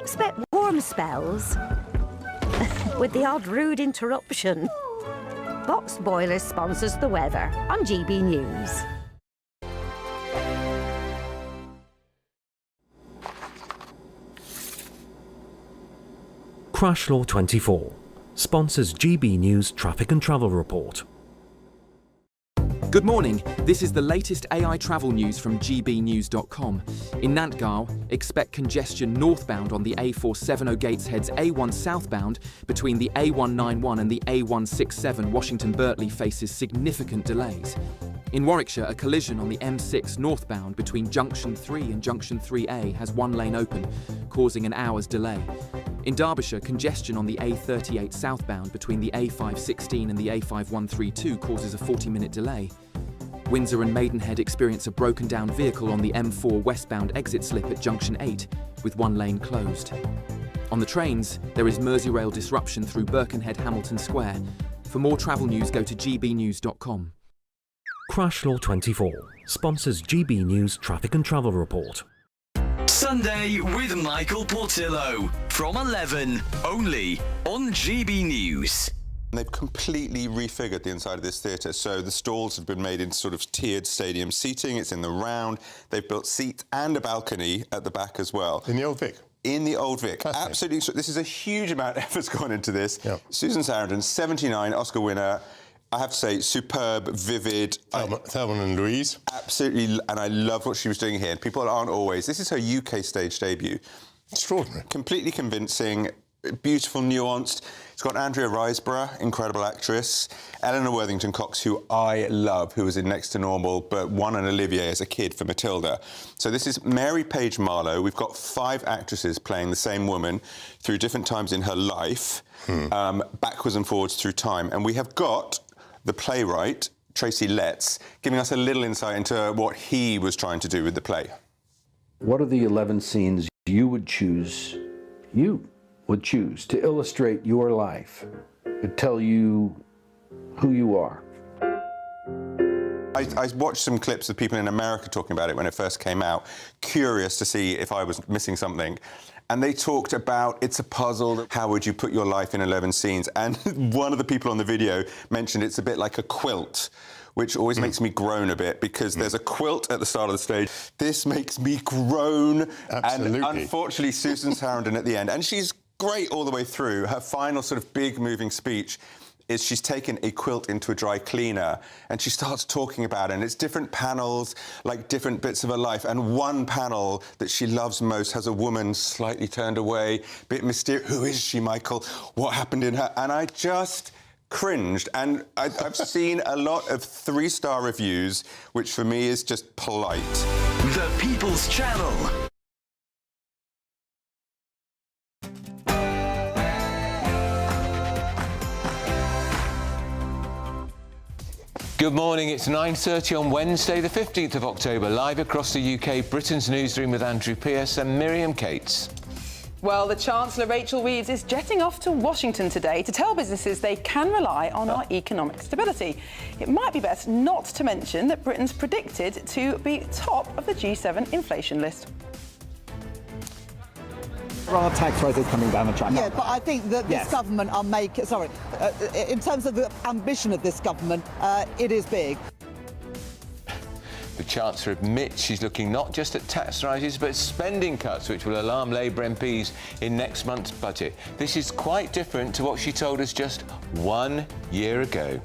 Expect warm spells with the odd rude interruption. Boxed Boilers sponsors the weather on GB News. Crash Law 24 sponsors GB News Traffic and Travel Report. Good morning, this is the latest AI travel news from gbnews.com. In Nantgarw, expect congestion northbound on the A470 Gateshead's A1 southbound between the A191 and the A167 Washington-Burtley faces significant delays. In Warwickshire, a collision on the M6 northbound between Junction 3 and Junction 3A has one lane open, causing an hour's delay. In Derbyshire, congestion on the A38 southbound between the A516 and the A5132 causes a 40-minute delay. Windsor and Maidenhead experience a broken-down vehicle on the M4 westbound exit slip at Junction 8, with one lane closed. On the trains, there is Merseyrail disruption through Birkenhead Hamilton Square. For more travel news, go to gbnews.com. Crash Law 24 sponsors GB News Traffic and Travel Report. Sunday with Michael Portillo from 11, only on GB News. They've completely refigured the inside of this theatre, so the stalls have been made into sort of tiered stadium seating. It's in the round. They've built seats and a balcony at the back as well. In the Old Vic? In the Old Vic. Absolutely. So this is a huge amount of effort's gone into this. Yep. Susan Sarandon, 79, Oscar winner. I have to say, superb, vivid. Thelma and Louise. Absolutely, and I love what she was doing here. People aren't always. This is her UK stage debut. Extraordinary. Completely convincing, beautiful, nuanced. It's got Andrea Riseborough, incredible actress. Eleanor Worthington-Cox, who I love, who was in Next to Normal, but won an Olivier as a kid for Matilda. So this is Mary Page Marlowe. We've got 5 actresses playing the same woman through different times in her life, backwards and forwards through time. And we have got the playwright, Tracy Letts, giving us a little insight into what he was trying to do with the play. What are the 11 scenes you would choose to illustrate your life, to tell you who you are? I watched some clips of people in America talking about it when it first came out, curious to see if I was missing something. And they talked about, it's a puzzle, how would you put your life in 11 scenes? And one of the people on the video mentioned it's a bit like a quilt, which always makes me groan a bit, because there's a quilt at the start of the stage. This makes me groan. Absolutely. And unfortunately, Susan Sarandon at the end, and she's great all the way through, her final sort of big moving speech is she's taken a quilt into a dry cleaner and she starts talking about it, and it's different panels, like different bits of her life, and one panel that she loves most has a woman slightly turned away, bit mysterious. Who is she, Michael? What happened in her? And I just cringed, and I've seen a lot of 3-star reviews, which for me is just polite. The People's Channel. Good morning, it's 9:30 on Wednesday, the 15th of October, live across the UK, Britain's Newsroom with Andrew Pearce and Miriam Cates. Well, the Chancellor, Rachel Reeves, is jetting off to Washington today to tell businesses they can rely on our economic stability. It might be best not to mention that Britain's predicted to be top of the G7 inflation list. There are tax rises coming down the track. Yeah, but I think that this government are making... in terms of the ambition of this government, it is big. The Chancellor admits she's looking not just at tax rises but spending cuts, which will alarm Labour MPs in next month's budget. This is quite different to what she told us just 1 year ago.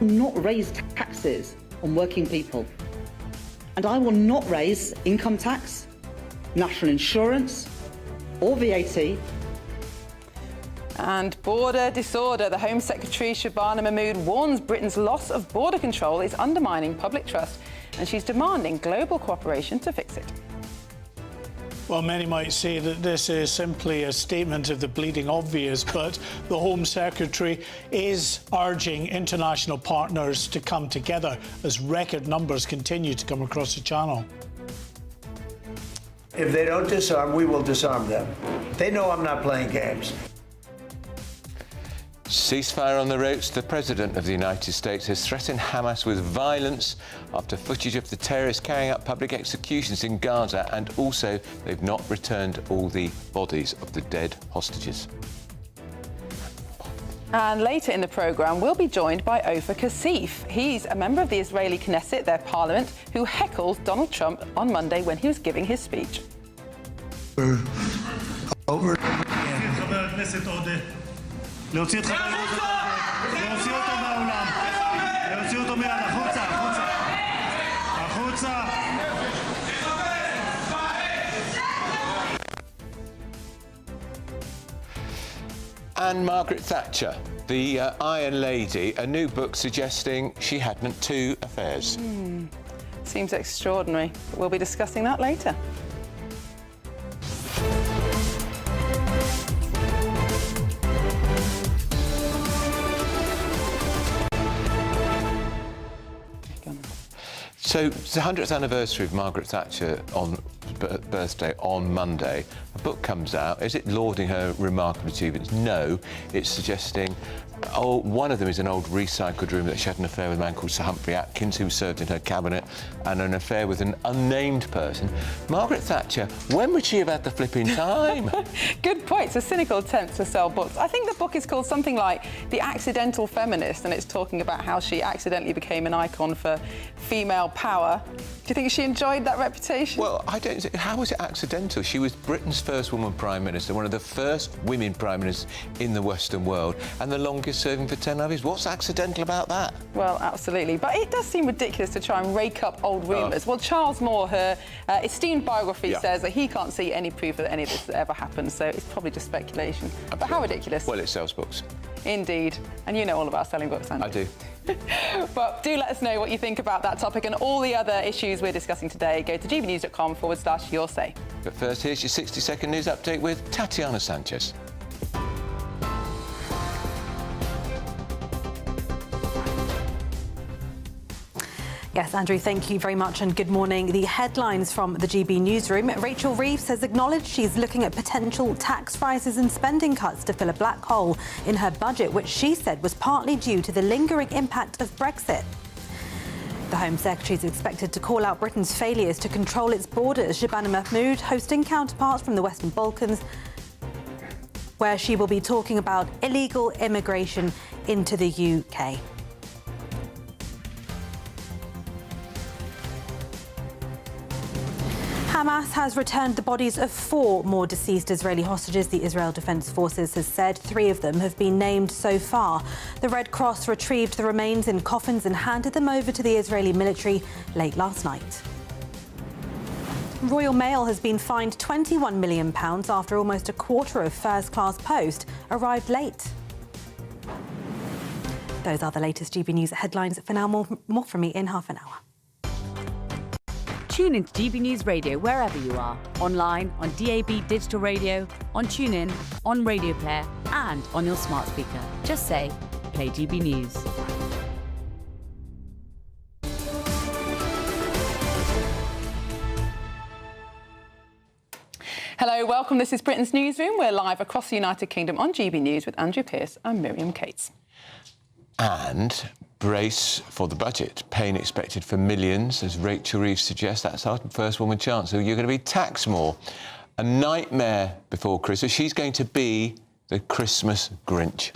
Not raise taxes on working people. And I will not raise income tax, national insurance, or VAT. And border disorder. The Home Secretary Shabana Mahmood warns Britain's loss of border control is undermining public trust, and she's demanding global cooperation to fix it. Well, many might say that this is simply a statement of the bleeding obvious, but the Home Secretary is urging international partners to come together as record numbers continue to come across the Channel. If they don't disarm, we will disarm them. They know I'm not playing games. Ceasefire on the ropes. The President of the United States has threatened Hamas with violence after footage of the terrorists carrying out public executions in Gaza, and also they've not returned all the bodies of the dead hostages. And later in the programme, we'll be joined by Ofer Kasif. He's a member of the Israeli Knesset, their parliament, who heckled Donald Trump on Monday when he was giving his speech. להוציא אותו מהאולם, להוציא אותו מיד, החוצה, החוצה, החוצה. And Margaret Thatcher, the Iron Lady, a new book suggesting she had two affairs. Seems extraordinary. We'll be discussing that later. So it's the 100th anniversary of Margaret Thatcher on birthday on Monday. A book comes out. Is it lauding her remarkable achievements? No. It's suggesting, one of them is an old recycled rumour that she had an affair with a man called Sir Humphrey Atkins, who served in her cabinet, and an affair with an unnamed person. Margaret Thatcher, when would she have had the flipping time? Good point. It's a cynical attempt to sell books. I think the book is called something like The Accidental Feminist, and it's talking about how she accidentally became an icon for female power. Do you think she enjoyed that reputation? Well, I don't. How was it accidental? She was Britain's first woman Prime Minister, one of the first women Prime Ministers in the Western world, and the longest serving for 10 years. What's accidental about that? Well, absolutely. But it does seem ridiculous to try and rake up old rumours. Well, Charles Moore, her esteemed biography, says that he can't see any proof that any of this has ever happened, so it's probably just speculation. Absolutely. But how ridiculous. Well, it sells books. Indeed. And you know all about selling books, Andrew. I do. But do let us know what you think about that topic and all the other issues we're discussing today. Go to gbnews.com/your say. But first, here's your 60-second news update with Tatiana Sanchez. Yes, Andrew, thank you very much and good morning. The headlines from the GB Newsroom. Rachel Reeves has acknowledged she's looking at potential tax rises and spending cuts to fill a black hole in her budget, which she said was partly due to the lingering impact of Brexit. The Home Secretary is expected to call out Britain's failures to control its borders. Shabana Mahmood hosting counterparts from the Western Balkans, where she will be talking about illegal immigration into the UK. Hamas has returned the bodies of 4 more deceased Israeli hostages, the Israel Defense Forces has said. 3 of them have been named so far. The Red Cross retrieved the remains in coffins and handed them over to the Israeli military late last night. Royal Mail has been fined £21 million after almost a quarter of first-class post arrived late. Those are the latest GB News headlines. For now, more from me in half an hour. Tune into GB News Radio wherever you are, online, on DAB digital radio, on TuneIn, on Radio Player and on your smart speaker. Just say, play GB News. Hello, welcome. This is Britain's Newsroom. We're live across the United Kingdom on GB News with Andrew Pearce and Miriam Cates. And brace for the budget. Pain expected for millions, as Rachel Reeves suggests. That's our first woman chancellor. You're going to be taxed more. A nightmare before Christmas. She's going to be the Christmas Grinch.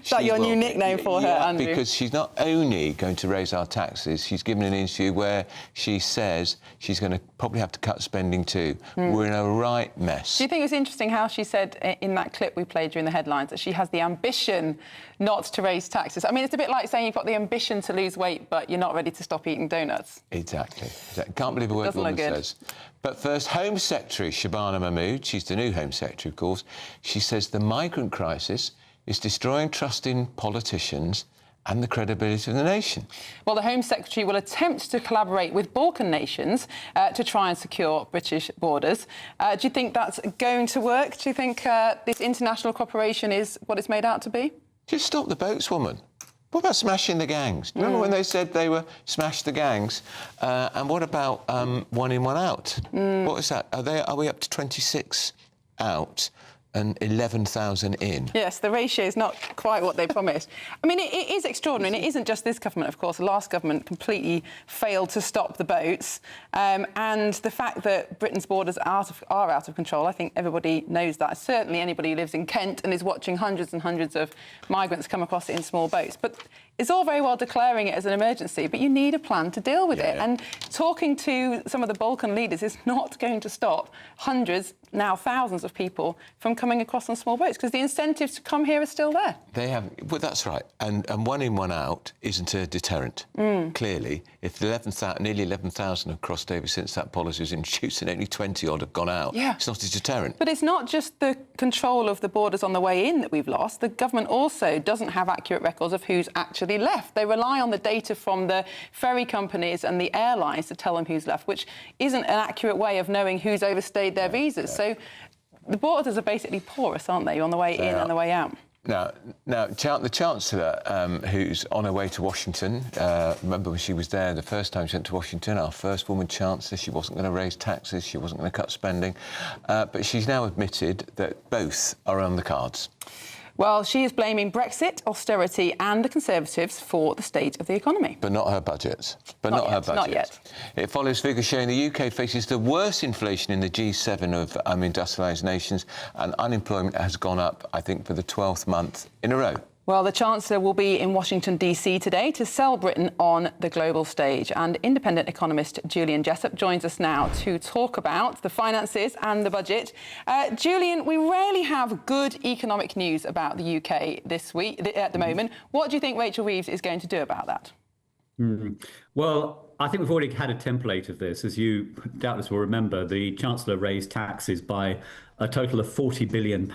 Is that your new nickname for her, Andrew? Because she's not only going to raise our taxes, she's given an interview where she says she's going to probably have to cut spending too. We're in a right mess. Do you think it was interesting how she said in that clip we played during the headlines that she has the ambition not to raise taxes? I mean, it's a bit like saying you've got the ambition to lose weight, but you're not ready to stop eating donuts. Exactly. Can't believe a word woman says. But first, Home Secretary Shabana Mahmood, she's the new Home Secretary, of course, she says the migrant crisis is destroying trust in politicians and the credibility of the nation. Well, the Home Secretary will attempt to collaborate with Balkan nations to try and secure British borders. Do you think that's going to work? Do you think this international cooperation is what it's made out to be? Just stop the boats, woman. What about smashing the gangs? Do you remember when they said they were smash the gangs? And what about one in, one out? What is that? Are we up to 26 out? and 11,000 in. Yes, the ratio is not quite what they promised. I mean, it is extraordinary, and it isn't just this government, of course. The last government completely failed to stop the boats. And the fact that Britain's borders are out of control, I think everybody knows that. Certainly anybody who lives in Kent and is watching hundreds and hundreds of migrants come across it in small boats. But it's all very well declaring it as an emergency, but you need a plan to deal with it. And talking to some of the Balkan leaders is not going to stop hundreds, now thousands of people from coming across on small boats, because the incentives to come here are still there. They have, well, that's right. And one in, one out isn't a deterrent. Clearly, if nearly 11,000 have crossed over since that policy was introduced and only 20 odd have gone out, it's not a deterrent. But it's not just the control of the borders on the way in that we've lost. The government also doesn't have accurate records of who's actually left. They rely on the data from the ferry companies and the airlines to tell them who's left, which isn't an accurate way of knowing who's overstayed their visas. So the borders are basically porous, aren't they, on the way in and the way out? Now, the Chancellor, who's on her way to Washington, remember when she was there the first time she went to Washington, our first woman Chancellor, she wasn't going to raise taxes, she wasn't going to cut spending, but she's now admitted that both are on the cards. Well, she is blaming Brexit, austerity and the Conservatives for the state of the economy. But not her budget. Not yet. It follows figures showing the UK faces the worst inflation in the G7 of industrialised nations, and unemployment has gone up, I think, for the 12th month in a row. Well, the Chancellor will be in Washington, D.C. today to sell Britain on the global stage. And independent economist Julian Jessup joins us now to talk about the finances and the budget. Julian, we rarely have good economic news about the UK this week, at the moment. What do you think Rachel Reeves is going to do about that? Well, I think we've already had a template of this. As you doubtless will remember, the Chancellor raised taxes by a total of £40 billion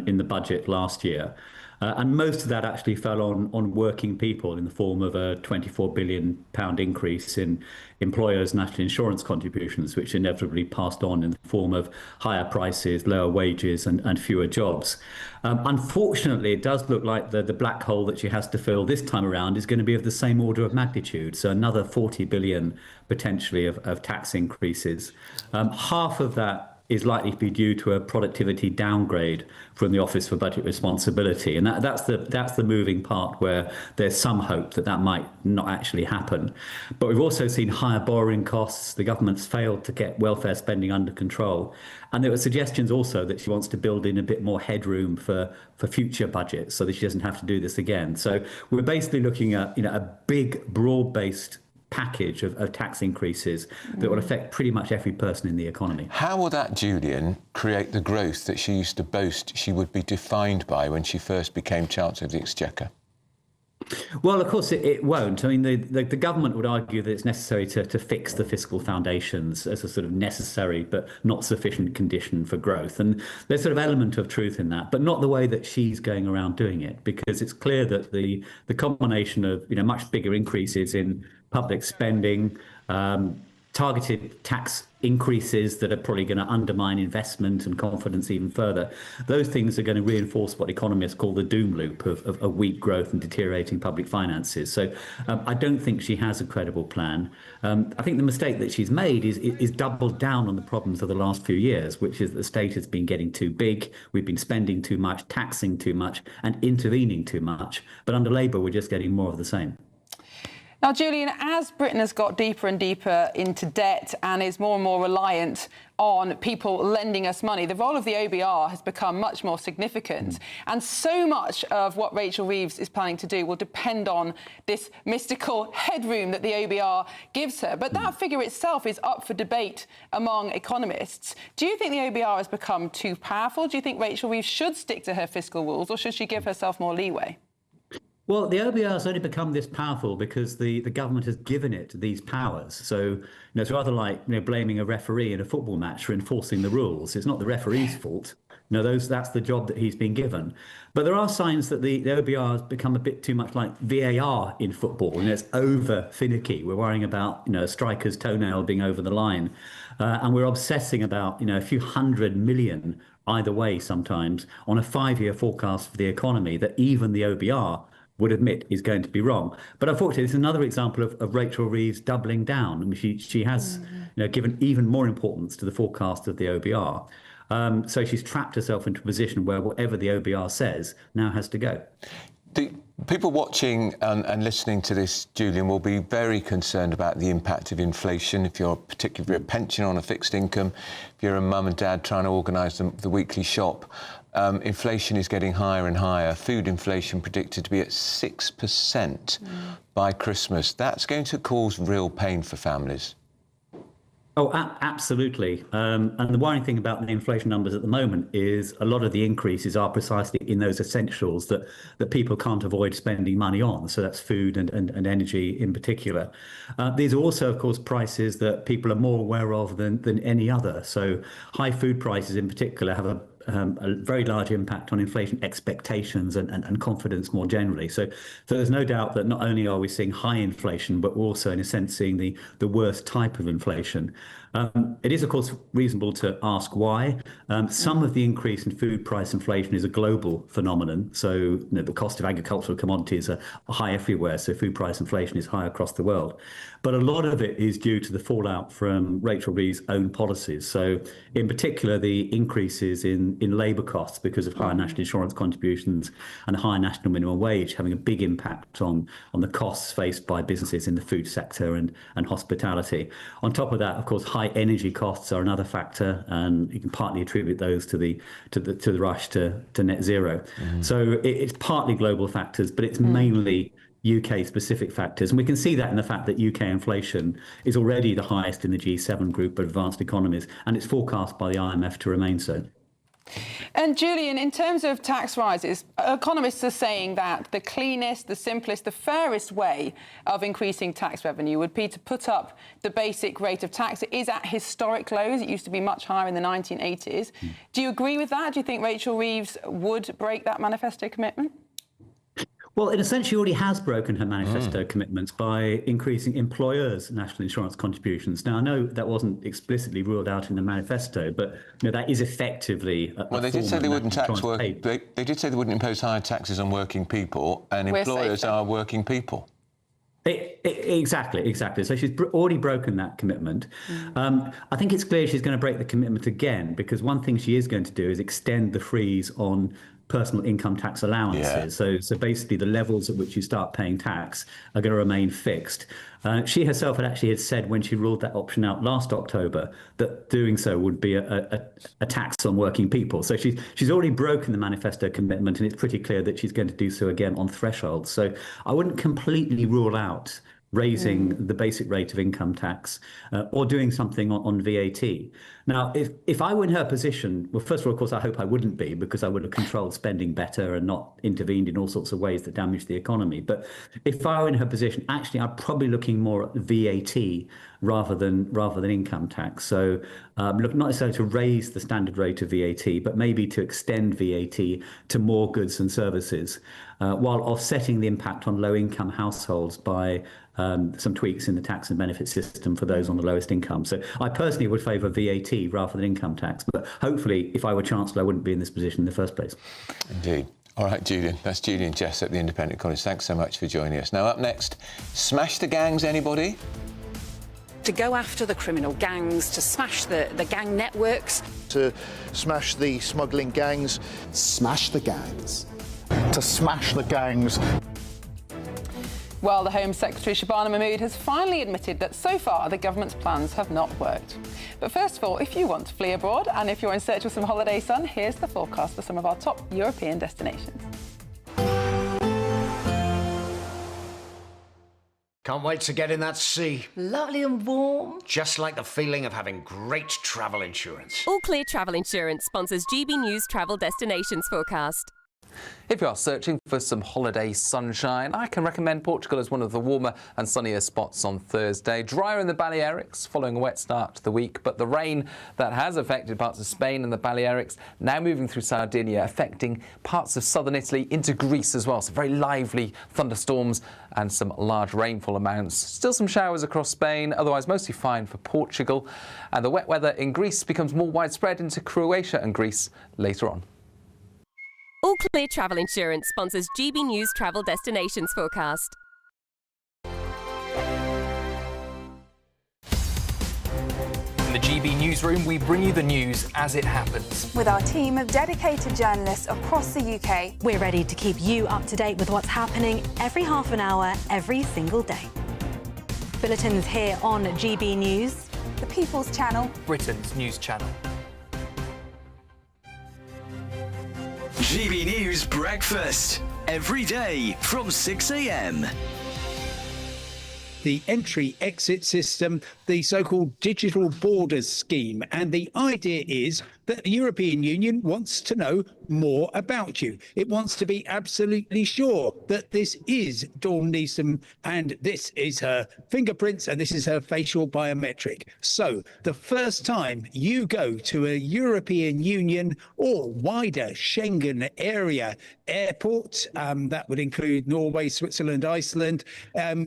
in the budget last year. And most of that actually fell on working people in the form of a £24 billion increase in employers' national insurance contributions, which inevitably passed on in the form of higher prices, lower wages and fewer jobs. Unfortunately, it does look like the black hole that she has to fill this time around is going to be of the same order of magnitude. So another 40 billion potentially of tax increases. Half of that is likely to be due to a productivity downgrade from the Office for Budget Responsibility. And that's the moving part where there's some hope that that might not actually happen. But we've also seen higher borrowing costs. The government's failed to get welfare spending under control. And there were suggestions also that she wants to build in a bit more headroom for future budgets so that she doesn't have to do this again. So we're basically looking at a big, broad-based package of tax increases that will affect pretty much every person in the economy. How will that, Julian, create the growth that she used to boast she would be defined by when she first became Chancellor of the Exchequer? Well, of course, it won't. I mean, the government would argue that it's necessary to fix the fiscal foundations as a sort of necessary but not sufficient condition for growth. And there's sort of element of truth in that, but not the way that she's going around doing it, because it's clear that the combination of much bigger increases in public spending, targeted tax increases that are probably going to undermine investment and confidence even further. Those things are going to reinforce what economists call the doom loop of weak growth and deteriorating public finances. So I don't think she has a credible plan. I think the mistake that she's made is doubled down on the problems of the last few years, which is that the state has been getting too big, we've been spending too much, taxing too much and intervening too much. But under Labour, we're just getting more of the same. Now, Julian, as Britain has got deeper and deeper into debt and is more and more reliant on people lending us money, the role of the OBR has become much more significant. And so much of what Rachel Reeves is planning to do will depend on this mystical headroom that the OBR gives her. But that figure itself is up for debate among economists. Do you think the OBR has become too powerful? Do you think Rachel Reeves should stick to her fiscal rules, or should she give herself more leeway? Well, the OBR has only become this powerful because the government has given it these powers. So, it's rather like blaming a referee in a football match for enforcing the rules. It's not the referee's fault. That's the job that he's been given. But there are signs that the OBR has become a bit too much like VAR in football. It's over finicky. We're worrying about a striker's toenail being over the line, and we're obsessing about a few $100 million either way sometimes on a 5-year forecast for the economy that even the OBR would admit is going to be wrong. But unfortunately, it's another example of Rachel Reeves doubling down. I mean, she has given even more importance to the forecast of the OBR. So she's trapped herself into a position where whatever the OBR says now has to go. The people watching and listening to this, Julian, will be very concerned about the impact of inflation. If you're particularly a pensioner on a fixed income, if you're a mum and dad trying to organise the weekly shop, inflation is getting higher and higher. Food inflation predicted to be at 6% by Christmas. That's going to cause real pain for families. Oh, absolutely. And the worrying thing about the inflation numbers at the moment is a lot of the increases are precisely in those essentials that people can't avoid spending money on. So that's food and energy in particular. These are also, of course, prices that people are more aware of than any other. So high food prices in particular have a very large impact on inflation expectations and confidence more generally. So there's no doubt that not only are we seeing high inflation, but we're also, in a sense, seeing the worst type of inflation. It is, of course, reasonable to ask why. Some of the increase in food price inflation is a global phenomenon. So the cost of agricultural commodities are high everywhere. So food price inflation is high across the world. But a lot of it is due to the fallout from Rachel Reeves' own policies. So in particular, the increases in labour costs because of higher national insurance contributions and a higher national minimum wage having a big impact on the costs faced by businesses in the food sector and hospitality. On top of that, of course, high energy costs are another factor, and you can partly attribute those to the rush to net zero. So it's partly global factors, but it's mainly UK-specific factors. And we can see that in the fact that UK inflation is already the highest in the G7 group of advanced economies, and it's forecast by the IMF to remain so. And Julian, in terms of tax rises, economists are saying that the cleanest, the simplest, the fairest way of increasing tax revenue would be to put up the basic rate of tax. It is at historic lows. It used to be much higher in the 1980s. Do you agree with that? Do you think Rachel Reeves would break that manifesto commitment? Well, in a sense, she already has broken her manifesto commitments by increasing employers' national insurance contributions. Now, I know that wasn't explicitly ruled out in the manifesto, but that is effectively well, they did say they wouldn't tax work. They did say they wouldn't impose higher taxes on working people, and employers are working people. Exactly. So she's already broken that commitment. I think it's clear she's going to break the commitment again, because one thing she is going to do is extend the freeze on personal income tax allowances. So basically the levels at which you start paying tax are going to remain fixed. She herself had said when she ruled that option out last October that doing so would be a tax on working people. So she's already broken the manifesto commitment, and it's pretty clear that she's going to do so again on thresholds. So I wouldn't completely rule out raising the basic rate of income tax or doing something on VAT. Now, if I were in her position, well, first of all, of course, I hope I wouldn't be, because I would have controlled spending better and not intervened in all sorts of ways that damage the economy. But if I were in her position, actually, I'm probably looking more at VAT rather than income tax. So look, not necessarily to raise the standard rate of VAT, but maybe to extend VAT to more goods and services, while offsetting the impact on low-income households by some tweaks in the tax and benefit system for those on the lowest income. So I personally would favour VAT rather than income tax, but hopefully if I were Chancellor I wouldn't be in this position in the first place. Indeed. All right, Julian. That's Julian Jessup, the Independent Economist. Thanks so much for joining us. Now, up next, smash the gangs, anybody? To go after the criminal gangs, to smash the gang networks. To smash the smuggling gangs. Smash the gangs. To smash the gangs. Well, the Home Secretary Shabana Mahmood has finally admitted that so far the government's plans have not worked. But first of all, if you want to flee abroad and if you're in search of some holiday sun, here's the forecast for some of our top European destinations. Can't wait to get in that sea. Lovely and warm. Just like the feeling of having great travel insurance. All Clear Travel Insurance sponsors GB News Travel Destinations Forecast. If you are searching for some holiday sunshine, I can recommend Portugal as one of the warmer and sunnier spots on Thursday. Drier in the Balearics following a wet start to the week, but the rain that has affected parts of Spain and the Balearics now moving through Sardinia, affecting parts of southern Italy into Greece as well. So very lively thunderstorms and some large rainfall amounts. Still some showers across Spain, otherwise mostly fine for Portugal. And the wet weather in Greece becomes more widespread into Croatia and Greece later on. All Clear Travel Insurance sponsors GB News Travel Destinations Forecast. In the GB Newsroom, we bring you the news as it happens. With our team of dedicated journalists across the UK, we're ready to keep you up to date with what's happening every half an hour, every single day. Bulletins here on GB News, the People's Channel, Britain's news channel. GB News Breakfast, every day from 6 a.m. The entry-exit system, the so-called digital borders scheme. And the idea is that the European Union wants to know more about you. It wants to be absolutely sure that this is Dawn Newsom and this is her fingerprints and this is her facial biometric. So the first time you go to a European Union or wider Schengen area airport, that would include Norway, Switzerland, Iceland,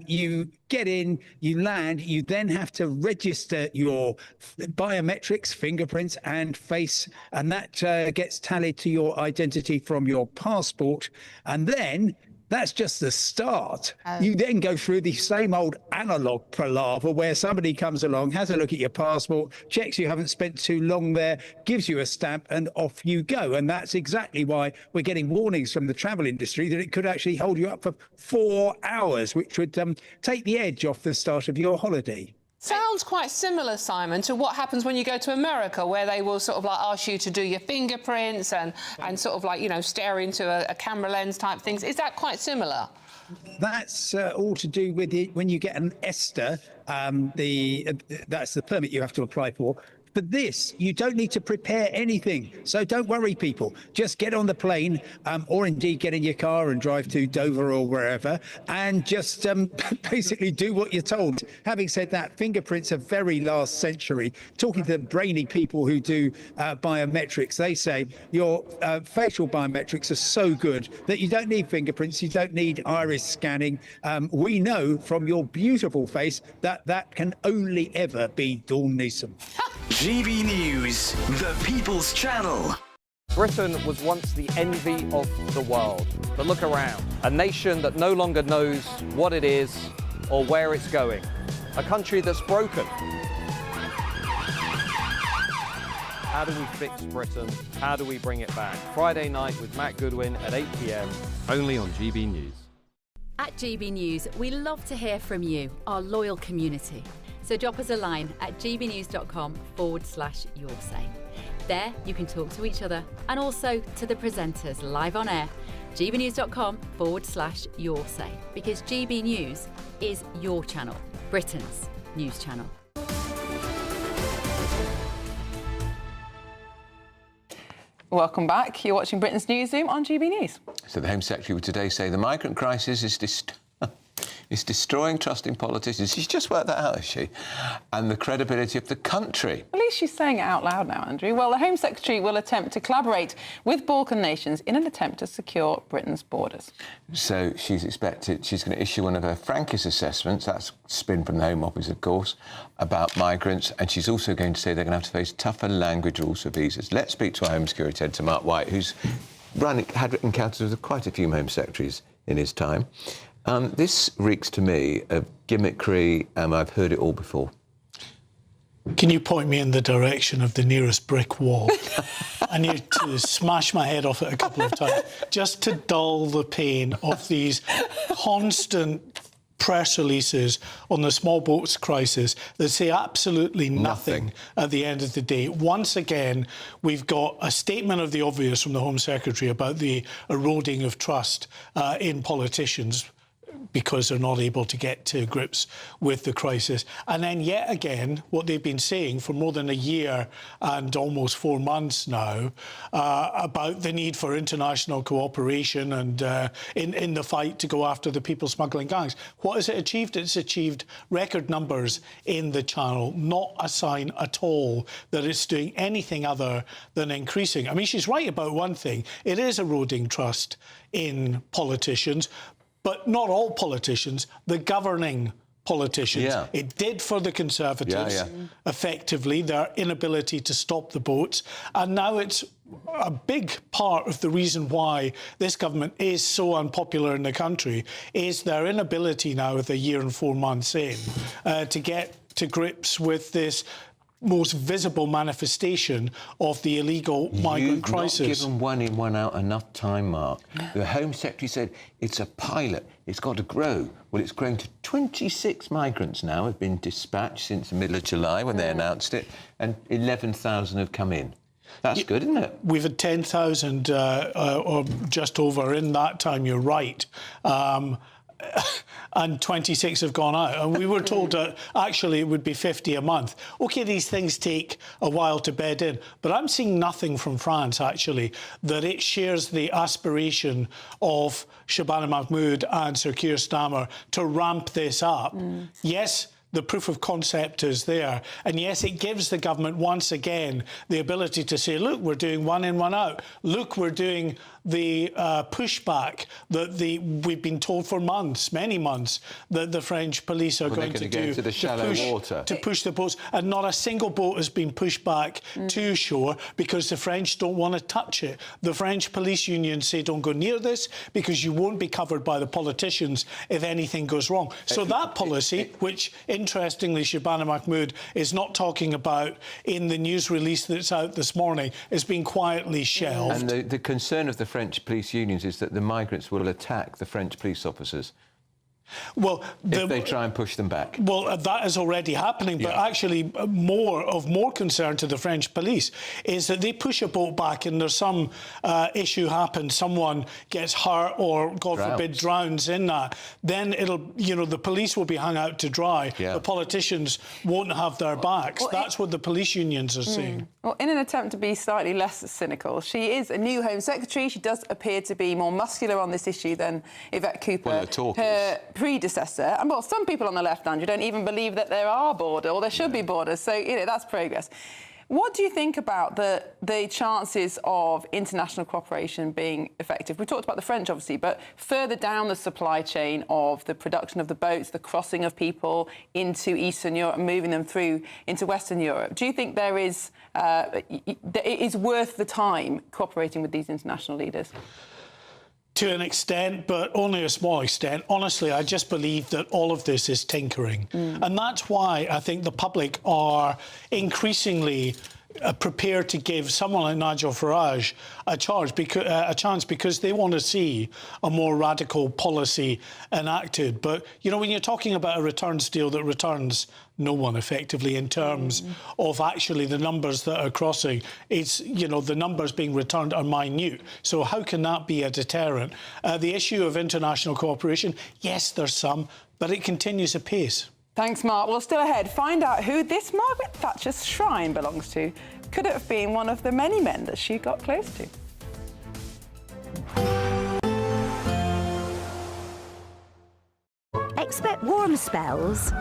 you get in, you land, you then have to register your biometrics, fingerprints and face, and that gets tallied to your identity from your passport. And then that's just the start. You then go through the same old analog palaver where somebody comes along, has a look at your passport, checks you haven't spent too long there, gives you a stamp, and off you go. And that's exactly why we're getting warnings from the travel industry that it could actually hold you up for 4 hours, which would take the edge off the start of your holiday. Sounds quite similar, Simon, to what happens when you go to America, where they will sort of like ask you to do your fingerprints and sort of like, you know, stare into a camera lens type things. Is that quite similar? That's all to do with it when you get an ESTA, that's the permit you have to apply for. For this, you don't need to prepare anything. So don't worry, people. Just get on the plane or indeed get in your car and drive to Dover or wherever and just basically do what you're told. Having said that, fingerprints are very last century. Talking to the brainy people who do biometrics, they say your facial biometrics are so good that you don't need fingerprints, you don't need iris scanning. We know from your beautiful face that that can only ever be Dawn Newsom. GB News, the People's Channel. Britain was once the envy of the world. But look around. A nation that no longer knows what it is or where it's going. A country that's broken. How do we fix Britain? How do we bring it back? Friday night with Matt Goodwin at 8 p.m. Only on GB News. At GB News, we love to hear from you, our loyal community. So drop us a line at gbnews.com/yoursay. There you can talk to each other and also to the presenters live on air. gbnews.com/yoursay, because GB News is your channel, Britain's news channel. Welcome back. You're watching Britain's Newsroom on GB News. So the Home Secretary would today say the migrant crisis is It's destroying trust in politicians. She's just worked that out, has she? And the credibility of the country. At least she's saying it out loud now, Andrew. Well, the Home Secretary will attempt to collaborate with Balkan nations in an attempt to secure Britain's borders. So she's expected, she's going to issue one of her frankest assessments, that's spin from the Home Office, of course, about migrants. And she's also going to say they're going to have to face tougher language rules for visas. Let's speak to our Home Security Editor, Mark White, who's had encounters with quite a few Home Secretaries in his time. This reeks to me of gimmickry, I've heard it all before. Can you point me in the direction of the nearest brick wall? I need to smash my head off it a couple of times just to dull the pain of these constant press releases on the small boats crisis that say absolutely nothing at the end of the day. Once again, we've got a statement of the obvious from the Home Secretary about the eroding of trust in politicians, because they're not able to get to grips with the crisis. And then yet again, what they've been saying for more than a year and almost 4 months now about the need for international cooperation and in the fight to go after the people smuggling gangs. What has it achieved? It's achieved record numbers in the Channel, not a sign at all that it's doing anything other than increasing. I mean, she's right about one thing. It is eroding trust in politicians, but not all politicians, the governing politicians. Yeah. It did for the Conservatives, effectively, their inability to stop the boats. And now it's a big part of the reason why this government is so unpopular in the country is their inability now, with a year and 4 months in, to get to grips with this most visible manifestation of the illegal migrant crisis. You've not given one in, one out enough time, Mark. The Home Secretary said it's a pilot, it's got to grow. Well, it's grown to 26 migrants now have been dispatched since the middle of July when they announced it, and 11,000 have come in. That's good, isn't it? We've had 10,000 or just over in that time, you're right. And 26 have gone out. And we were told that actually it would be 50 a month. OK, these things take a while to bed in, but I'm seeing nothing from France, actually, that it shares the aspiration of Shabana Mahmood and Sir Keir Starmer to ramp this up. Yes, the proof of concept is there. And yes, it gives the government once again the ability to say, look, we're doing one in, one out. Look, we're doing the pushback that we've been told for months, many months, that the French police are going to do into the shallow water. To push the boats. And not a single boat has been pushed back to shore because the French don't want to touch it. The French police unions say don't go near this because you won't be covered by the politicians if anything goes wrong. So that policy, which interestingly Shabana Mahmood is not talking about in the news release that's out this morning, is being quietly shelved. And the concern of the French police unions is that the migrants will attack the French police officers. Well, if they try and push them back. Well, that is already happening, but actually more concern to the French police is that they push a boat back and there's some issue happens, someone gets hurt or, God forbid, drowns in that. Then it'll, you know, the police will be hung out to dry. The politicians won't have their backs. That's what the police unions are saying. Well, in an attempt to be slightly less cynical, she is a new Home Secretary. She does appear to be more muscular on this issue than Yvette Cooper, her predecessor. And, well, some people on the left, Andrew, don't even believe that there are borders or there should be borders. So, you know, that's progress. What do you think about the chances of international cooperation being effective? We talked about the French, obviously, but further down the supply chain of the production of the boats, the crossing of people into Eastern Europe and moving them through into Western Europe, do you think there is it is worth the time cooperating with these international leaders? To an extent, but only a small extent. Honestly, I just believe that all of this is tinkering. And that's why I think the public are increasingly prepared to give someone like Nigel Farage a chance because they want to see a more radical policy enacted. But, you know, when you're talking about a returns deal that returns no one effectively in terms of actually the numbers that are crossing, it's, you know, the numbers being returned are minute. So how can that be a deterrent? The issue of international cooperation, yes, there's some, but it continues apace. Thanks, Mark. Well, still ahead, find out who this Margaret Thatcher shrine belongs to. Could it have been one of the many men that she got close to? Expect warm spells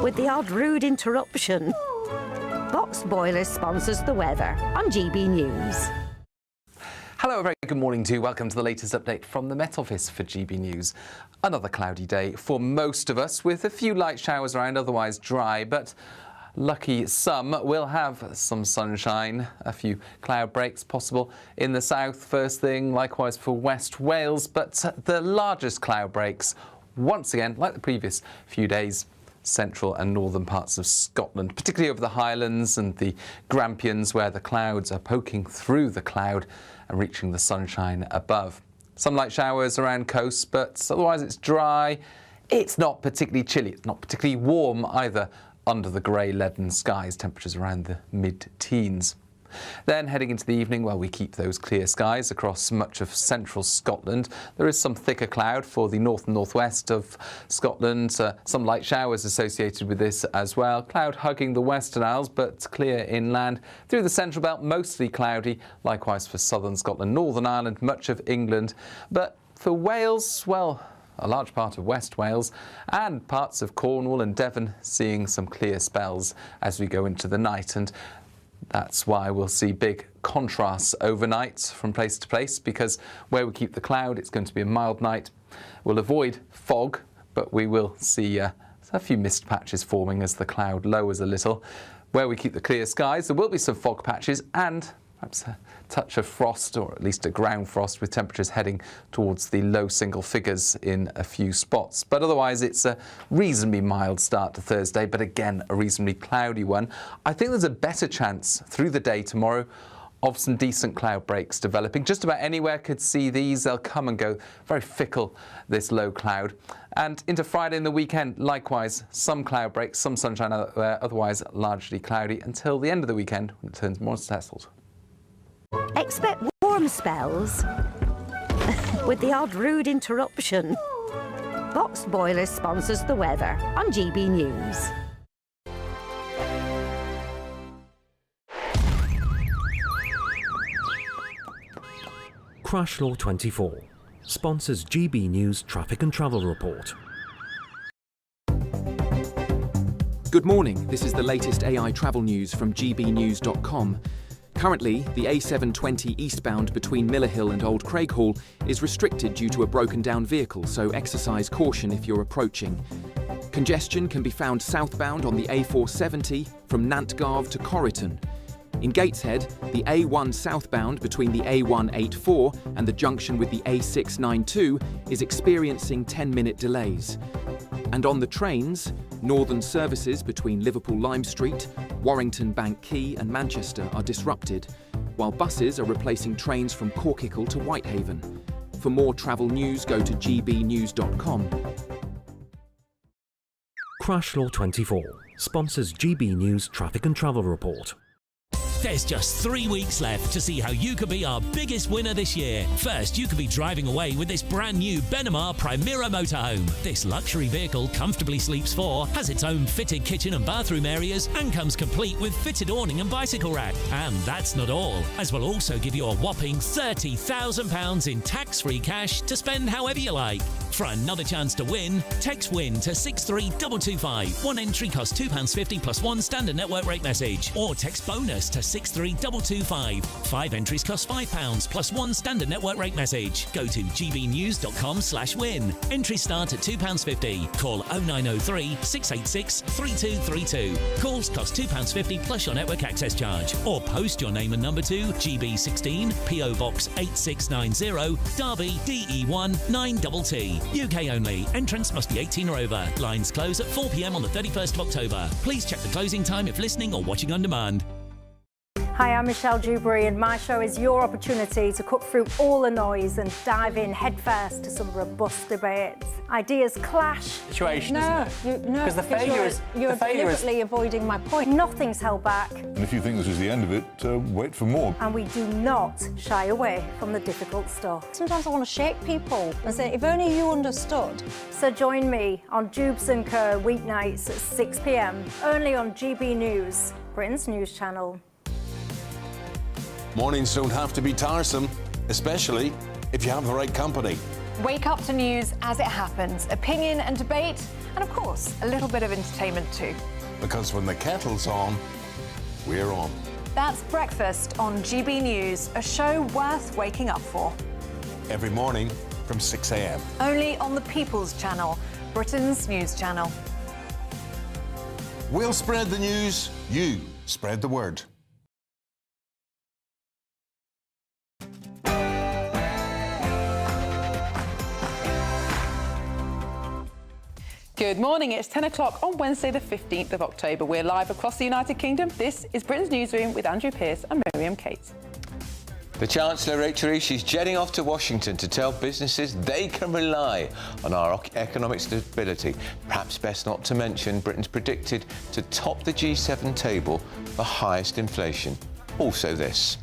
with the odd rude interruption. Box Boilers sponsors the weather on GB News. Hello, a very good morning to you. Welcome to the latest update from the Met Office for GB News. Another cloudy day for most of us, with a few light showers around, otherwise dry, but lucky some will have some sunshine. A few cloud breaks possible in the south first thing, likewise for West Wales, but the largest cloud breaks, once again, like the previous few days, central and northern parts of Scotland, particularly over the Highlands and the Grampians, where the clouds are poking through the cloud and reaching the sunshine above. Some light showers around coasts, but otherwise it's dry. It's not particularly chilly. It's not particularly warm either under the grey leaden skies, temperatures around the mid-teens. Then heading into the evening, well, we keep those clear skies across much of central Scotland. There is some thicker cloud for the north and northwest of Scotland. Some light showers associated with this as well. Cloud hugging the Western Isles, but clear inland. Through the central belt, mostly cloudy. Likewise for southern Scotland, Northern Ireland, much of England. But for Wales, well, a large part of West Wales and parts of Cornwall and Devon seeing some clear spells as we go into the night. And that's why we'll see big contrasts overnight from place to place, because where we keep the cloud, it's going to be a mild night. We'll avoid fog, but we will see a few mist patches forming as the cloud lowers a little. Where we keep the clear skies, there will be some fog patches and Perhaps a touch of frost, or at least a ground frost, with temperatures heading towards the low single figures in a few spots. But otherwise, it's a reasonably mild start to Thursday, but again, a reasonably cloudy one. I think there's a better chance through the day tomorrow of some decent cloud breaks developing. Just about anywhere could see these. They'll come and go. Very fickle, this low cloud. And into Friday and the weekend, likewise, some cloud breaks, some sunshine, otherwise largely cloudy, until the end of the weekend when it turns more settled. Expect warm spells with the odd rude interruption. Box Boiler sponsors the weather on GB News. Crash Law 24 sponsors GB News Traffic and Travel Report. Good morning, this is the latest AI travel news from gbnews.com. Currently, the A720 eastbound between Millerhill and Old Craighall is restricted due to a broken down vehicle, so exercise caution if you're approaching. Congestion can be found southbound on the A470 from Nantgarv to Corriton. In Gateshead, the A1 southbound between the A184 and the junction with the A692 is experiencing 10-minute delays. And on the trains, northern services between Liverpool Lime Street, Warrington Bank Quay and Manchester are disrupted, while buses are replacing trains from Corkicle to Whitehaven. For more travel news, go to gbnews.com. Crash Law 24 sponsors GB News Traffic and Travel Report. There's just 3 weeks left to see how you could be our biggest winner this year. First, you could be driving away with this brand new Benamar Primera motorhome. This luxury vehicle comfortably sleeps 4, has its own fitted kitchen and bathroom areas, and comes complete with fitted awning and bicycle rack. And that's not all, as we'll also give you a whopping £30,000 in tax-free cash to spend however you like. For another chance to win, text WIN to 63225. One entry costs £2.50 plus one standard network rate message, or text BONUS to 63225. 5 entries cost £5 plus one standard network rate message. Go to gbnews.com/win. Entries start at £2.50. Call 0903 686 3232. Calls cost £2.50 plus your network access charge. Or post your name and number to GB16 PO Box 8690 Derby DE1 9TT. UK only. Entrance must be 18 or over. Lines close at 4 p.m. on the 31st of October. Please check the closing time if listening or watching on demand. Hi, I'm Michelle Dewberry, and my show is your opportunity to cut through all the noise and dive in headfirst to some robust debates. Ideas clash. Situation, isn't it? Because the failure is you're deliberately avoiding my point. Nothing's held back. And if you think this is the end of it, wait for more. And we do not shy away from the difficult stuff. Sometimes I want to shake people and say, if only you understood. So join me on Jubes & Co. weeknights at 6 p.m. only on GB News, Britain's news channel. Mornings don't have to be tiresome, especially if you have the right company. Wake up to news as it happens, opinion and debate, and of course, a little bit of entertainment too. Because when the kettle's on, we're on. That's Breakfast on GB News, a show worth waking up for. Every morning from 6 a.m. Only on the People's Channel, Britain's news channel. We'll spread the news, you spread the word. Good morning, it's 10 o'clock on Wednesday the 15th of October. We're live across the United Kingdom. This is Britain's Newsroom with Andrew Pearce and Miriam Cates. The Chancellor, Rachel Reeves, she's jetting off to Washington to tell businesses they can rely on our economic stability. Perhaps best not to mention Britain's predicted to top the G7 table for highest inflation. Also this.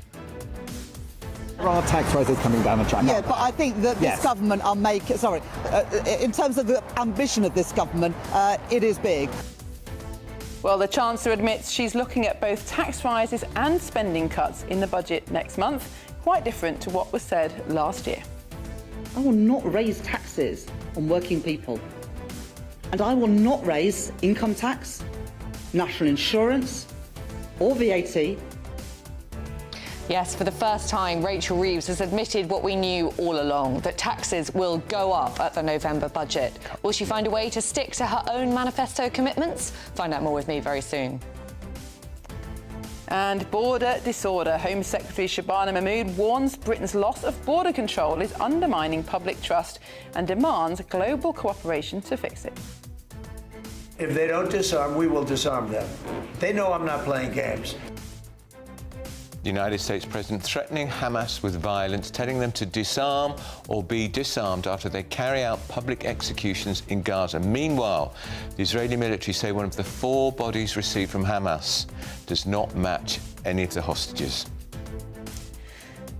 There are tax rises coming down the track. Yeah, but I think that this government are making... in terms of the ambition of this government, it is big. Well, the Chancellor admits she's looking at both tax rises and spending cuts in the budget next month, quite different to what was said last year. I will not raise taxes on working people. And I will not raise income tax, national insurance or VAT. Yes, for the first time, Rachel Reeves has admitted what we knew all along, that taxes will go up at the November budget. Will she find a way to stick to her own manifesto commitments? Find out more with me very soon. And border disorder. Home Secretary Shabana Mahmood warns Britain's loss of border control is undermining public trust and demands global cooperation to fix it. If they don't disarm, we will disarm them. They know I'm not playing games. The United States President threatening Hamas with violence, telling them to disarm or be disarmed after they carry out public executions in Gaza. Meanwhile, the Israeli military say one of the 4 bodies received from Hamas does not match any of the hostages.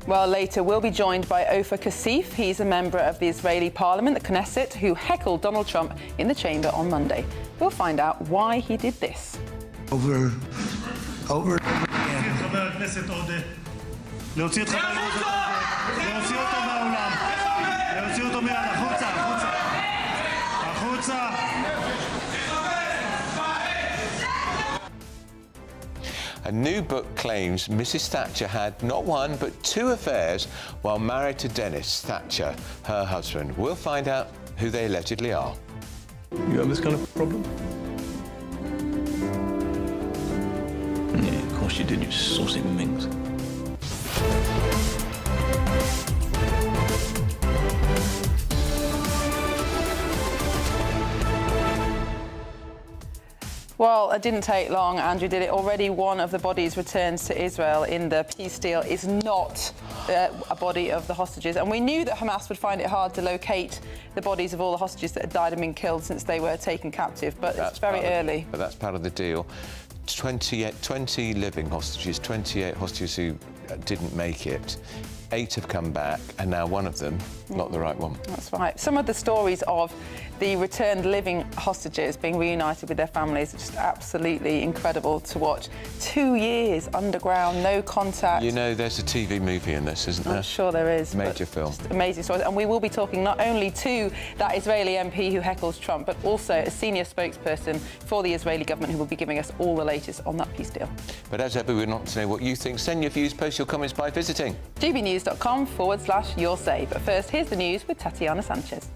Well, later we'll be joined by Ofer Kasif. He's a member of the Israeli parliament, the Knesset, who heckled Donald Trump in the chamber on Monday. We'll find out why he did this. Over. חבר הכנסת עודה, להוציא את חבר הכנסת עודה, להוציא אותו מהאולם, להוציא אותו מיד, החוצה, החוצה. A new book claims Mrs. Thatcher had not one but 2 affairs while married to Dennis Thatcher, her husband. We'll find out who they allegedly are. You have this kind of problem? Yeah, of course you did, you saucy minx. Well, it didn't take long, Andrew, did it? Already one of the bodies returned to Israel in the peace deal is not a body of the hostages. And we knew that Hamas would find it hard to locate the bodies of all the hostages that had died and been killed since they were taken captive, but it's very early. But that's part of the deal. 20 living hostages, 28 hostages who didn't make it. 8 have come back, and now one of them, not the right one. That's right. Some of the stories of the returned living hostages being reunited with their families are just absolutely incredible to watch. 2 years underground, no contact. You know, there's a TV movie in this, isn't there? I'm sure there is. Major film. Just amazing stories. And we will be talking not only to that Israeli MP who heckles Trump, but also a senior spokesperson for the Israeli government who will be giving us all the latest on that peace deal. But as ever, we're not to know what you think. Send your views, post your comments by visiting gbnews.com/your say. But first, here's the news with Tatiana Sanchez.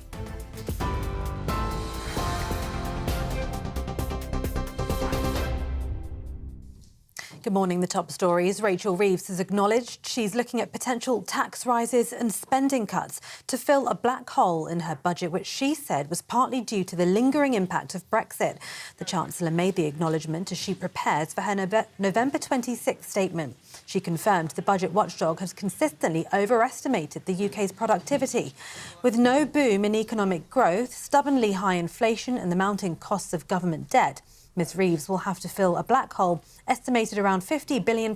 Good morning. The top stories. Rachel Reeves has acknowledged she's looking at potential tax rises and spending cuts to fill a black hole in her budget, which she said was partly due to the lingering impact of Brexit. The Chancellor made the acknowledgement as she prepares for her November 26th statement. She confirmed the budget watchdog has consistently overestimated the UK's productivity. With no boom in economic growth, stubbornly high inflation and the mounting costs of government debt, Ms Reeves will have to fill a black hole estimated around £50 billion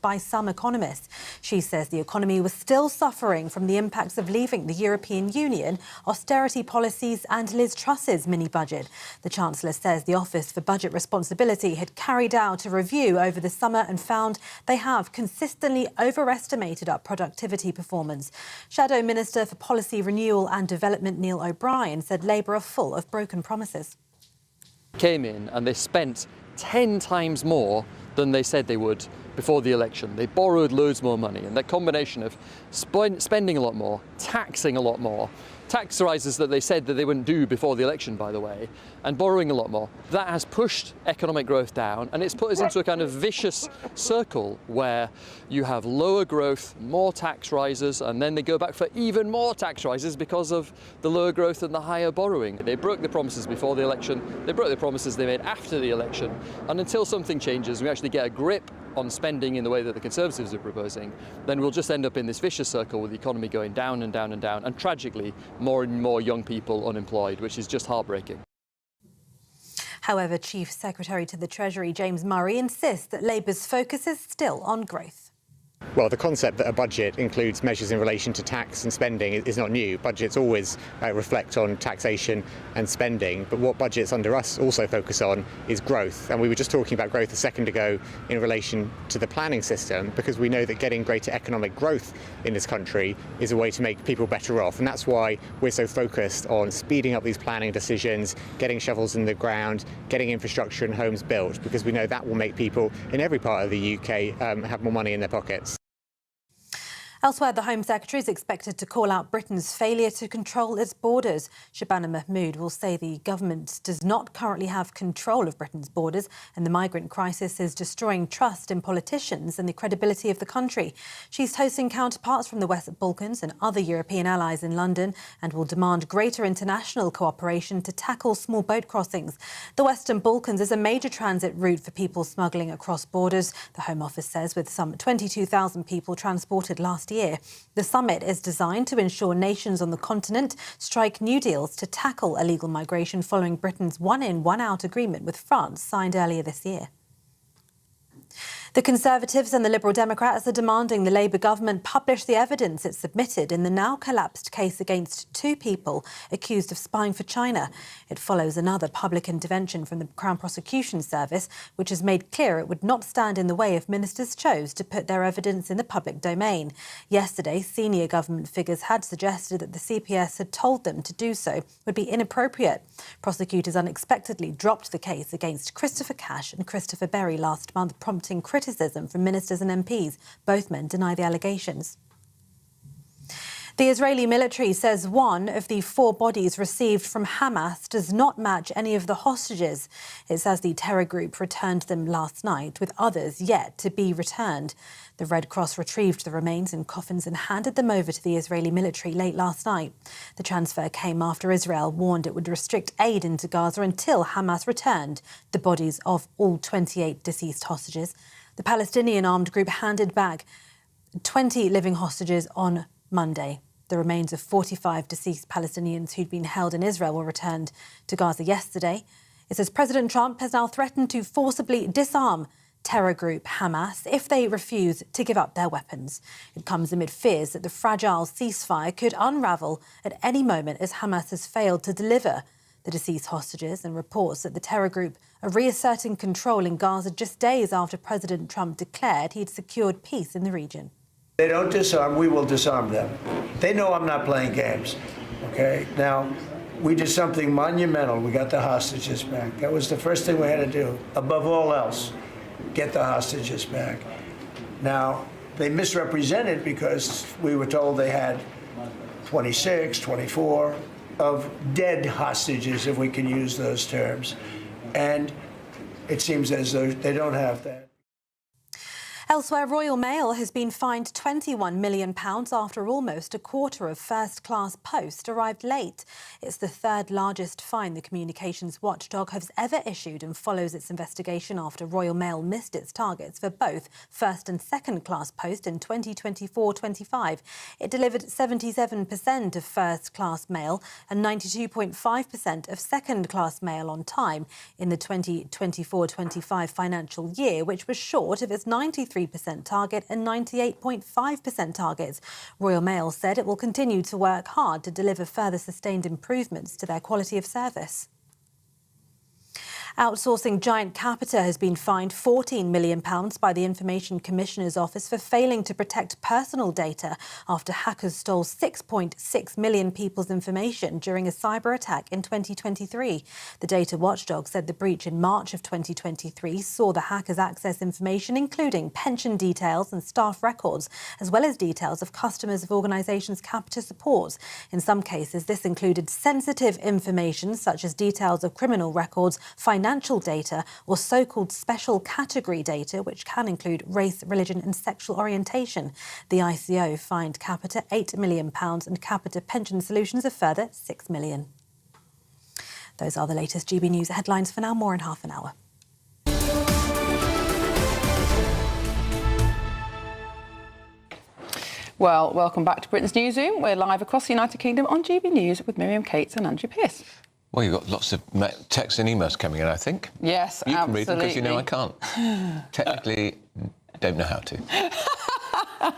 by some economists. She says the economy was still suffering from the impacts of leaving the European Union, austerity policies and Liz Truss's mini-budget. The Chancellor says the Office for Budget Responsibility had carried out a review over the summer and found they have consistently overestimated our productivity performance. Shadow Minister for Policy Renewal and Development Neil O'Brien said Labour are full of broken promises. Came in and they spent 10 times more than they said they would before the election. They borrowed loads more money, and that combination of spending a lot more, taxing a lot more, tax rises that they said that they wouldn't do before the election, by the way, and borrowing a lot more, that has pushed economic growth down, and it's put us into a kind of vicious circle where you have lower growth, more tax rises, and then they go back for even more tax rises because of the lower growth and the higher borrowing. They broke the promises before the election, they broke the promises they made after the election, and until something changes, we actually get a grip on spending in the way that the Conservatives are proposing, then we'll just end up in this vicious circle with the economy going down and down and down, and tragically, more and more young people unemployed, which is just heartbreaking. However, Chief Secretary to the Treasury James Murray insists that Labour's focus is still on growth. Well, the concept that a budget includes measures in relation to tax and spending is not new. Budgets always reflect on taxation and spending, but what budgets under us also focus on is growth. And we were just talking about growth a second ago in relation to the planning system, because we know that getting greater economic growth in this country is a way to make people better off. And that's why we're so focused on speeding up these planning decisions, getting shovels in the ground, getting infrastructure and homes built, because we know that will make people in every part of the UK have more money in their pockets. Elsewhere, the Home Secretary is expected to call out Britain's failure to control its borders. Shabana Mahmood will say the government does not currently have control of Britain's borders and the migrant crisis is destroying trust in politicians and the credibility of the country. She's hosting counterparts from the West Balkans and other European allies in London and will demand greater international cooperation to tackle small boat crossings. The Western Balkans is a major transit route for people smuggling across borders, the Home Office says, with some 22,000 people transported last year. The summit is designed to ensure nations on the continent strike new deals to tackle illegal migration following Britain's one-in, one-out agreement with France signed earlier this year. The Conservatives and the Liberal Democrats are demanding the Labour government publish the evidence it submitted in the now-collapsed case against two people accused of spying for China. It follows another public intervention from the Crown Prosecution Service, which has made clear it would not stand in the way if ministers chose to put their evidence in the public domain. Yesterday, senior government figures had suggested that the CPS had told them to do so would be inappropriate. Prosecutors unexpectedly dropped the case against Christopher Cash and Christopher Berry last month, prompting criticism from ministers and MPs. Both men deny the allegations. The Israeli military says one of the 4 bodies received from Hamas does not match any of the hostages. It says the terror group returned them last night, with others yet to be returned. The Red Cross retrieved the remains in coffins and handed them over to the Israeli military late last night. The transfer came after Israel warned it would restrict aid into Gaza until Hamas returned the bodies of all 28 deceased hostages. The Palestinian armed group handed back 20 living hostages on Monday. The remains of 45 deceased Palestinians who'd been held in Israel were returned to Gaza yesterday. It says President Trump has now threatened to forcibly disarm terror group Hamas if they refuse to give up their weapons. It comes amid fears that the fragile ceasefire could unravel at any moment as Hamas has failed to deliver the deceased hostages, and reports that the terror group are reasserting control in Gaza just days after President Trump declared he'd secured peace in the region. They don't disarm, we will disarm them. They know I'm not playing games, okay? Now, we did something monumental. We got the hostages back. That was the first thing we had to do, above all else, get the hostages back. Now, they misrepresented because we were told they had 26, 24 of dead hostages, if we can use those terms. And it seems as though they don't have that. Elsewhere, Royal Mail has been fined £21 million after almost a quarter of first-class post arrived late. It's the third largest fine the communications watchdog has ever issued and follows its investigation after Royal Mail missed its targets for both first and second-class post in 2024-25. It delivered 77% of first-class mail and 92.5% of second-class mail on time in the 2024-25 financial year, which was short of its 93% target and 98.5% targets. Royal Mail said it will continue to work hard to deliver further sustained improvements to their quality of service. Outsourcing giant Capita has been fined £14 million by the Information Commissioner's Office for failing to protect personal data after hackers stole 6.6 million people's information during a cyber attack in 2023. The data watchdog said the breach in March of 2023 saw the hackers access information including pension details and staff records, as well as details of customers of organisations Capita supports. In some cases, this included sensitive information such as details of criminal records, financial data or so-called special category data, which can include race, religion and sexual orientation. The ICO fined Capita £8 million and Capita Pension Solutions a further £6 million. Those are the latest GB News headlines for now. More in half an hour. Well, welcome back to Britain's Newsroom. We're live across the United Kingdom on GB News with Miriam Cates and Andrew Pearce. Well, you've got lots of texts and emails coming in, I think. Yes, you absolutely. You can read them because you know I can't. Technically, don't know how to.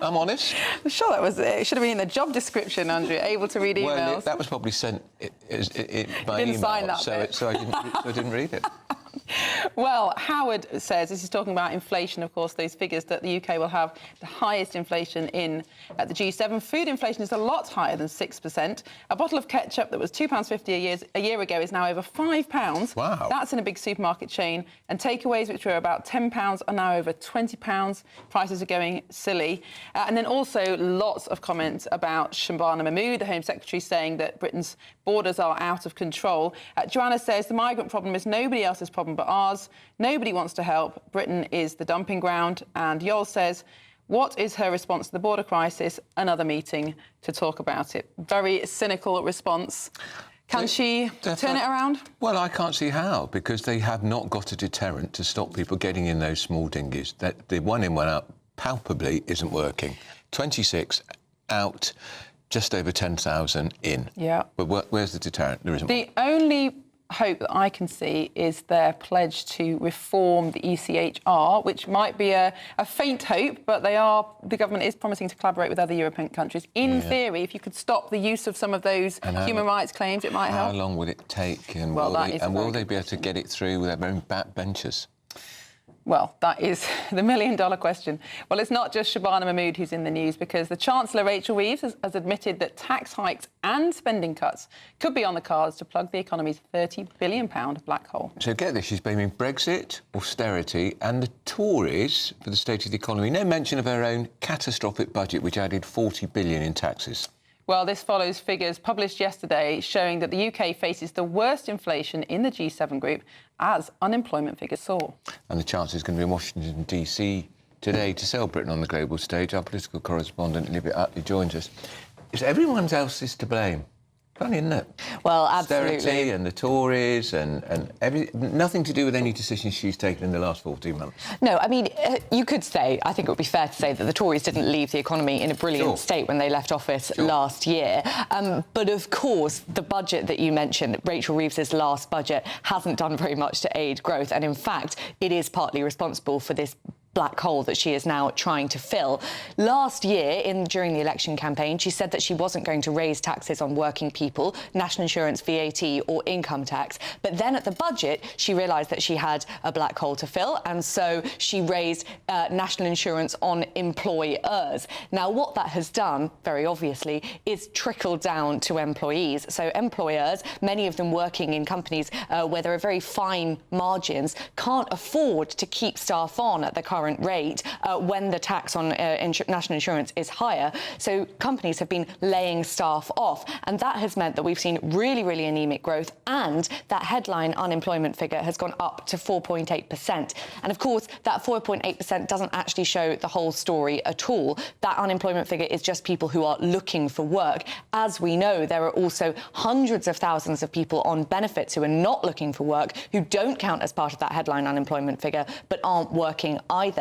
I'm honest. I'm sure that was it. It should have been in the job description, Andrew. Able to read emails. Well, that was probably sent by didn't email, sign that so I didn't read it. Well, Howard says, this is talking about inflation, of course, those figures that the UK will have the highest inflation in at the G7. Food inflation is a lot higher than 6%. A bottle of ketchup that was £2.50 a year ago is now over £5. Wow. That's in a big supermarket chain. And takeaways, which were about £10, are now over £20. Prices are going silly. And then also lots of comments about Shabana Mahmood, the Home Secretary, saying that Britain's borders are out of control. Joanna says the migrant problem is nobody else's problem but ours. Nobody wants to help. Britain is the dumping ground. And Yol says, what is her response to the border crisis? Another meeting to talk about it. Very cynical response. Can she turn it around? Well, I can't see how, because they have not got a deterrent to stop people getting in those small dinghies. That the one in, one out palpably isn't working. 26 out, just over 10,000 in. Yeah. But where's the deterrent? There isn't one. The only hope that I can see is their pledge to reform the ECHR, which might be a faint hope, but the government is promising to collaborate with other European countries. In theory, if you could stop the use of some of those human rights claims, it might help. How long will it take? And Well, will they be able to get it through with their own backbenchers? Well, that is the million-dollar question. Well, it's not just Shabana Mahmood who's in the news, because the Chancellor, Rachel Reeves, has admitted that tax hikes and spending cuts could be on the cards to plug the economy's £30 billion black hole. So get this, she's blaming Brexit, austerity and the Tories for the state of the economy. No mention of her own catastrophic budget, which added £40 billion in taxes. Well, this follows figures published yesterday showing that the UK faces the worst inflation in the G7 group, as unemployment figures soar. And the Chancellor is going to be in Washington, D.C. today to sell Britain on the global stage. Our political correspondent, Libby Utley, joins us. It's everyone else is to blame. Funny, isn't it? Well, absolutely. Austerity and the Tories and nothing to do with any decisions she's taken in the last 14 months. No, I mean, you could say, I think it would be fair to say that the Tories didn't leave the economy in a brilliant state when they left office last year. But of course, the budget that you mentioned, Rachel Reeves's last budget, hasn't done very much to aid growth. And in fact, it is partly responsible for this black hole that she is now trying to fill. Last year, during the election campaign, she said that she wasn't going to raise taxes on working people, national insurance, VAT or income tax. But then at the budget, she realised that she had a black hole to fill, and so she raised national insurance on employers. Now, what that has done, very obviously, is trickled down to employees. So employers, many of them working in companies where there are very fine margins, can't afford to keep staff on at the current rate when the tax on national insurance is higher. So companies have been laying staff off, and that has meant that we've seen really, really anemic growth, and that headline unemployment figure has gone up to 4.8%. And of course, that 4.8% doesn't actually show the whole story at all. That unemployment figure is just people who are looking for work. As we know, there are also hundreds of thousands of people on benefits who are not looking for work, who don't count as part of that headline unemployment figure, but aren't working either.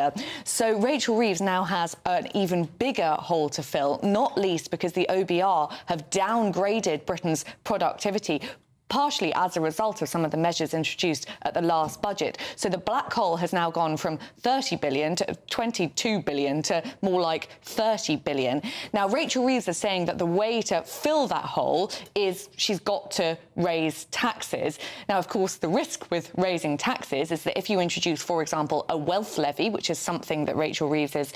So Rachel Reeves now has an even bigger hole to fill, not least because the OBR have downgraded Britain's productivity, partially as a result of some of the measures introduced at the last budget. So the black hole has now gone from 30 billion to 22 billion to more like 30 billion. Now, Rachel Reeves is saying that the way to fill that hole is she's got to raise taxes. Now, of course, the risk with raising taxes is that if you introduce, for example, a wealth levy, which is something that Rachel Reeves is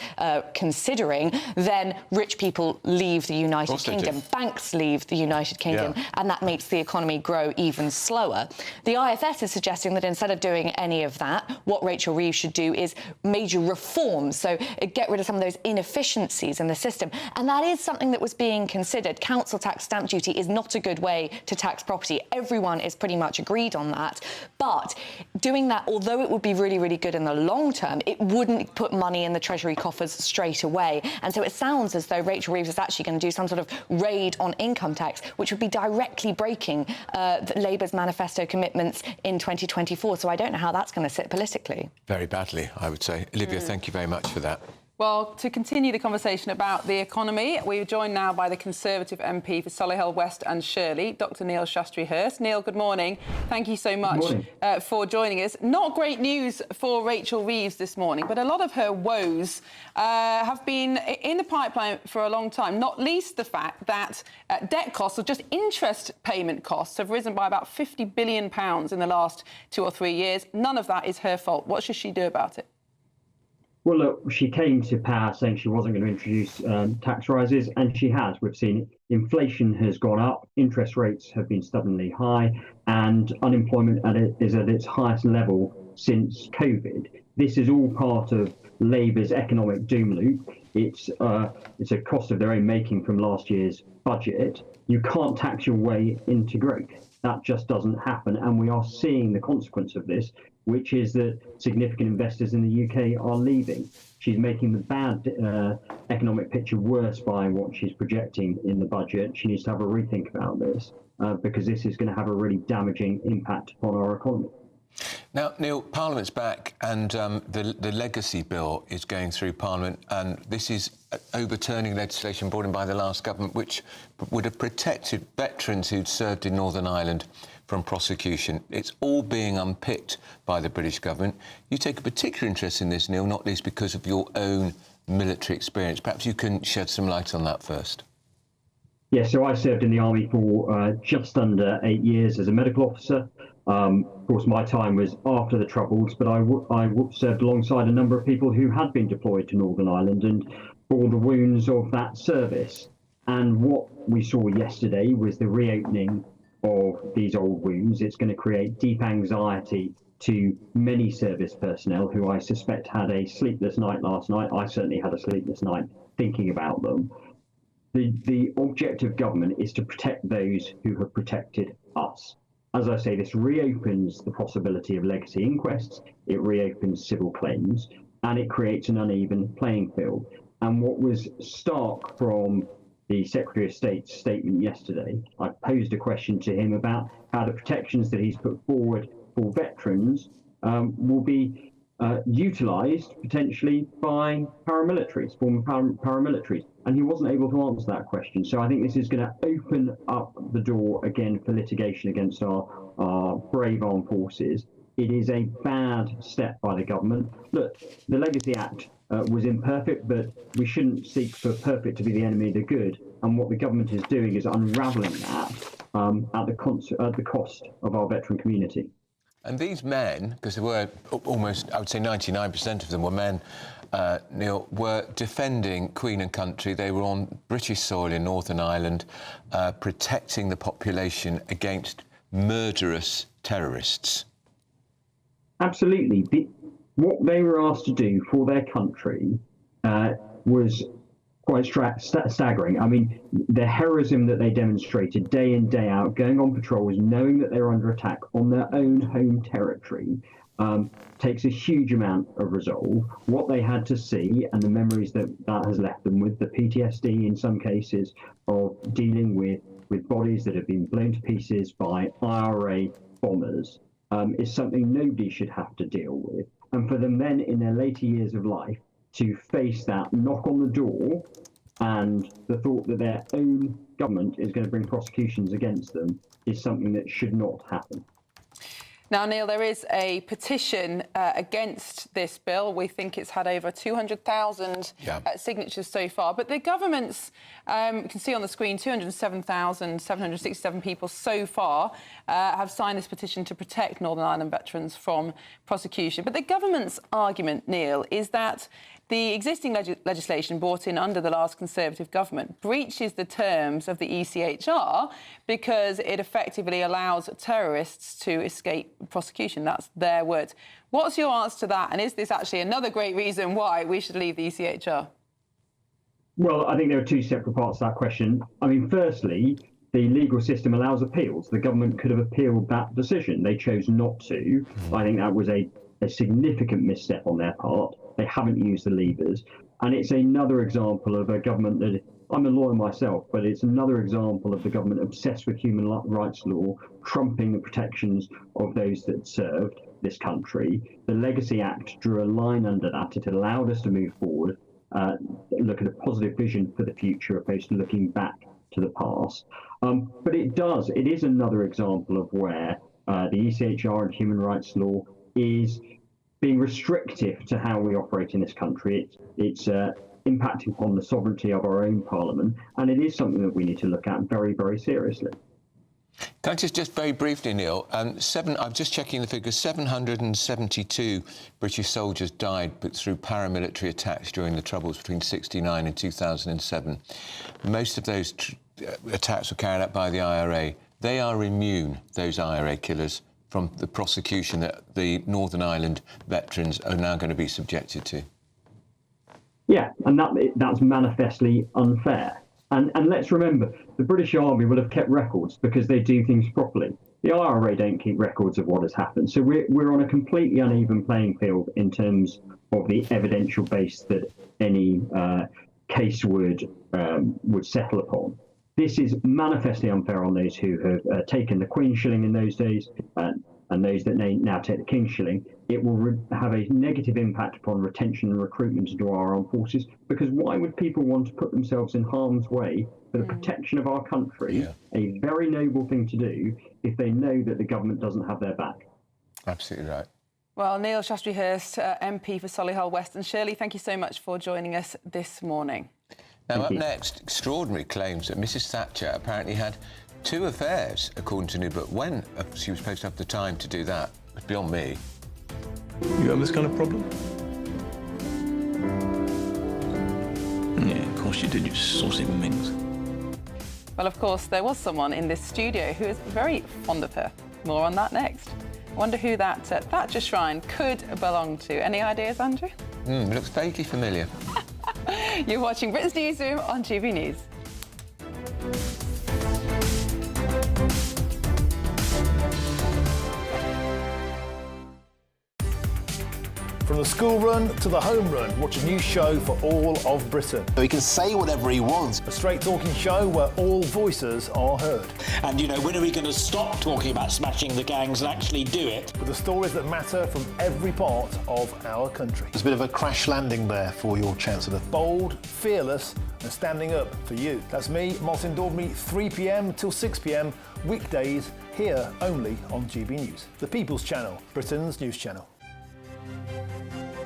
considering, then rich people leave the United Kingdom, banks leave the United Kingdom, and that makes the economy grow even slower. The IFS is suggesting that instead of doing any of that, what Rachel Reeves should do is major reforms, so get rid of some of those inefficiencies in the system. And that is something that was being considered. Council tax, stamp duty is not a good way to tax property. Everyone is pretty much agreed on that. But doing that, although it would be really, really good in the long term, it wouldn't put money in the Treasury coffers straight away. And so it sounds as though Rachel Reeves is actually going to do some sort of raid on income tax, which would be directly breaking Labour's manifesto commitments in 2024. So I don't know how that's going to sit politically. Very badly, I would say. Olivia, thank you very much for that. Well, to continue the conversation about the economy, we're joined now by the Conservative MP for Solihull West and Shirley, Dr Neil Shastri-Hurst. Neil, good morning. Thank you so much for joining us. Not great news for Rachel Reeves this morning, but a lot of her woes have been in the pipeline for a long time, not least the fact that debt costs, or just interest payment costs, have risen by about £50 billion in the last 2 or 3 years. None of that is her fault. What should she do about it? Well, look, she came to power saying she wasn't going to introduce tax rises, and she has. We've seen inflation has gone up, interest rates have been stubbornly high, and unemployment is at its highest level since COVID. This is all part of Labour's economic doom loop. It's a cost of their own making from last year's budget. You can't tax your way into growth. That just doesn't happen, and we are seeing the consequence of this, which is that significant investors in the UK are leaving. She's making the bad economic picture worse by what she's projecting in the budget. She needs to have a rethink about this because this is going to have a really damaging impact upon our economy. Now, Neil, Parliament's back and the legacy bill is going through Parliament, and this is overturning legislation brought in by the last government which would have protected veterans who'd served in Northern Ireland from prosecution. It's all being unpicked by the British government. You take a particular interest in this, Neil, not least because of your own military experience. Perhaps you can shed some light on that first. Yeah, so I served in the Army for just under 8 years as a medical officer. Of course, my time was after the Troubles, but I served alongside a number of people who had been deployed to Northern Ireland and bore the wounds of that service. And what we saw yesterday was the reopening of these old wounds. It's going to create deep anxiety to many service personnel who I suspect had a sleepless night last night. I certainly had a sleepless night thinking about them. The objective of government is to protect those who have protected us. As I say, this reopens the possibility of legacy inquests, it reopens civil claims, and it creates an uneven playing field. And what was stark from the Secretary of State's statement yesterday, I posed a question to him about how the protections that he's put forward for veterans will be utilised potentially by paramilitaries, former paramilitaries. And he wasn't able to answer that question. So I think this is going to open up the door again for litigation against our brave armed forces. It is a bad step by the government. Look, the Legacy Act was imperfect, but we shouldn't seek for perfect to be the enemy of the good. And what the government is doing is unravelling that at the cost of our veteran community. And these men, because there were almost, I would say 99% of them were men, Neil, were defending Queen and country. They were on British soil in Northern Ireland, protecting the population against murderous terrorists. Absolutely. What they were asked to do for their country was quite staggering. I mean, the heroism that they demonstrated day in, day out, going on patrols, knowing that they're under attack on their own home territory, takes a huge amount of resolve. What they had to see and the memories that has left them with, the PTSD in some cases of dealing with bodies that have been blown to pieces by IRA bombers, is something nobody should have to deal with. And for them then in their later years of life to face that knock on the door and the thought that their own government is going to bring prosecutions against them is something that should not happen. Now, Neil, there is a petition against this bill. We think it's had over 200,000 signatures so far. But the government's, you can see on the screen, 207,767 people so far have signed this petition to protect Northern Ireland veterans from prosecution. But the government's argument, Neil, is that the existing legislation brought in under the last Conservative government breaches the terms of the ECHR because it effectively allows terrorists to escape prosecution. That's their words. What's your answer to that? And is this actually another great reason why we should leave the ECHR? Well, I think there are two separate parts to that question. I mean, firstly, the legal system allows appeals. The government could have appealed that decision. They chose not to. I think that was a significant misstep on their part. They haven't used the levers. And it's another example of a government that, I'm a lawyer myself, but it's another example of the government obsessed with human rights law, trumping the protections of those that served this country. The Legacy Act drew a line under that. It allowed us to move forward. look at a positive vision for the future opposed to looking back to the past. But it is another example of where the ECHR and human rights law is being restrictive to how we operate in this country. It's impacting upon the sovereignty of our own parliament, and it is something that we need to look at very, very seriously. Can I just very briefly, Neil, I'm just checking the figures, 772 British soldiers died through paramilitary attacks during the Troubles between 1969 and 2007. Most of those attacks were carried out by the IRA. They are immune, those IRA killers, from the prosecution that the Northern Ireland veterans are now going to be subjected to. Yeah, and that's manifestly unfair. And let's remember, the British Army will have kept records because they do things properly. The IRA don't keep records of what has happened. So we're on a completely uneven playing field in terms of the evidential base that any case would settle upon. This is manifestly unfair on those who have taken the Queen's shilling in those days and those that now take the King's shilling. It will have a negative impact upon retention and recruitment into our armed forces, because why would people want to put themselves in harm's way for the protection of our country, a very noble thing to do, if they know that the government doesn't have their back? Absolutely right. Well, Neil Shastri-Hurst, MP for Solihull West, and Shirley, thank you so much for joining us this morning. Now, up next, extraordinary claims that Mrs Thatcher apparently had 2 affairs, according to New Book. When she was supposed to have the time to do that, it's beyond me. You have this kind of problem? Yeah, of course you did, you saucy minx. Well, of course, there was someone in this studio who is very fond of her. More on that next. I wonder who that Thatcher shrine could belong to. Any ideas, Andrew? Looks vaguely familiar. You're watching Britain's Newsroom on GB News. From the school run to the home run, watch a new show for all of Britain. He can say whatever he wants. A straight-talking show where all voices are heard. And, you know, when are we going to stop talking about smashing the gangs and actually do it? With the stories that matter from every part of our country. There's a bit of a crash landing there for your Chancellor. Bold, fearless and standing up for you. That's me, Martin Dawdney, 3 p.m. till 6 p.m, weekdays, here only on GB News. The People's Channel, Britain's news channel.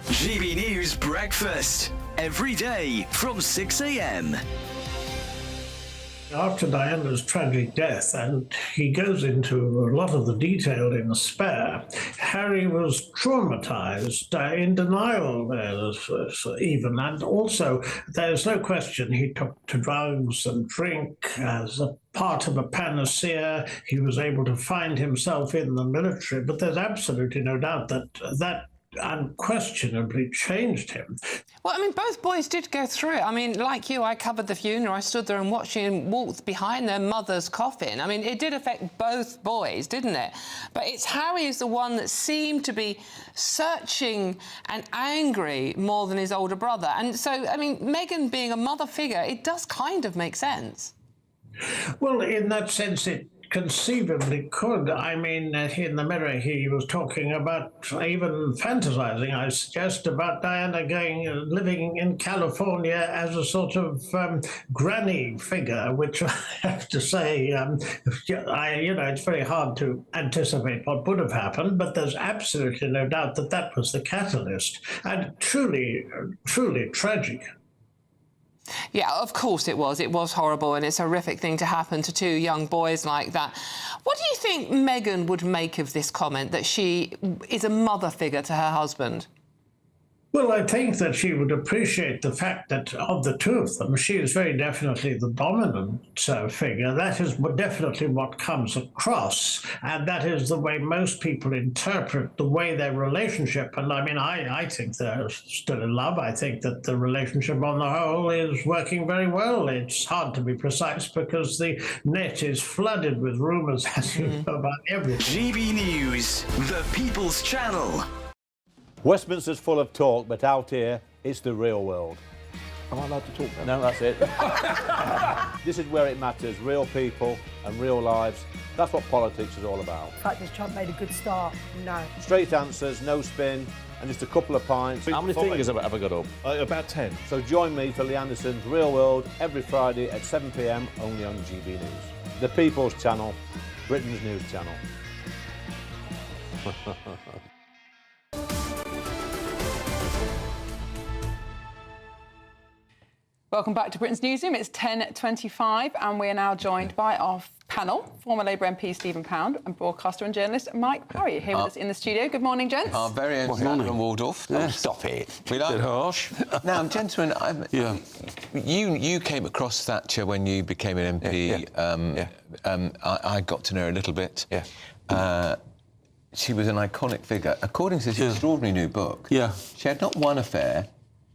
GB News Breakfast, every day from 6 a.m. After Diana's tragic death, and he goes into a lot of the detail in Spare, Harry was traumatized, in denial even, and also there's no question he took to drugs and drink as a part of a panacea. He was able to find himself in the military, but there's absolutely no doubt that unquestionably changed him. Well, I mean, both boys did go through it. I mean, like you, I covered the funeral. I stood there and watched him walk behind their mother's coffin. I mean, it did affect both boys, didn't it? But it's Harry is the one that seemed to be searching and angry more than his older brother. And so, I mean, Meghan being a mother figure, it does kind of make sense. Well, in that sense, it conceivably could. I mean, in the Mirror, he was talking about even fantasizing, I suggest, about Diana living in California as a sort of granny figure, which I have to say, it's very hard to anticipate what would have happened, but there's absolutely no doubt that that was the catalyst, and truly, truly tragic. Yeah, of course it was. It was horrible, and it's a horrific thing to happen to 2 young boys like that. What do you think Meghan would make of this comment, that she is a mother figure to her husband? Well, I think that she would appreciate the fact that of the 2 of them, she is very definitely the dominant figure. That is definitely what comes across, and that is the way most people interpret the way their relationship. And I mean, I think they're still in love. I think that the relationship on the whole is working very well. It's hard to be precise because the net is flooded with rumours, as you know, about everything. GB News, the People's Channel. Westminster's full of talk, but out here, it's the real world. Am I allowed to talk now? No, that's it. This is where it matters, real people and real lives. That's what politics is all about. In fact, has Trump made a good start? No. Straight answers, no spin, and just a couple of pints. How many fingers have I got up? About 10. So join me for Lee Anderson's Real World every Friday at 7 p.m. only on GB News. The People's Channel, Britain's news channel. Welcome back to Britain's Newsroom. It's 10:25 and we are now joined by our panel, former Labour MP Stephen Pound and broadcaster and journalist Mike Parry here with us in the studio. Good morning, gents. Our very own Catherine Waldorf. Oh, stop it. We like Bit harsh. Now, gentlemen, you came across Thatcher when you became an MP. I got to know her a little bit. She was an iconic figure. According to this extraordinary new book, she had not one affair,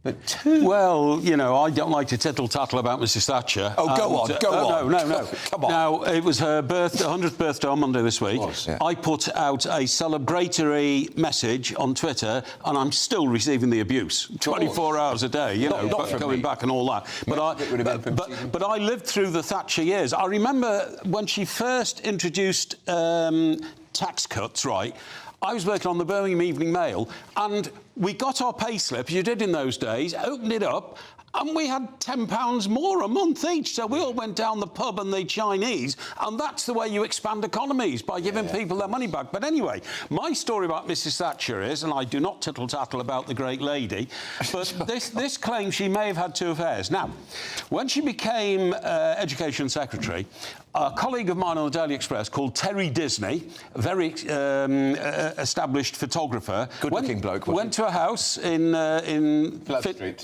but two. Well, you know, I don't like to tittle-tattle about Mrs Thatcher. Oh, go on. No. Come on. Now, it was her 100th birthday on Monday this week. I put out a celebratory message on Twitter, and I'm still receiving the abuse 24 hours a day, you know, going back and all that. But I lived through the Thatcher years. I remember when she first introduced tax cuts, right? I was working on the Birmingham Evening Mail, and we got our pay slip, you did in those days, opened it up, and we had £10 more a month each. So we all went down the pub and the Chinese, and that's the way you expand economies, by giving people their money back. But anyway, my story about Mrs Thatcher is, and I do not tittle-tattle about the great lady, but this claim she may have had two affairs. Now, when she became Education Secretary, a colleague of mine on the Daily Express called Terry Disney, a very established photographer, good-looking bloke, went to a house in Street.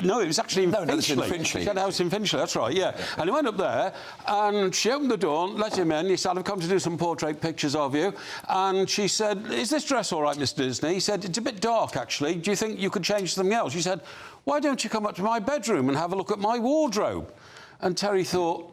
No, it was actually in Finchley. She had a house in Finchley, that's right, And he went up there, and she opened the door, let him in. He said, I've come to do some portrait pictures of you. And she said, is this dress all right, Mr Disney? He said, it's a bit dark, actually. Do you think you could change something else? She said, why don't you come up to my bedroom and have a look at my wardrobe? And Terry thought,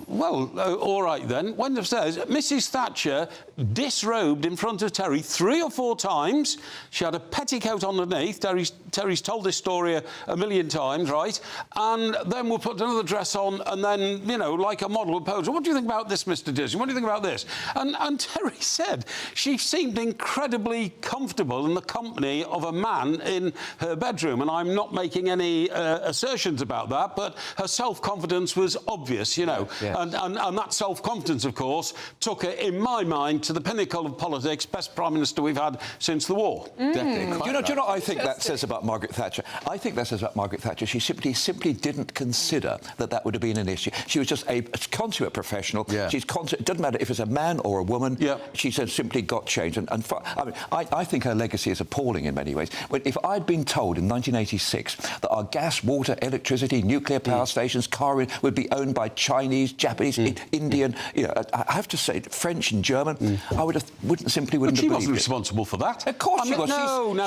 well, all right then. Went upstairs. Mrs Thatcher disrobed in front of Terry 3 or 4 times. She had a petticoat underneath. Terry's told this story a million times, right? And then we'll put another dress on, and then, you know, like a model would pose. What do you think about this, Mr Disney? What do you think about this? And Terry said she seemed incredibly comfortable in the company of a man in her bedroom. And I'm not making any assertions about that, but her self-confidence was obvious, you know. And that self-confidence, of course, took her, in my mind, to the pinnacle of politics, best Prime Minister we've had since the war. Definitely. Do you know what I think that says about Margaret Thatcher? I think that says about Margaret Thatcher, she simply didn't consider that would have been an issue. She was just a consummate professional. It doesn't matter if it's a man or a woman. She said simply got changed. I think her legacy is appalling in many ways. If I'd been told in 1986 that our gas, water, electricity, nuclear power stations, car would be owned by Chinese, Japanese, Indian, you know, I have to say, French and German, I wouldn't have believed it. She wasn't responsible for that. Of course she was.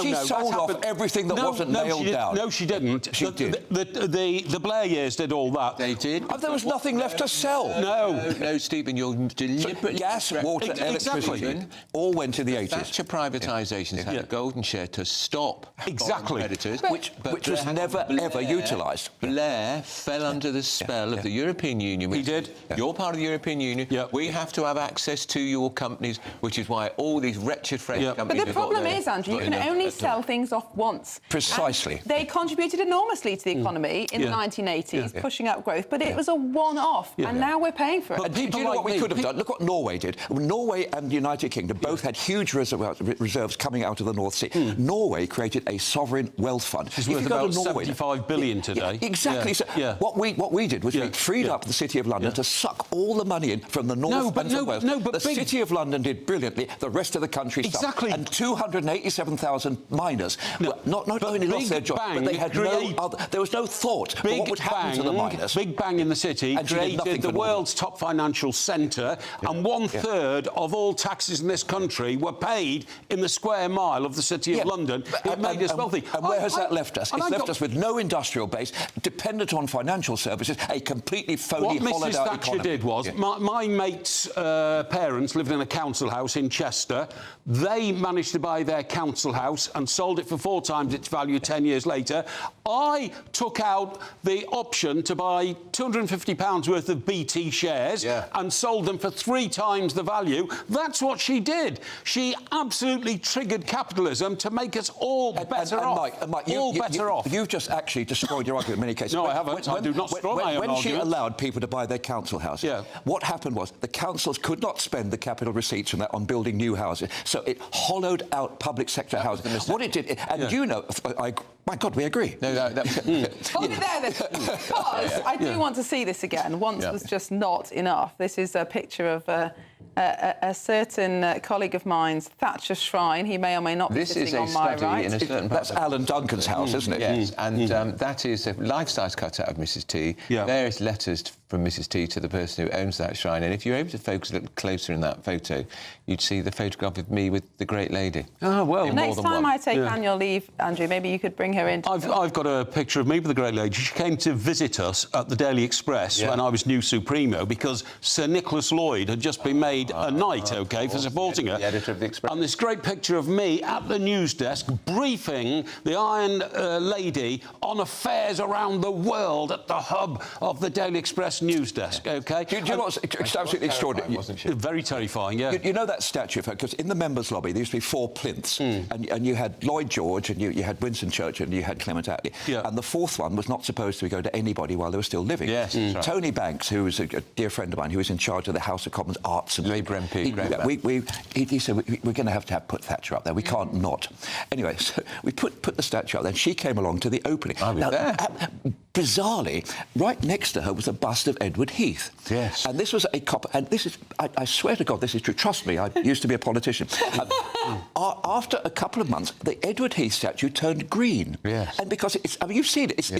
She No. sold off everything that wasn't nailed down. No, she didn't. She did. The Blair years did all that. They did. There was nothing left to sell. No, Stephen, you're deliberately... Gas, water, electricity, all went in the 80s. Thatcher privatisations had a golden share to stop competitors, which was never, ever utilised. Blair fell under the spell of the European Union. He did. You're part of the European Union. We have to have access to your companies, which is why all these wretched French companies... But the problem is, Andrew, you can only sell things off once. Precisely. And they contributed enormously to the economy in the 1980s, pushing up growth, but it was a one-off, and now we're paying for it. But do you know what we could have done? Look what Norway did. Norway and the United Kingdom both had huge reserves coming out of the North Sea. Norway created a sovereign wealth fund. It's worth about 75 billion today. Exactly. So what we did was we freed up the City of London to suck all the money in from the North and from Wales. The City of London did brilliantly. The rest of the country suffered. And 287,000 miners not only lost their jobs, but they had there was no thought of what would happen to the miners. Big Bang in the City created the world's top financial centre, and 1/3 of all taxes in this country were paid in the square mile of the City of London. It made us wealthy. And where has that left us? It's left us with no industrial base, dependent on financial services, a completely phony, Mrs Thatcher did was, my mate's parents lived in a council house in Chester. They managed to buy their council house and sold it for 4 times its value 10 years later. I took out the option to buy £250 worth of BT shares and sold them for 3 times the value. That's what she did. She absolutely triggered capitalism to make us all better off. Mike, you've just actually destroyed your argument in many cases. No, I haven't. I do not destroy my own When she argument. allowed people to buy their council houses, what happened was the councils could not spend the capital receipts from that on building new houses, so it hollowed out public sector housing. What it did, and you know, my God, we agree. Hold it there, then, because I do want to see this again. Once was just not enough. This is a picture of a certain colleague of mine's Thatcher shrine. He may or may not be sitting on my right. This is a study in a certain part. That's Alan Duncan's house, isn't it? Yes, and that is a life-size cutout of Mrs T. Various letters from Mrs T to the person who owns that shrine. And if you're able to focus a little closer in that photo, you'd see the photograph of me with the great lady. Oh, well. Next time I take annual leave, Andrew, maybe you could bring her in. I've got a picture of me with the great lady. She came to visit us at the Daily Express when I was new Supremo because Sir Nicholas Lloyd had just been made a knight, for supporting her. The editor of the Express. And this great picture of me at the news desk briefing the Iron Lady on affairs around the world at the hub of the Daily Express news desk, Do you know what's absolutely extraordinary? Wasn't she? Very terrifying, You know that statue, because in the members' lobby there used to be 4 plinths, and you had Lloyd George, and you had Winston Churchill, and you had Clement Attlee. And the 4th one was not supposed to go to anybody while they were still living. Yes, that's right. Tony Banks, who was a dear friend of mine, who was in charge of the House of Commons Arts and Labour MP. He said, we're going to have put Thatcher up there. We can't not. Anyway, so we put the statue up there, and she came along to the opening. I was there. Bizarrely, right next to her was a bust of Edward Heath. Yes. And this was a copper, and this is, I swear to God, this is true. Trust me, I used to be a politician. After a couple of months, the Edward Heath statue turned green. Yes. And because it's, I mean, you've seen it, it's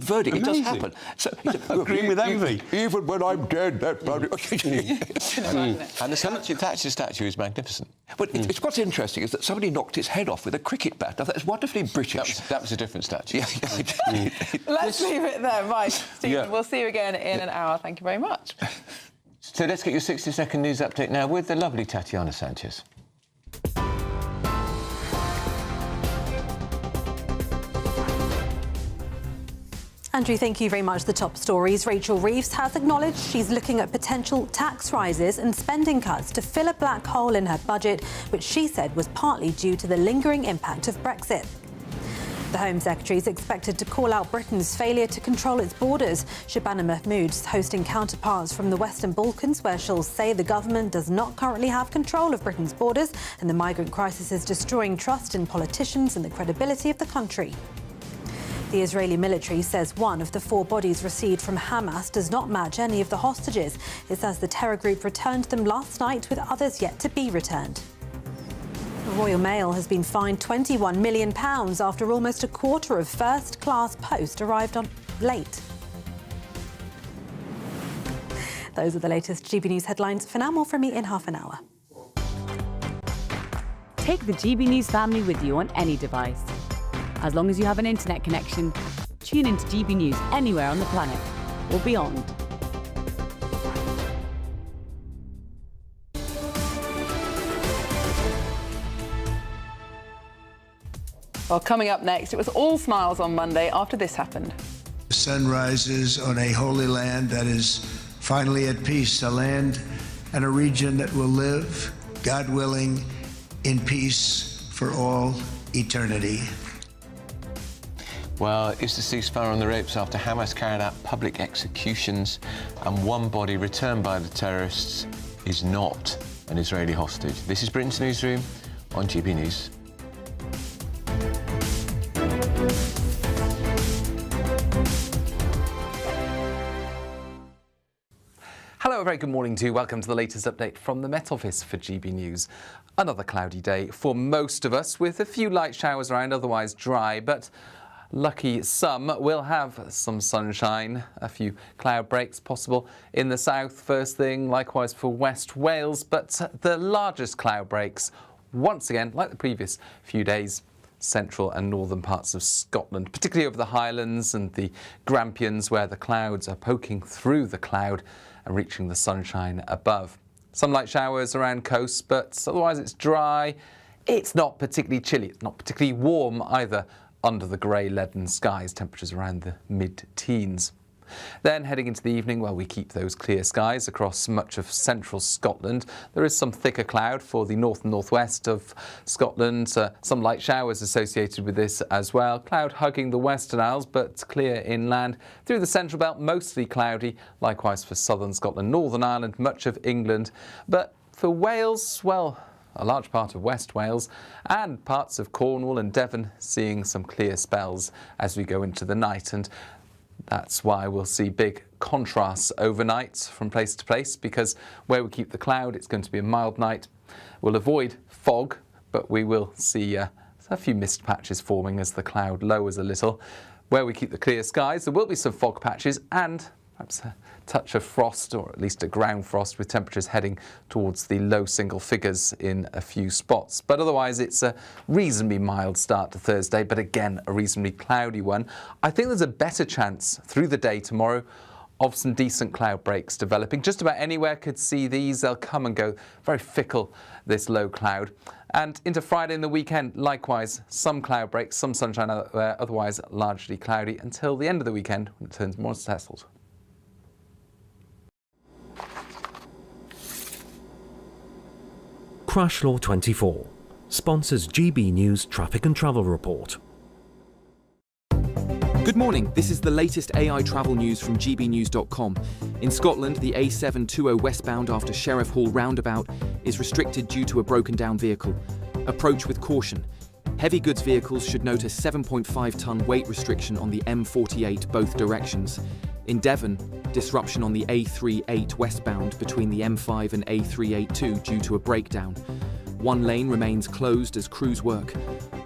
verdict, it does happen. So, green with envy. Even when I'm dead, that bloody... And the Thatcher statue is magnificent. But it's what's interesting is that somebody knocked its head off with a cricket bat. I thought it's wonderfully British. That was a different statue. Let's leave it there, Mike. Stephen, we'll see you again in an hour. Thank you very much. So let's get your 60-second news update now with the lovely Tatiana Sanchez. Andrew, thank you very much. The top stories. Rachel Reeves has acknowledged she's looking at potential tax rises and spending cuts to fill a black hole in her budget, which she said was partly due to the lingering impact of Brexit. The Home Secretary is expected to call out Britain's failure to control its borders. Shabana Mahmood's hosting counterparts from the Western Balkans, where she'll say the government does not currently have control of Britain's borders and the migrant crisis is destroying trust in politicians and the credibility of the country. The Israeli military says one of the 4 bodies received from Hamas does not match any of the hostages. It says the terror group returned them last night, with others yet to be returned. The Royal Mail has been fined £21 million after almost a quarter of first-class post arrived on late. Those are the latest GB News headlines. For now, more from me in half an hour. Take the GB News family with you on any device. As long as you have an internet connection, tune into GB News anywhere on the planet or beyond. Well, coming up next, it was all smiles on Monday after this happened. The sun rises on a holy land that is finally at peace, a land and a region that will live, God willing, in peace for all eternity. Well, it's the ceasefire on the ropes after Hamas carried out public executions, and one body returned by the terrorists is not an Israeli hostage. This is Britain's Newsroom on GB News. Hello, a very good morning to you. Welcome to the latest update from the Met Office for GB News. Another cloudy day for most of us, with a few light showers around, otherwise dry, but lucky some will have some sunshine. A few cloud breaks possible in the south first thing, likewise for West Wales, but the largest cloud breaks, once again, like the previous few days, central and northern parts of Scotland, particularly over the Highlands and the Grampians, where the clouds are poking through the cloud and reaching the sunshine above. Some light showers around coast, but otherwise it's dry. It's not particularly chilly. It's not particularly warm either under the grey leaden skies, temperatures around the mid-teens. Then heading into the evening, well, we keep those clear skies across much of central Scotland. There is some thicker cloud for the north and northwest of Scotland. Some light showers associated with this as well. Cloud hugging the Western Isles, but clear inland. Through the central belt, mostly cloudy. Likewise for southern Scotland, Northern Ireland, much of England. But for Wales, well, a large part of West Wales and parts of Cornwall and Devon seeing some clear spells as we go into the night. And that's why we'll see big contrasts overnight from place to place, because where we keep the cloud, it's going to be a mild night. We'll avoid fog, but we will see a few mist patches forming as the cloud lowers a little. Where we keep the clear skies, there will be some fog patches and perhaps a touch of frost, or at least a ground frost, with temperatures heading towards the low single figures in a few spots. But otherwise, it's a reasonably mild start to Thursday, but again, a reasonably cloudy one. I think there's a better chance through the day tomorrow of some decent cloud breaks developing. Just about anywhere could see these. They'll come and go. Very fickle, this low cloud. And into Friday and the weekend, likewise, some cloud breaks, some sunshine out there, otherwise largely cloudy until the end of the weekend when it turns more settled. Crash Law 24 sponsors GB News Traffic and Travel Report. Good morning, this is the latest AI travel news from gbnews.com. In Scotland, the A720 westbound after Sheriff Hall roundabout is restricted due to a broken down vehicle. Approach with caution. Heavy goods vehicles should note a 7.5-tonne weight restriction on the M48 both directions. In Devon, disruption on the A38 westbound between the M5 and A382 due to a breakdown. One lane remains closed as crews work.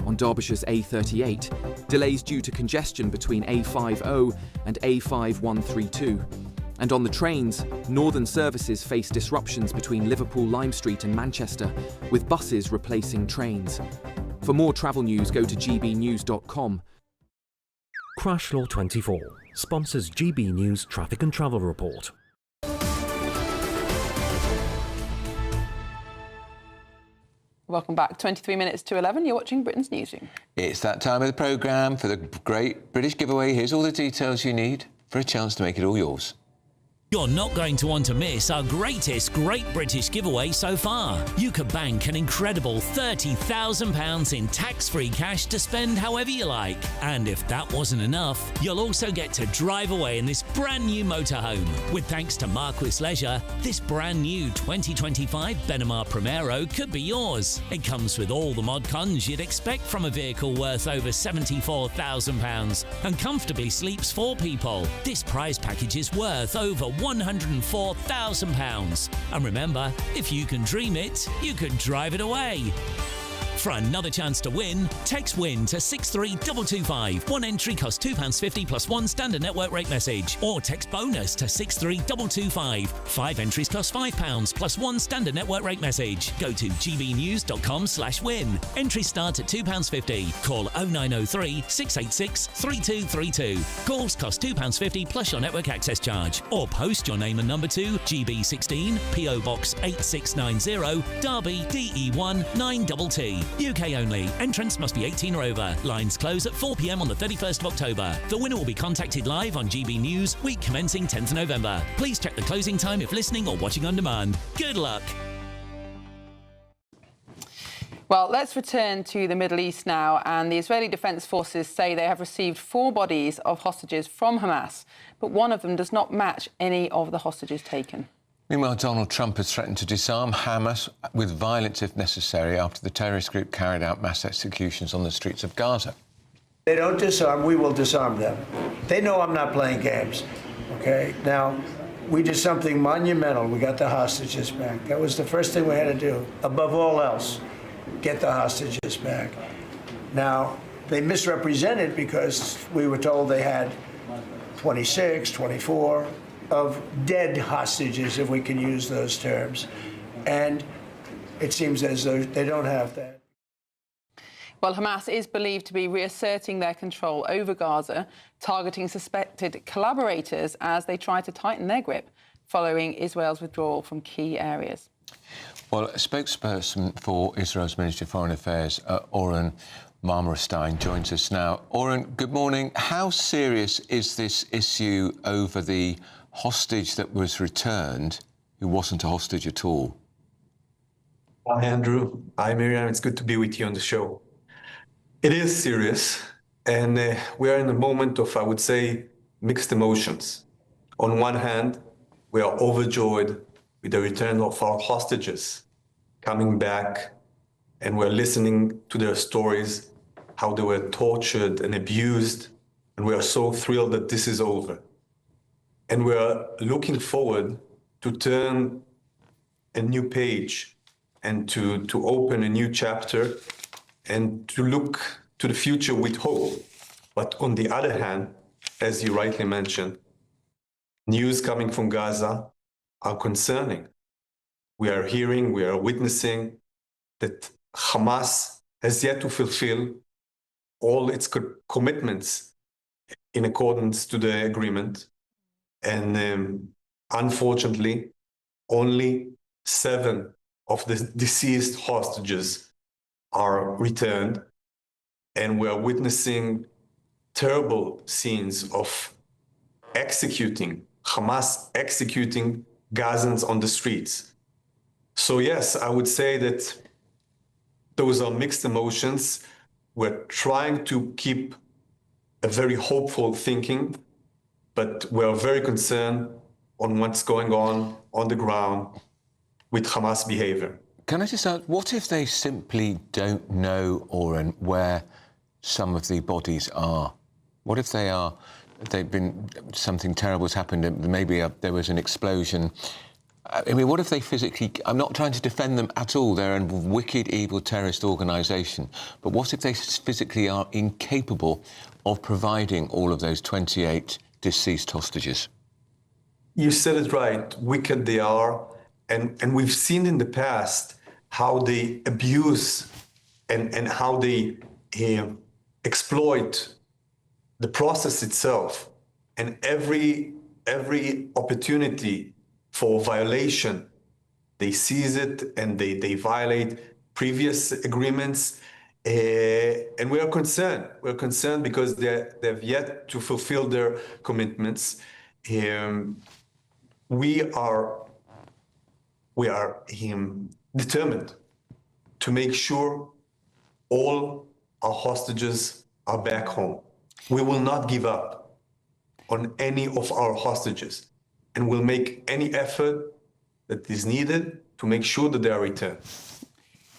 On Derbyshire's A38, delays due to congestion between A50 and A5132. And on the trains, northern services face disruptions between Liverpool Lime Street and Manchester, with buses replacing trains. For more travel news, go to gbnews.com. Crash Law 24 sponsors GB News Traffic and Travel Report. Welcome back. 23 minutes to 11. You're watching Britain's Newsroom. It's that time of the programme for the great British giveaway. Here's all the details you need for a chance to make it all yours. You're not going to want to miss our greatest Great British giveaway so far. You could bank an incredible £30,000 in tax-free cash to spend however you like. And if that wasn't enough, you'll also get to drive away in this brand new motorhome. With thanks to Marquis Leisure, this brand new 2025 Benimar Primero could be yours. It comes with all the mod cons you'd expect from a vehicle worth over £74,000 and comfortably sleeps 4 people. This prize package is worth over £104,000. And remember, if you can dream it, you can drive it away. For another chance to win, text WIN to 63225. One entry costs £2.50 plus one standard network rate message. Or text BONUS to 63225. 5 entries cost £5 plus one standard network rate message. Go to gbnews.com/win. Entries start at £2.50. Call 0903 686 3232. Calls cost £2.50 plus your network access charge. Or post your name and number to GB16 PO Box 8690 Derby DE1 9TT. UK only. Entrants must be 18 or over. Lines close at 4 p.m. on the 31st of October. The winner will be contacted live on GB News, week commencing 10th November. Please check the closing time if listening or watching on demand. Good luck. Well, let's return to the Middle East now. And the Israeli Defense Forces say they have received 4 bodies of hostages from Hamas, but one of them does not match any of the hostages taken. Meanwhile, Donald Trump has threatened to disarm Hamas with violence if necessary after the terrorist group carried out mass executions on the streets of Gaza. They don't disarm, we will disarm them. They know I'm not playing games, okay? Now, we did something monumental. We got the hostages back. That was the first thing we had to do, above all else, get the hostages back. Now, they misrepresented because we were told they had 26, 24, of dead hostages, if we can use those terms. And it seems as though they don't have that. Well, Hamas is believed to be reasserting their control over Gaza, targeting suspected collaborators as they try to tighten their grip following Israel's withdrawal from key areas. Well, a spokesperson for Israel's Ministry of Foreign Affairs, Oren Marmorstein, joins us now. Oren, good morning. How serious is this issue over the hostage that was returned, who wasn't a hostage at all? Hi, Andrew. Hi, Miriam. It's good to be with you on the show. It is serious, and we are in a moment of, I would say, mixed emotions. On one hand, we are overjoyed with the return of our hostages coming back, and we're listening to their stories, how they were tortured and abused, and we are so thrilled that this is over. And we are looking forward to turn a new page and to open a new chapter and to look to the future with hope. But on the other hand, as you rightly mentioned, news coming from Gaza are concerning. We are hearing, we are witnessing that Hamas has yet to fulfill all its commitments in accordance to the agreement. And unfortunately, only 7 of the deceased hostages are returned. And we are witnessing terrible scenes of Hamas executing Gazans on the streets. So yes, I would say that those are mixed emotions. We're trying to keep a very hopeful thinking, but we're very concerned on what's going on the ground with Hamas behavior. Can I just ask, what if they simply don't know, Oren, where some of the bodies are? What if something terrible has happened, maybe there was an explosion? I mean, what if they physically... I'm not trying to defend them at all. They're a wicked, evil terrorist organisation. But what if they physically are incapable of providing all of those 28 deceased hostages? You said it right. Wicked they are. And we've seen in the past how they abuse and how they exploit the process itself. And every opportunity for violation, they seize it and they violate previous agreements. And we are concerned. We're concerned because they've yet to fulfill their commitments. We are determined to make sure all our hostages are back home. We will not give up on any of our hostages, and we'll make any effort that is needed to make sure that they are returned.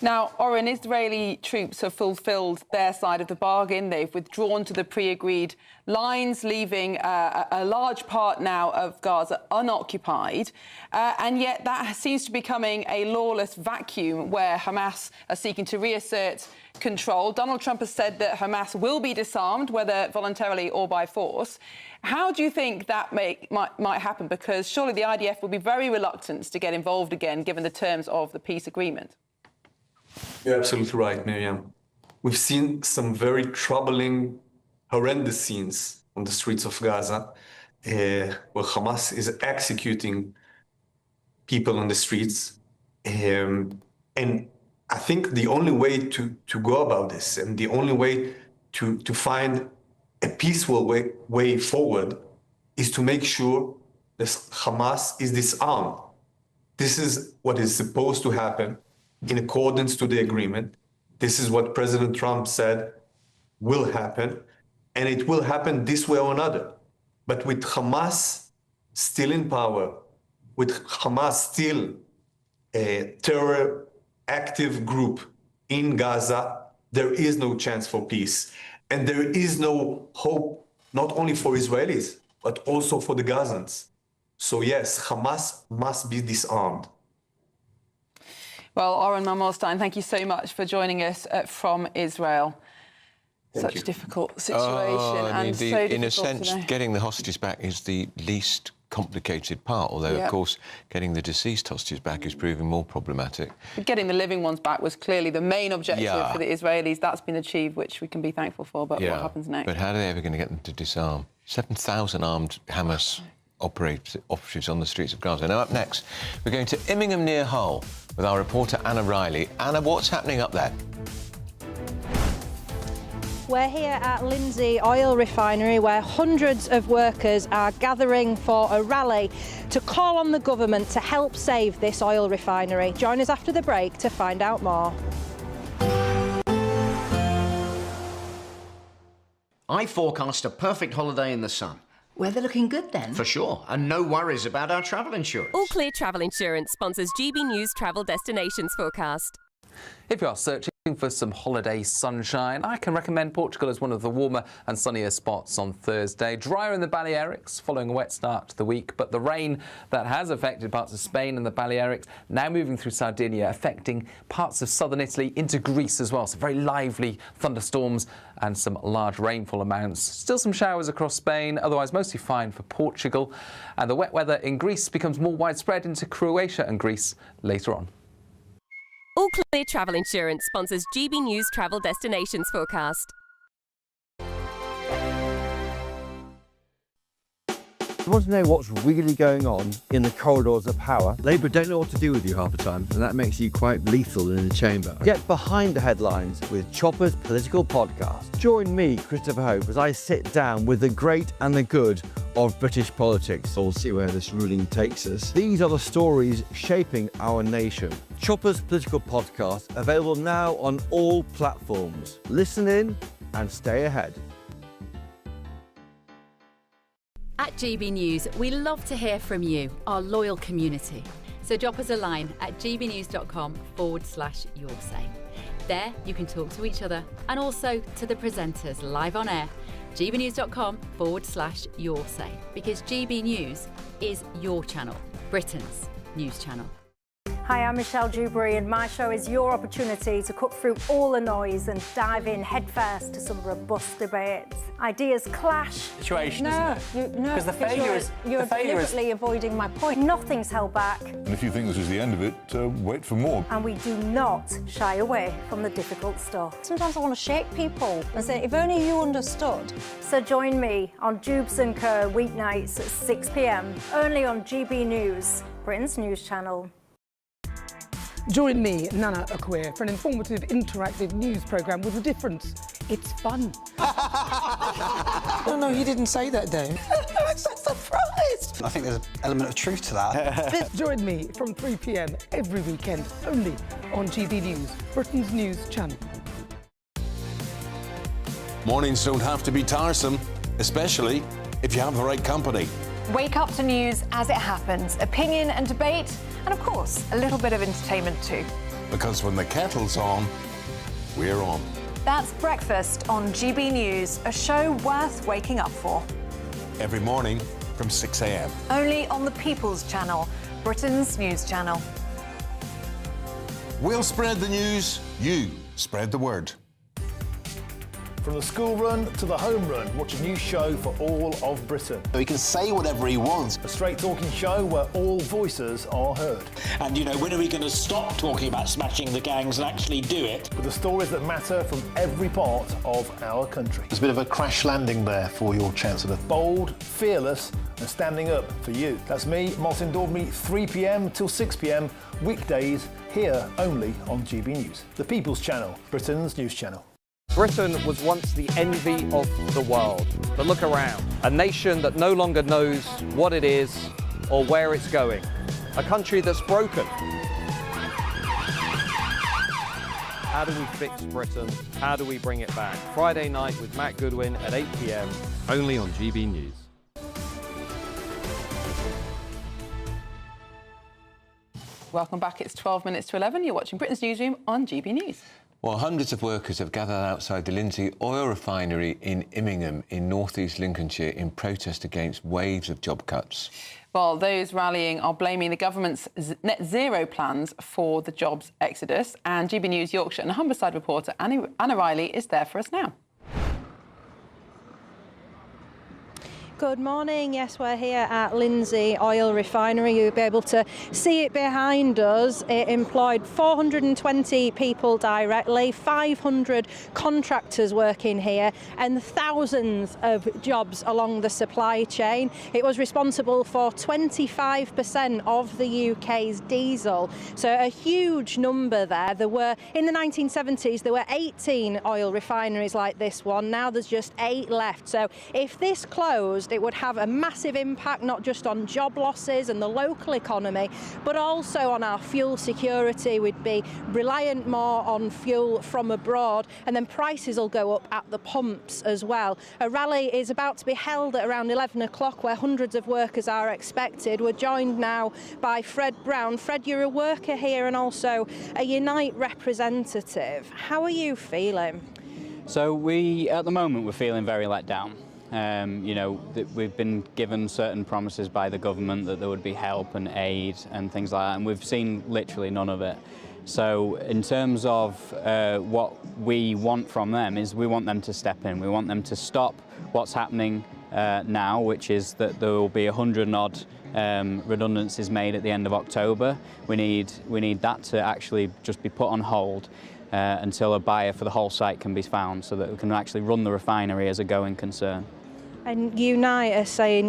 Now, Oren, Israeli troops have fulfilled their side of the bargain. They've withdrawn to the pre-agreed lines, leaving a large part now of Gaza unoccupied. And yet that seems to be becoming a lawless vacuum where Hamas are seeking to reassert control. Donald Trump has said that Hamas will be disarmed, whether voluntarily or by force. How do you think that might happen? Because surely the IDF will be very reluctant to get involved again, given the terms of the peace agreement. You're absolutely right, Miriam. We've seen some very troubling, horrendous scenes on the streets of Gaza, where Hamas is executing people on the streets. And I think the only way to go about this and the only way to find a peaceful way forward is to make sure that Hamas is disarmed. This is what is supposed to happen in accordance to the agreement. This is what President Trump said will happen, and it will happen this way or another. But with Hamas still in power, with Hamas still a terror active group in Gaza, there is no chance for peace. And there is no hope, not only for Israelis, but also for the Gazans. So yes, Hamas must be disarmed. Well, Oren Marmorstein, thank you so much for joining us from Israel. Such a difficult situation. I mean, and so in a difficult sense, getting the hostages back is the least complicated part, although, of course, getting the deceased hostages back is proving more problematic. Getting the living ones back was clearly the main objective for the Israelis. That's been achieved, which we can be thankful for, but what happens next? But how are they ever going to get them to disarm? 7,000 armed Hamas operatives on the streets of Gaza. Now, up next, we're going to Immingham near Hull with our reporter Anna Riley. Anna, what's happening up there? We're here at Lindsey Oil Refinery, where hundreds of workers are gathering for a rally to call on the government to help save this oil refinery. Join us after the break to find out more. I forecast a perfect holiday in the sun. Weather looking good then? For sure, and no worries about our travel insurance. All Clear Travel Insurance sponsors GB News Travel Destinations Forecast. If you are searching for some holiday sunshine, I can recommend Portugal as one of the warmer and sunnier spots on Thursday. Drier in the Balearics following a wet start to the week, but the rain that has affected parts of Spain and the Balearics now moving through Sardinia, affecting parts of southern Italy into Greece as well. So very lively thunderstorms and some large rainfall amounts. Still some showers across Spain, otherwise mostly fine for Portugal. And the wet weather in Greece becomes more widespread into Croatia and Greece later on. All Clear Travel Insurance sponsors GB News Travel Destinations Forecast. You want to know what's really going on in the corridors of power? Labour don't know what to do with you half the time, and that makes you quite lethal in the chamber. Get behind the headlines with Chopper's Political Podcast. Join me, Christopher Hope, as I sit down with the great and the good of British politics. We'll see where this ruling takes us. These are the stories shaping our nation. Chopper's Political Podcast, available now on all platforms. Listen in and stay ahead. At GB News, we love to hear from you, our loyal community. So drop us a line at gbnews.com/yoursay. There you can talk to each other and also to the presenters live on air. gbnews.com/yoursay, because GB News is your channel, Britain's news channel. Hi, I'm Michelle Dewberry, and my show is your opportunity to cut through all the noise and dive in headfirst to some robust debates. Ideas clash. Situation, isn't it? Because the failure is you're deliberately avoiding my point. Nothing's held back, And if you think this is the end of it, wait for more. and we do not shy away from the difficult stuff. Sometimes I want to shake people and say, if only you understood. So join me on Jubes & Co weeknights at 6 p.m, only on GB News, Britain's news channel. Join me, Nana Akwe, for an informative, interactive news programme with a difference. It's fun. No, he didn't say that, Dave. I'm so surprised. I think there's an element of truth to that. Join me from 3 p.m. every weekend, only on GB News, Britain's news channel. Mornings don't have to be tiresome, especially if you have the right company. Wake up to news as it happens, opinion and debate, and of course, a little bit of entertainment too. Because when the kettle's on, we're on. That's Breakfast on GB News, a show worth waking up for. Every morning from 6 a.m. Only on the People's Channel, Britain's news channel. We'll spread the news, you spread the word. From the school run to the home run, watch a new show for all of Britain. So he can say whatever he wants. A straight talking show where all voices are heard. And, when are we going to stop talking about smashing the gangs and actually do it? With the stories that matter from every part of our country. There's a bit of a crash landing there for your Chancellor. Bold, fearless and standing up for you. That's me, Martin Daubney, 3 p.m. till 6 p.m, weekdays, here only on GB News. The People's Channel, Britain's news channel. Britain was once the envy of the world. But look around. A nation that no longer knows what it is or where it's going. A country that's broken. How do we fix Britain? How do we bring it back? Friday night with Matt Goodwin at 8 p.m, only on GB News. Welcome back. It's 12 minutes to 11. You're watching Britain's Newsroom on GB News. Well, hundreds of workers have gathered outside the Lindsey Oil Refinery in Immingham in north-east Lincolnshire in protest against waves of job cuts. Well, those rallying are blaming the government's net zero plans for the jobs exodus. And GB News Yorkshire and Humberside reporter Anna Riley is there for us now. Good morning. Yes, we're here at Lindsay Oil Refinery. You'll be able to see it behind us. It employed 420 people directly, 500 contractors working here, and thousands of jobs along the supply chain. It was responsible for 25% of the UK's diesel, so a huge number there. There were, in the 1970s, there were 18 oil refineries like this one. Now there's just 8 left. So if this closed, it would have a massive impact not just on job losses and the local economy, but also on our fuel security. We'd be reliant more on fuel from abroad, and then prices will go up at the pumps as well. A rally is about to be held at around 11 o'clock where hundreds of workers are expected. We're joined now by Fred Brown. Fred, you're a worker here and also a Unite representative. How are you feeling? So at the moment, we're feeling very let down. We've been given certain promises by the government that there would be help and aid and things like that, and we've seen literally none of it. So in terms of what we want from them is we want them to step in. We want them to stop what's happening now, which is that there will be 100 odd redundancies made at the end of October. We need that to actually just be put on hold until a buyer for the whole site can be found, so that we can actually run the refinery as a going concern. And Unite are saying,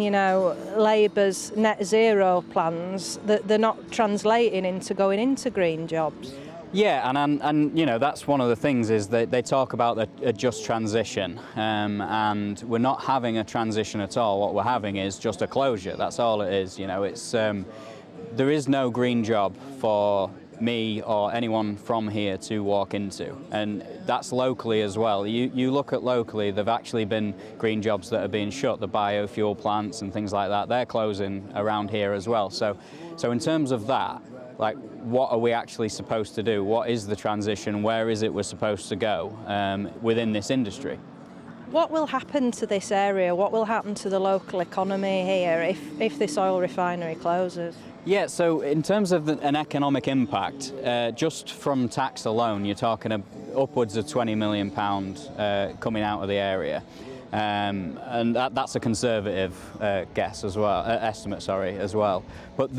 Labour's net zero plans, that they're not translating into going into green jobs. Yeah, and that's one of the things is that they talk about a just transition, and we're not having a transition at all. What we're having is just a closure. That's all it is. There is no green job for me or anyone from here to walk into, and that's locally as well. You look at locally, there've actually been green jobs that are being shut, the biofuel plants and things like that, they're closing around here as well. So in terms of that, like, what are we actually supposed to do? What is the transition? Where is it we're supposed to go within this industry? What will happen to this area? What will happen to the local economy here if this oil refinery closes? Yeah, so in terms of an economic impact, just from tax alone, you're talking upwards of £20 million coming out of the area. And that's a conservative guess as well, estimate, as well. But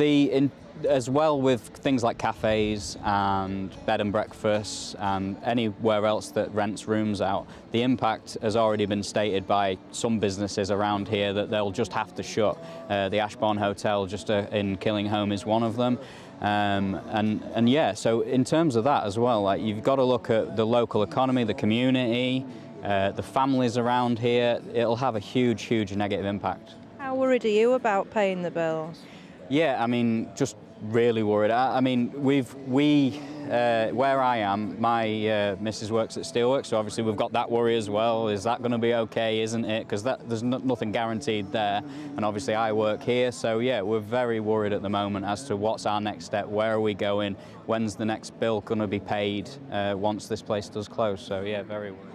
as well with things like cafes and bed and breakfasts and anywhere else that rents rooms out, the impact has already been stated by some businesses around here that they'll just have to shut. The Ashbourne Hotel just in Killingholme is one of them. And yeah, so in terms of that as well, like, you've got to look at the local economy, the community, the families around here. It'll have a huge, huge negative impact. How worried are you about paying the bills? Yeah, I mean, just really worried. I mean, where I am, my missus works at Steelworks, so obviously we've got that worry as well. Is that going to be okay, isn't it? Because there's nothing guaranteed there. And obviously I work here, so yeah, we're very worried at the moment as to what's our next step, where are we going, when's the next bill going to be paid once this place does close. So yeah, very worried.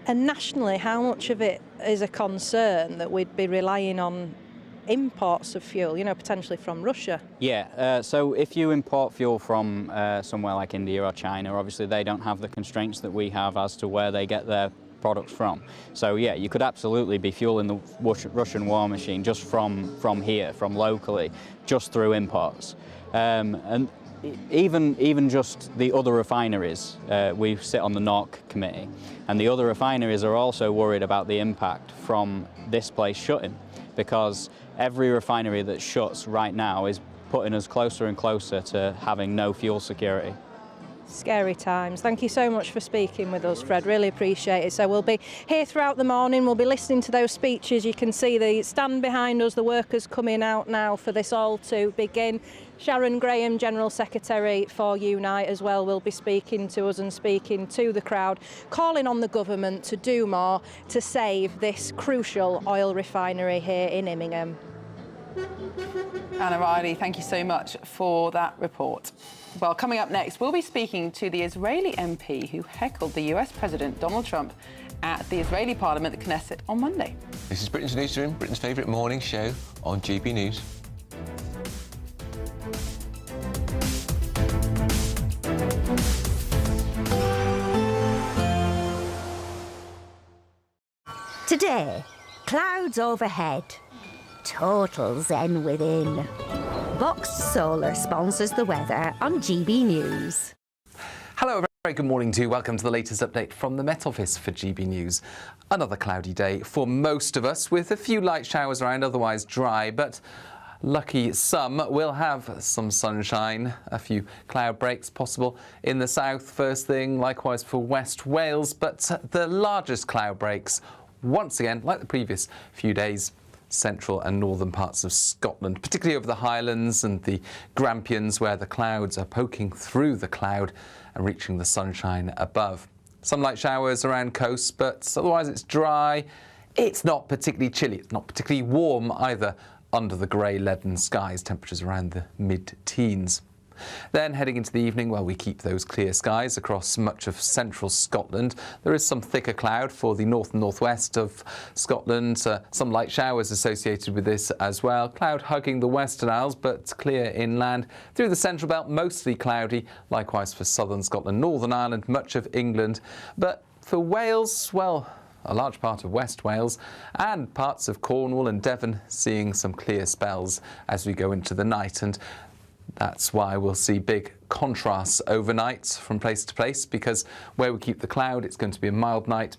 And nationally, how much of it is a concern that we'd be relying on imports of fuel, potentially from Russia? Yeah, so if you import fuel from somewhere like India or China, obviously they don't have the constraints that we have as to where they get their products from. So yeah, you could absolutely be fueling the Russian war machine just from here, from locally, just through imports. And even just the other refineries, we sit on the NOC committee, and the other refineries are also worried about the impact from this place shutting, because every refinery that shuts right now is putting us closer and closer to having no fuel security. Scary times. Thank you so much for speaking with us, Fred. Really appreciate it. So we'll be here throughout the morning. We'll be listening to those speeches. You can see the stand behind us, the workers coming out now for this all to begin. Sharon Graham, General Secretary for Unite as well, will be speaking to us and speaking to the crowd, calling on the government to do more to save this crucial oil refinery here in Immingham. Anna Riley, thank you so much for that report. Well, coming up next, we'll be speaking to the Israeli MP who heckled the US President Donald Trump at the Israeli Parliament, the Knesset, on Monday. This is Britain's Newsroom, Britain's favourite morning show on GB News. Today, clouds overhead, Total zen within. Box Solar sponsors the weather on GB News. Hello, a very good morning to you. Welcome to the latest update from the Met Office for GB News. Another cloudy day for most of us, with a few light showers around, otherwise dry, but lucky some will have some sunshine. A few cloud breaks possible in the south first thing, likewise for West Wales, but the largest cloud breaks, once again, like the previous few days, central and northern parts of Scotland, particularly over the Highlands and the Grampians, where the clouds are poking through the cloud and reaching the sunshine above. Some light showers around coasts, but otherwise it's dry. It's not particularly chilly. It's not particularly warm either under the grey leaden skies, temperatures around the mid-teens. Then heading into the evening, well, we keep those clear skies across much of central Scotland. There is some thicker cloud for the north and northwest of Scotland. Some light showers associated with this as well. Cloud hugging the Western Isles, but clear inland. Through the central belt, mostly cloudy. Likewise for southern Scotland, Northern Ireland, much of England. But for Wales, well, a large part of West Wales and parts of Cornwall and Devon seeing some clear spells as we go into the night. And that's why we'll see big contrasts overnight from place to place, because where we keep the cloud, it's going to be a mild night.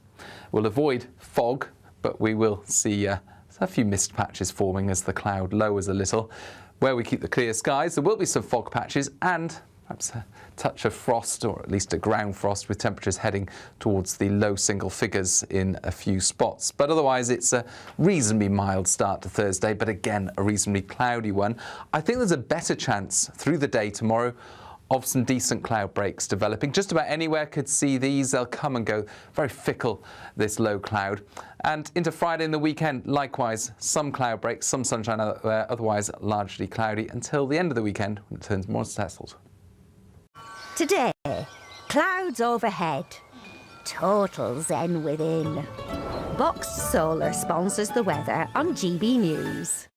We'll avoid fog, but we will see a few mist patches forming as the cloud lowers a little. Where we keep the clear skies, there will be some fog patches and perhaps a touch of frost, or at least a ground frost, with temperatures heading towards the low single figures in a few spots. But otherwise, it's a reasonably mild start to Thursday, but again, a reasonably cloudy one. I think there's a better chance through the day tomorrow of some decent cloud breaks developing. Just about anywhere could see these. They'll come and go. Very fickle, this low cloud. And into Friday and the weekend, likewise, some cloud breaks, some sunshine, otherwise largely cloudy, until the end of the weekend when it turns more settled. Today, clouds overhead. Total zen within. Box Solar sponsors the weather on GB News.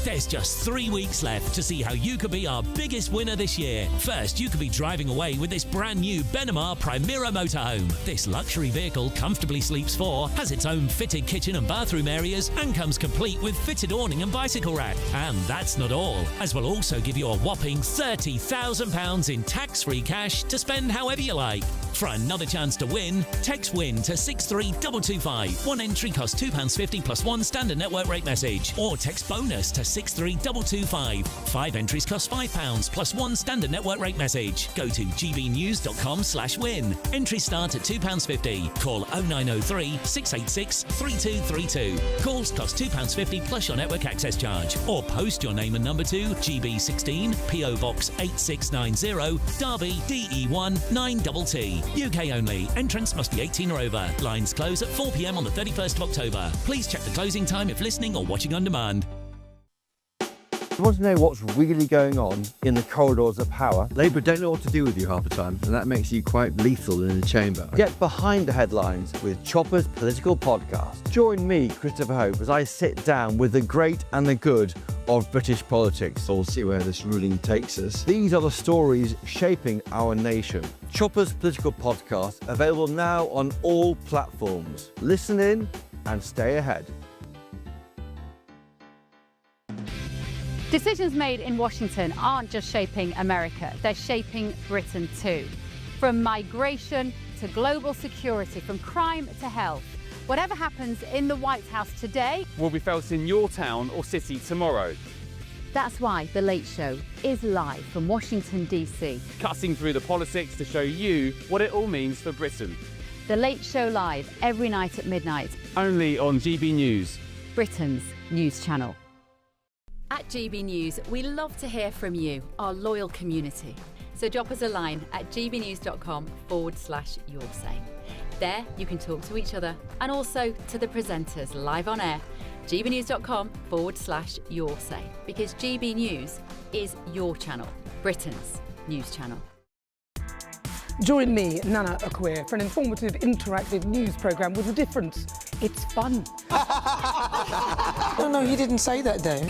There's just 3 weeks left to see how you could be our biggest winner this year. First, you could be driving away with this brand new Benamar Primera motorhome. This luxury vehicle comfortably sleeps 4, has its own fitted kitchen and bathroom areas, and comes complete with fitted awning and bicycle rack. And that's not all, as we'll also give you a whopping £30,000 in tax-free cash to spend however you like. For another chance to win, text WIN to 63225. One entry costs £2.50 plus one standard network rate message, or text BONUS to 63225. 5 entries cost £5 plus one standard network rate message. Go to gbnews.com/win. Entries start at £2.50. Call 0903 686 3232. Calls cost £2.50 plus your network access charge. Or post your name and number to GB16 PO Box 8690 Derby DE1 9TT. UK only. Entrance must be 18 or over. Lines close at 4 p.m. on the 31st of October. Please check the closing time if listening or watching on demand. You want to know what's really going on in the corridors of power? Labour don't know what to do with you half the time, and that makes you quite lethal in the chamber. Get behind the headlines with Chopper's political podcast. Join me, Christopher Hope, as I sit down with the great and the good of British politics. We'll see where this ruling takes us. These are the stories shaping our nation. Chopper's political podcast, available now on all platforms. Listen in and stay ahead. Decisions made in Washington aren't just shaping America, they're shaping Britain too. From migration to global security, from crime to health. Whatever happens in the White House today will be felt in your town or city tomorrow. That's why The Late Show is live from Washington, D.C. Cutting through the politics to show you what it all means for Britain. The Late Show live every night at midnight. Only on GB News, Britain's news channel. At GB News, we love to hear from you, our loyal community. So drop us a line at gbnews.com/yoursay. There you can talk to each other and also to the presenters live on air. gbnews.com/yoursay, because GB News is your channel, Britain's news channel. Join me, Nana Akwe, for an informative, interactive news programme with a difference. It's fun. No, you didn't say that, Dave.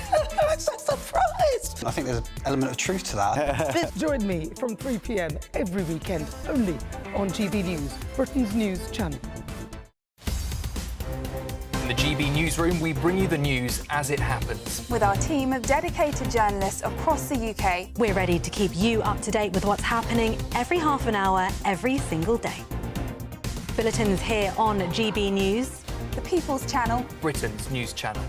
I'm so surprised. I think there's an element of truth to that. Join me from 3 p.m. every weekend, only on GB News, Britain's news channel. GB Newsroom, we bring you the news as it happens. With our team of dedicated journalists across the UK, we're ready to keep you up to date with what's happening every half an hour, every single day. Bulletins here on GB News, the People's Channel, Britain's news channel.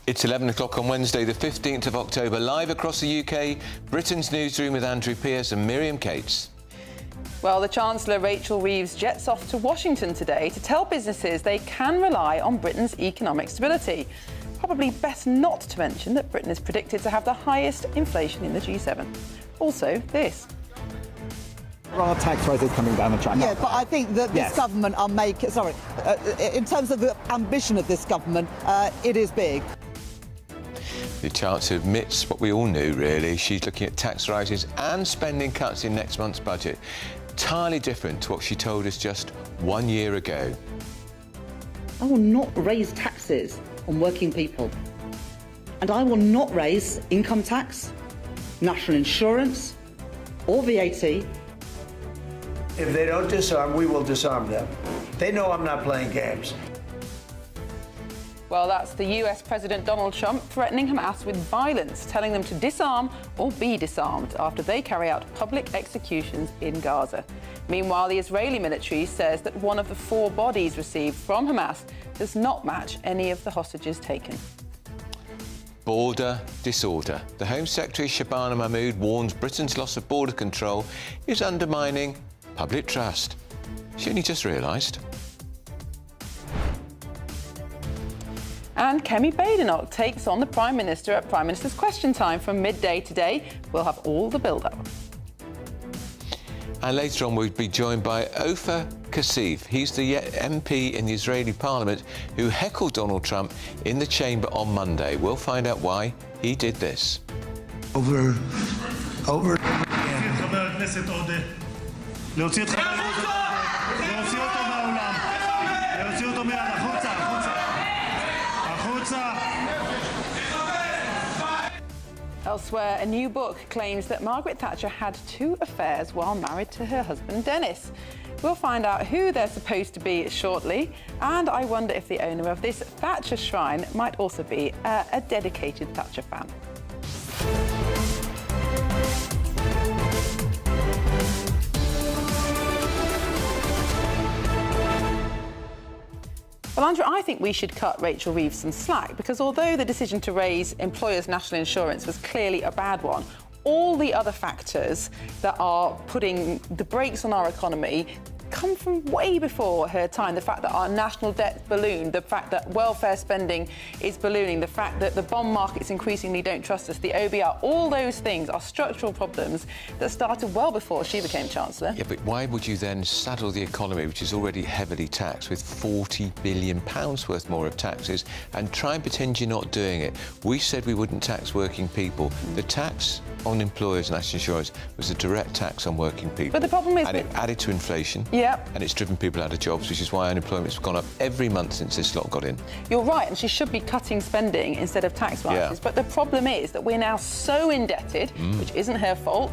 It's 11 o'clock on Wednesday, the 15th of October, live across the UK, Britain's Newsroom with Andrew Pearce and Miriam Cates. Well, the Chancellor, Rachel Reeves, jets off to Washington today to tell businesses they can rely on Britain's economic stability. Probably best not to mention that Britain is predicted to have the highest inflation in the G7. Also, this. There are tax rises coming down the track. Yeah, but I think that this government are making... in terms of the ambition of this government, it is big. The Chancellor admits what we all knew, really. She's looking at tax rises and spending cuts in next month's budget. Entirely different to what she told us just 1 year ago. I will not raise taxes on working people. And I will not raise income tax, national insurance or VAT. If they don't disarm, we will disarm them. They know I'm not playing games. Well, that's the US President Donald Trump threatening Hamas with violence, telling them to disarm or be disarmed after they carry out public executions in Gaza. Meanwhile, the Israeli military says that one of the 4 bodies received from Hamas does not match any of the hostages taken. Border disorder. The Home Secretary Shabana Mahmood warns Britain's loss of border control is undermining public trust. She only just realised. And Kemi Badenoch takes on the Prime Minister at Prime Minister's Question Time from midday today. We'll have all the build-up. And later on, we'll be joined by Ofer Kasif. He's the MP in the Israeli parliament who heckled Donald Trump in the chamber on Monday. We'll find out why he did this. Over. Elsewhere, a new book claims that Margaret Thatcher had 2 affairs while married to her husband Dennis. We'll find out who they're supposed to be shortly, and I wonder if the owner of this Thatcher shrine might also be a dedicated Thatcher fan. Well, Andrew, I think we should cut Rachel Reeves some slack, because although the decision to raise employers' national insurance was clearly a bad one, all the other factors that are putting the brakes on our economy come from way before her time. The fact that our national debt ballooned, the fact that welfare spending is ballooning, the fact that the bond markets increasingly don't trust us, the OBR, all those things are structural problems that started well before she became Chancellor. Yeah, but why would you then saddle the economy, which is already heavily taxed, with £40 billion worth more of taxes and try and pretend you're not doing it? We said we wouldn't tax working people. The tax on employers' national insurance was a direct tax on working people. But the problem is and it added to inflation. Yep. And it's driven people out of jobs, which is why unemployment's gone up every month since this lot got in. You're right, and she should be cutting spending instead of tax rises. Yeah. But the problem is that we're now so indebted, which isn't her fault.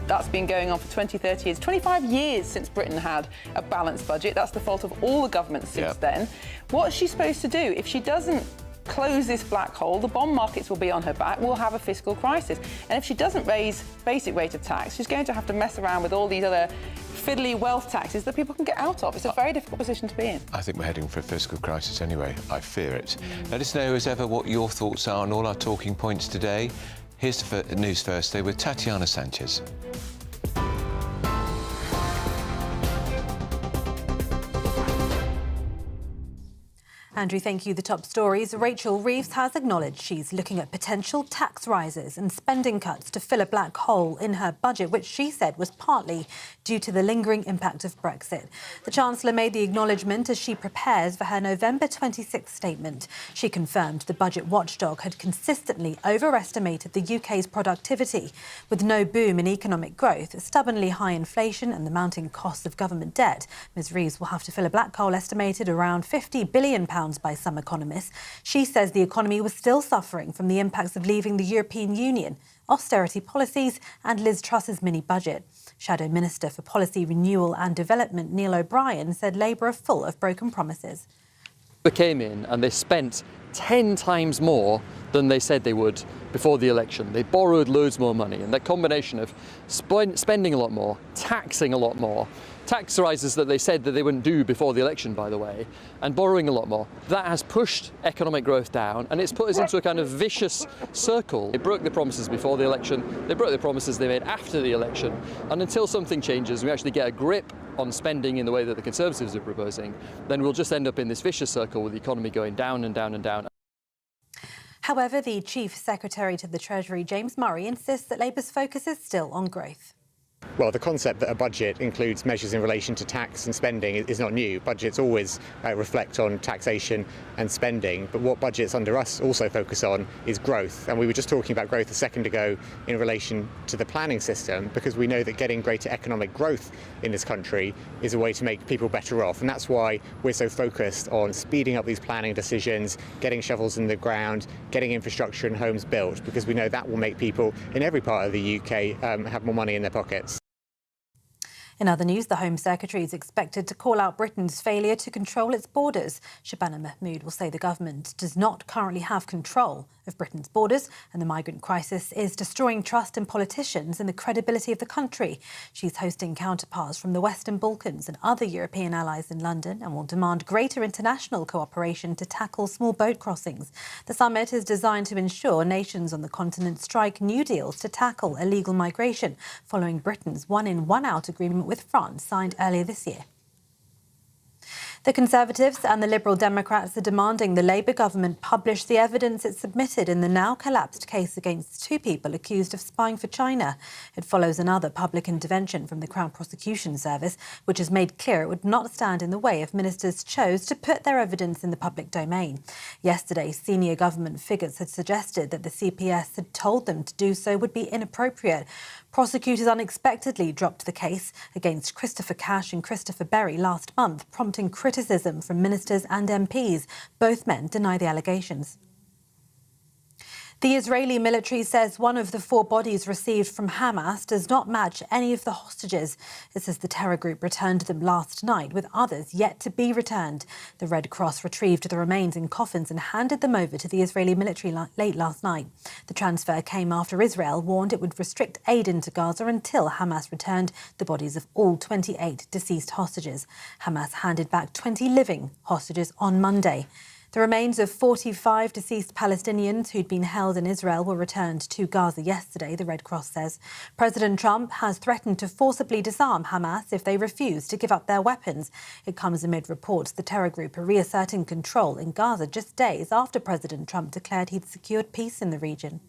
That's been going on for 20, 30 years, 25 years since Britain had a balanced budget. That's the fault of all the governments since then. What's she supposed to do? If she doesn't close this black hole, the bond markets will be on her back, we'll have a fiscal crisis. And if she doesn't raise basic rate of tax, she's going to have to mess around with all these other fiddly wealth taxes that people can get out of. It's a very difficult position to be in. I think we're heading for a fiscal crisis anyway. I fear it. Let us know, as ever, what your thoughts are on all our talking points today. Here's the news first, though, with Tatiana Sanchez. Andrew, thank you. The top stories. Rachel Reeves has acknowledged she's looking at potential tax rises and spending cuts to fill a black hole in her budget, which she said was partly due to the lingering impact of Brexit. The Chancellor made the acknowledgement as she prepares for her November 26th statement. She confirmed the budget watchdog had consistently overestimated the UK's productivity, with no boom in economic growth, stubbornly high inflation and the mounting costs of government debt. Ms Reeves will have to fill a black hole estimated around £50 billion by some economists. She says the economy was still suffering from the impacts of leaving the European Union, austerity policies and Liz Truss's mini-budget. Shadow Minister for Policy, Renewal and Development Neil O'Brien said Labour are full of broken promises. They came in and they spent 10 times more than they said they would before the election. They borrowed loads more money, and that combination of spending a lot more, taxing a lot more, tax rises that they said that they wouldn't do before the election, by the way, and borrowing a lot more, that has pushed economic growth down, and it's put us into a kind of vicious circle. They broke the promises before the election, they broke the promises they made after the election, and until something changes, we actually get a grip on spending in the way that the Conservatives are proposing, then we'll just end up in this vicious circle with the economy going down and down and down. However, the Chief Secretary to the Treasury, James Murray, insists that Labour's focus is still on growth. Well, the concept that a budget includes measures in relation to tax and spending is not new. Budgets always reflect on taxation and spending, but what budgets under us also focus on is growth. And we were just talking about growth a second ago in relation to the planning system, because we know that getting greater economic growth in this country is a way to make people better off. And that's why we're so focused on speeding up these planning decisions, getting shovels in the ground, getting infrastructure and homes built, because we know that will make people in every part of the UK have more money in their pockets. In other news, the Home Secretary is expected to call out Britain's failure to control its borders. Shabana Mahmood will say the government does not currently have control of Britain's borders, and the migrant crisis is destroying trust in politicians and the credibility of the country. She's hosting counterparts from the Western Balkans and other European allies in London and will demand greater international cooperation to tackle small boat crossings. The summit is designed to ensure nations on the continent strike new deals to tackle illegal migration, following Britain's one-in, one-out agreement with France signed earlier this year. The Conservatives and the Liberal Democrats are demanding the Labour government publish the evidence it submitted in the now collapsed case against two people accused of spying for China. It follows another public intervention from the Crown Prosecution Service, which has made clear it would not stand in the way if ministers chose to put their evidence in the public domain. Yesterday, senior government figures had suggested that the CPS had told them to do so would be inappropriate. Prosecutors unexpectedly dropped the case against Christopher Cash and Christopher Berry last month, prompting criticism from ministers and MPs. Both men deny the allegations. The Israeli military says one of the 4 bodies received from Hamas does not match any of the hostages. It says the terror group returned them last night, with others yet to be returned. The Red Cross retrieved the remains in coffins and handed them over to the Israeli military late last night. The transfer came after Israel warned it would restrict aid into Gaza until Hamas returned the bodies of all 28 deceased hostages. Hamas handed back 20 living hostages on Monday. The remains of 45 deceased Palestinians who'd been held in Israel were returned to Gaza yesterday, the Red Cross says. President Trump has threatened to forcibly disarm Hamas if they refuse to give up their weapons. It comes amid reports the terror group are reasserting control in Gaza just days after President Trump declared he'd secured peace in the region.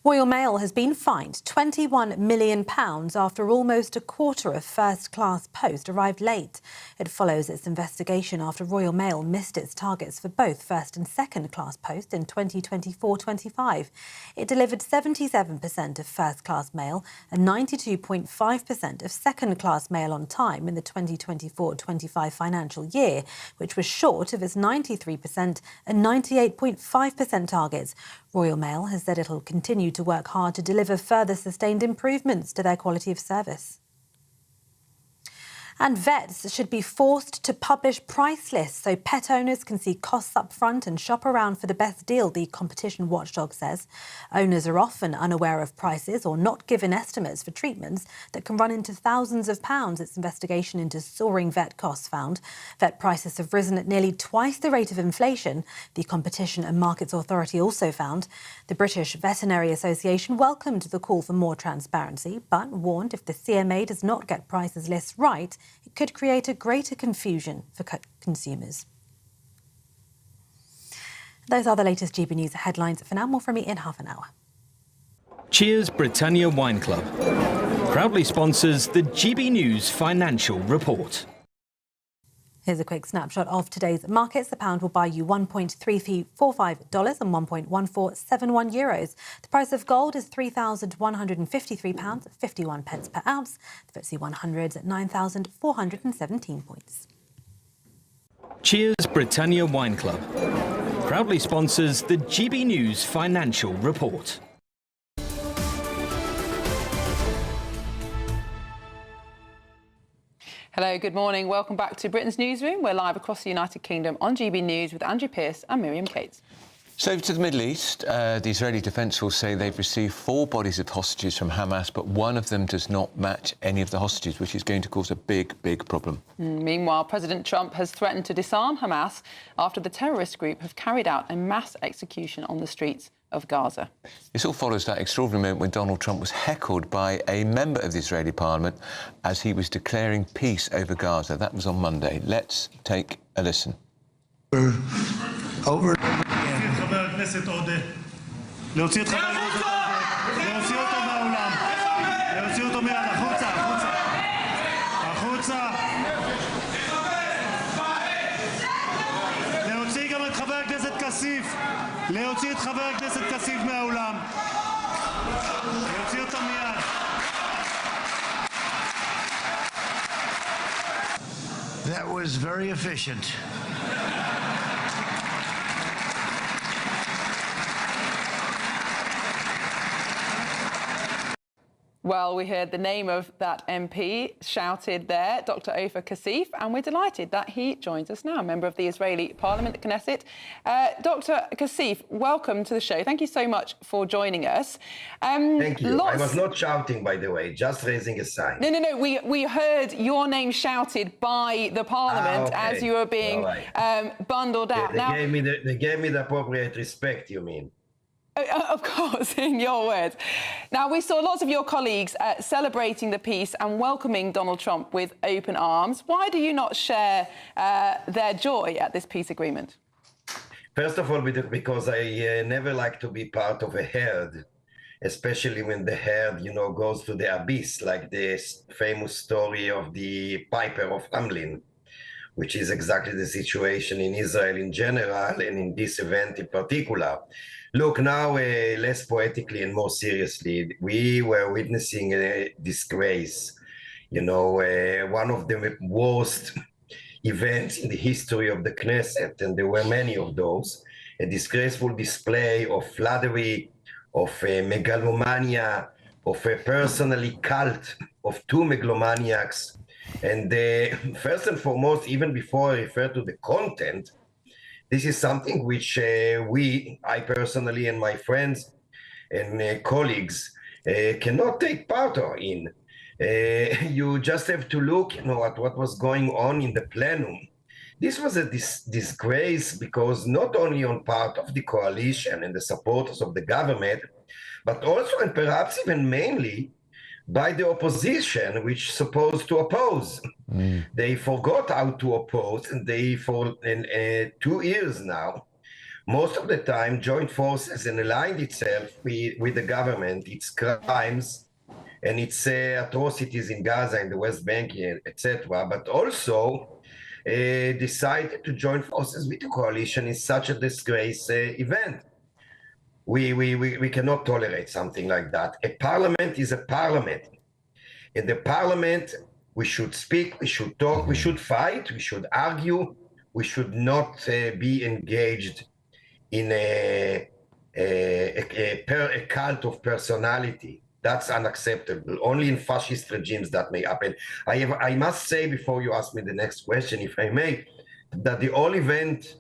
Royal Mail has been fined £21 million after almost a quarter of first-class post arrived late. It follows its investigation after Royal Mail missed its targets for both first and second-class post in 2024-25. It delivered 77% of first-class mail and 92.5% of second-class mail on time in the 2024-25 financial year, which was short of its 93% and 98.5% targets. Royal Mail has said it'll continue to work hard to deliver further sustained improvements to their quality of service. And vets should be forced to publish price lists so pet owners can see costs up front and shop around for the best deal, the competition watchdog says. Owners are often unaware of prices or not given estimates for treatments that can run into thousands of pounds, its investigation into soaring vet costs found. Vet prices have risen at nearly twice the rate of inflation, the Competition and Markets Authority also found. The British Veterinary Association welcomed the call for more transparency, but warned if the CMA does not get prices lists right, it could create a greater confusion for consumers. Those are the latest GB News headlines. For now, more from me in half an hour. Cheers Britannia Wine Club proudly sponsors the GB News Financial Report. Here's a quick snapshot of today's markets. The pound will buy you $1.345 and €1.1471. The price of gold is £3,153.51 per ounce. The FTSE 100 at 9,417 points. Cheers Britannia Wine Club proudly sponsors the GB News Financial Report. Hello, good morning. Welcome back to Britain's Newsroom. We're live across the United Kingdom on GB News with Andrew Pearce and Miriam Cates. So to the Middle East, the Israeli Defence Force say they've received 4 bodies of hostages from Hamas, but one of them does not match any of the hostages, which is going to cause a big, big problem. Meanwhile, President Trump has threatened to disarm Hamas after the terrorist group have carried out a mass execution on the streets of Gaza. This all follows that extraordinary moment when Donald Trump was heckled by a member of the Israeli parliament as he was declaring peace over Gaza. That was on Monday. Let's take a listen. Over. חבר הכנסת עודה, להוציא את חבר הכנסת עודה, להוציא אותו מהאולם, להוציא אותו מיד, החוצה, החוצה, החוצה, להוציא גם את חבר הכנסת כסיף, להוציא את חבר הכנסת כסיף מהאולם, להוציא אותו מיד. That was very efficient. Well, we heard the name of that MP shouted there, Dr. Ofer Kasif, and we're delighted that he joins us now, a member of the Israeli Parliament, the Knesset. Dr. Kasif, welcome to the show. Thank you so much for joining us. Thank you. I was not shouting, by the way, just raising a sign. No. We heard your name shouted by the Parliament as you were being bundled out. They gave me the appropriate respect, you mean? Of course, in your words. Now, we saw lots of your colleagues celebrating the peace and welcoming Donald Trump with open arms. Why do you not share their joy at this peace agreement? First of all, because I never like to be part of a herd, especially when the herd, goes to the abyss, like this famous story of the Piper of Hamelin, which is exactly the situation in Israel in general and in this event in particular. Look, now less poetically and more seriously, we were witnessing a disgrace, one of the worst events in the history of the Knesset, and there were many of those, a disgraceful display of flattery, of megalomania, of a personally cult of 2 megalomaniacs. And first and foremost, even before I refer to the content, this is something which I personally and my friends and colleagues cannot take part in. You just have to look at what was going on in the plenum. This was a disgrace because not only on part of the coalition and the supporters of the government, but also and perhaps even mainly by the opposition, which is supposed to oppose. They forgot how to oppose, and for 2 years now, most of the time, joined forces and aligned itself with the government, its crimes and its atrocities in Gaza, in the West Bank, etc., but also decided to join forces with the coalition in such a disgrace event. We cannot tolerate something like that. A parliament is a parliament. In the parliament, we should speak, we should talk, we should fight, we should argue, we should not be engaged in a cult of personality. That's unacceptable. Only in fascist regimes that may happen. I must say, before you ask me the next question, if I may, that the whole event,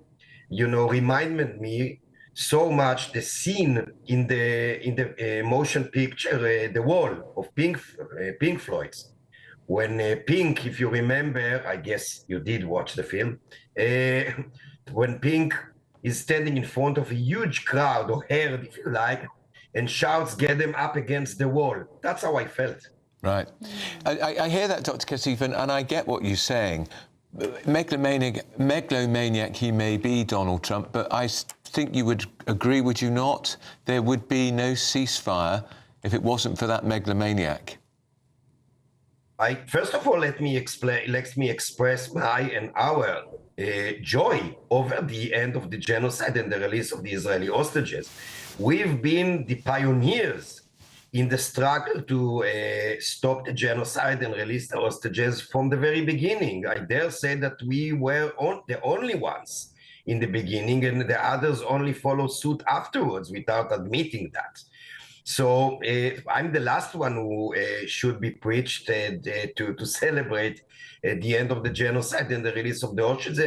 reminded me so much the scene in the motion picture The Wall of Pink Floyd's, when Pink, if you remember, I guess you did watch the film, when Pink is standing in front of a huge crowd, or herd if you like, and shouts, "Get them up against the wall." That's how I felt. Right. I hear that, Dr. Kasif, and I get what you're saying. Megalomaniac he may be, Donald Trump, but I think you would agree, would you not? There would be no ceasefire if it wasn't for that megalomaniac. First of all, let me express my and our joy over the end of the genocide and the release of the Israeli hostages. We've been the pioneers in the struggle to stop the genocide and release the hostages from the very beginning. I dare say that we were the only ones in the beginning, and the others only follow suit afterwards without admitting that. So I'm the last one who should be preached to celebrate the end of the genocide and the release of the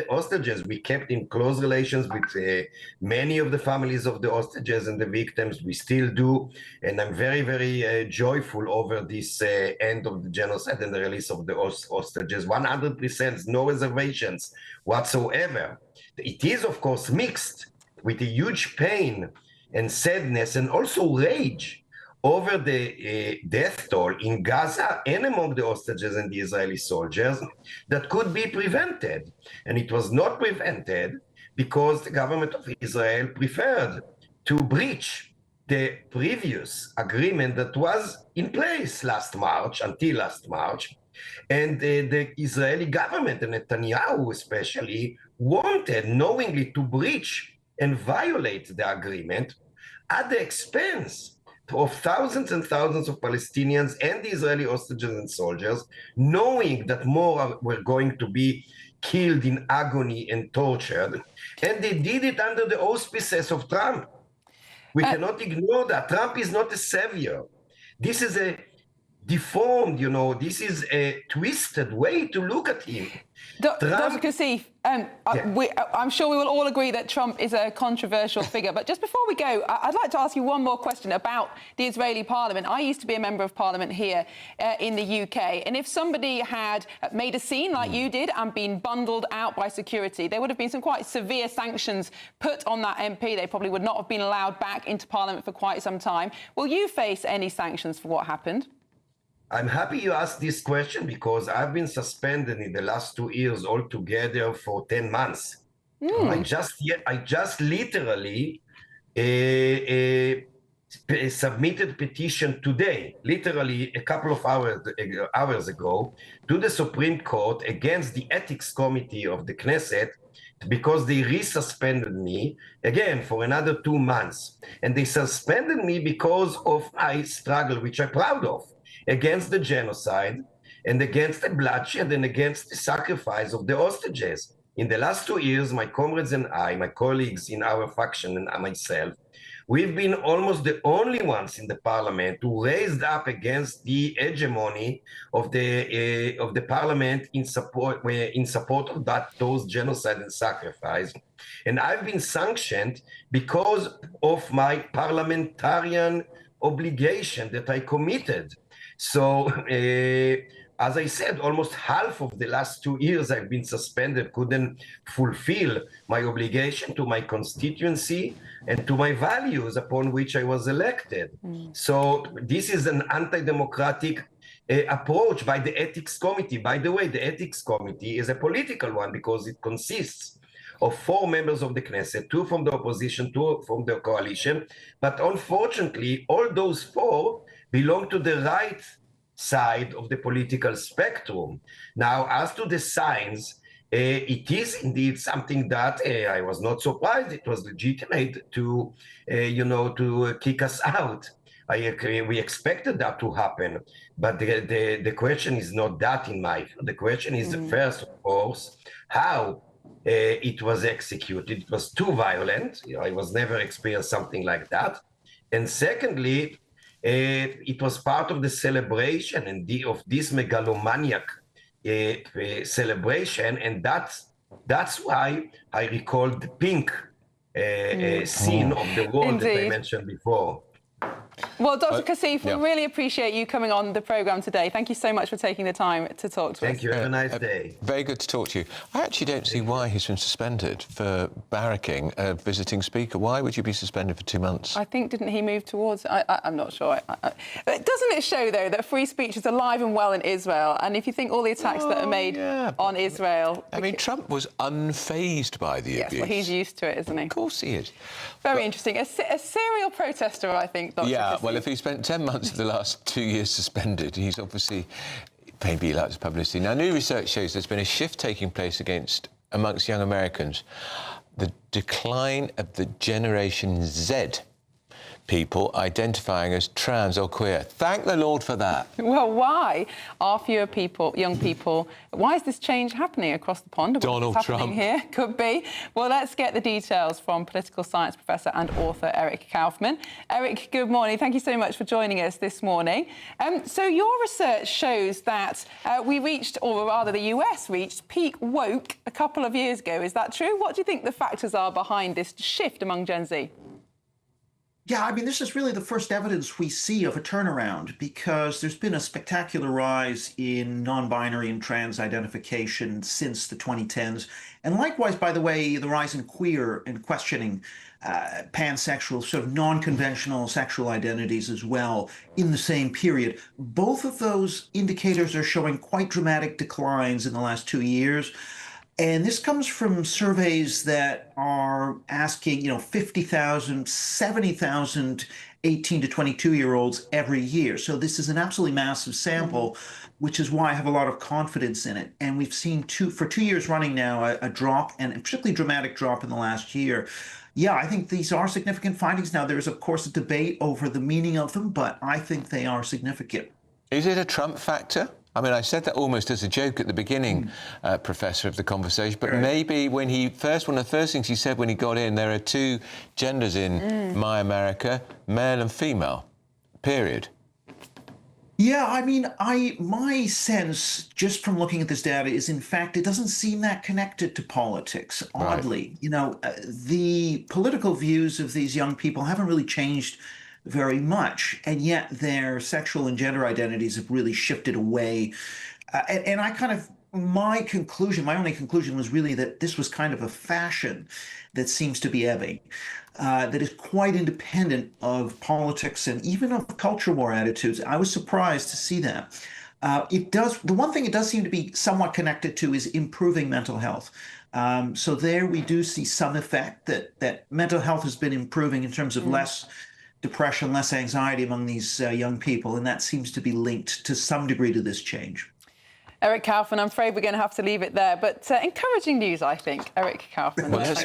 hostages. We kept in close relations with many of the families of the hostages and the victims. We still do. And I'm very, very joyful over this end of the genocide and the release of the hostages. 100%, no reservations whatsoever. It is, of course, mixed with a huge pain and sadness and also rage over the death toll in Gaza and among the hostages and the Israeli soldiers that could be prevented. And it was not prevented because the government of Israel preferred to breach the previous agreement that was in place until last March. And the Israeli government, and Netanyahu especially, wanted knowingly to breach and violate the agreement at the expense of thousands and thousands of Palestinians and the Israeli hostages and soldiers, knowing that more were going to be killed in agony and tortured. And they did it under the auspices of Trump. We cannot ignore that. Trump is not a savior. This is a deformed, this is a twisted way to look at him. Dr. Kassif, I'm sure we will all agree that Trump is a controversial figure. But just before we go, I'd like to ask you one more question about the Israeli parliament. I used to be a member of parliament here in the UK. And if somebody had made a scene like you did and been bundled out by security, there would have been some quite severe sanctions put on that MP. They probably would not have been allowed back into parliament for quite some time. Will you face any sanctions for what happened? I'm happy you asked this question because I've been suspended in the last 2 years altogether for 10 months. I just literally submitted petition today, literally a couple of hours ago, to the Supreme Court against the Ethics Committee of the Knesset because they resuspended me again for another 2 months. And they suspended me because of my struggle, which I'm proud of, against the genocide and against the bloodshed and against the sacrifice of the hostages. In the last 2 years, my comrades and I, my colleagues in our faction and myself, we've been almost the only ones in the parliament who raised up against the hegemony of the parliament in support of those genocide and sacrifice. And I've been sanctioned because of my parliamentarian obligation that I committed. So, as I said, almost half of the last 2 years I've been suspended, couldn't fulfill my obligation to my constituency and to my values upon which I was elected. So this is an anti-democratic approach by the Ethics Committee. By the way, the Ethics Committee is a political one because it consists of 4 members of the Knesset, 2 from the opposition, 2 from the coalition. But unfortunately, all those 4 belong to the right side of the political spectrum. Now, as to the signs, it is indeed something that I was not surprised. It was legitimate to kick us out. We expected that to happen, but the question is not that in my view. The question is first, of course, how it was executed. It was too violent. I was never experienced something like that. And secondly, it was part of the celebration of this megalomaniac celebration, and that's why I recall the pink scene of the wall that I mentioned before. Well, Dr. Kassif, we really appreciate you coming on the programme today. Thank you so much for taking the time to talk to us. Thank you. Have a nice day. Very good to talk to you. I actually don't see why he's been suspended for barracking a visiting speaker. Why would you be suspended for 2 months? I think, didn't he move towards... I'm not sure. Doesn't it show, though, that free speech is alive and well in Israel? And if you think all the attacks that are made on Israel... I mean, Trump was unfazed by the abuse. Yes, well, he's used to it, isn't he? Of course he is. Very interesting. A serial protester, I think, Dr. Kassif. Well, if he spent 10 months of the last 2 years suspended, he's obviously maybe he likes publicity. Now, new research shows there's been a shift taking place amongst young Americans. The decline of the Generation Z people identifying as trans or queer. Thank the Lord for that. Well, why are fewer young people, why is this change happening across the pond? Donald What's happening Trump. here? Could be. Well, let's get the details from political science professor and author Eric Kaufmann. Eric, good morning. Thank you so much for joining us this morning. So your research shows that we reached, or rather the US reached, peak woke a couple of years ago. Is that true? What do you think the factors are behind this shift among Gen Z? Yeah, I mean, this is really the first evidence we see of a turnaround, because there's been a spectacular rise in non-binary and trans identification since the 2010s. And likewise, by the way, the rise in queer and questioning pansexual, sort of non-conventional sexual identities as well in the same period. Both of those indicators are showing quite dramatic declines in the last 2 years. And this comes from surveys that are asking, 50,000, 70,000 18 to 22-year-olds every year. So this is an absolutely massive sample, which is why I have a lot of confidence in it. And we've seen for 2 years running now a drop, and a particularly dramatic drop in the last year. Yeah, I think these are significant findings. Now, there is, of course, a debate over the meaning of them, but I think they are significant. Is it a Trump factor? I mean, I said that almost as a joke at the beginning, Professor, of the conversation, but maybe one of the first things he said when he got in, there are two genders in My America, male and female, period. Yeah, I mean, my sense, just from looking at this data, is in fact, it doesn't seem that connected to politics, oddly. Right. The political views of these young people haven't really changed very much, and yet their sexual and gender identities have really shifted away. And my only conclusion was really that this was kind of a fashion that seems to be ebbing, that is quite independent of politics and even of culture war attitudes. I was surprised to see that. The one thing it does seem to be somewhat connected to is improving mental health. So there we do see some effect that mental health has been improving in terms of less depression, less anxiety among these young people, and that seems to be linked to some degree to this change. Eric Kaufmann, I'm afraid we're going to have to leave it there, but encouraging news, I think. Eric Kaufmann. Well, let's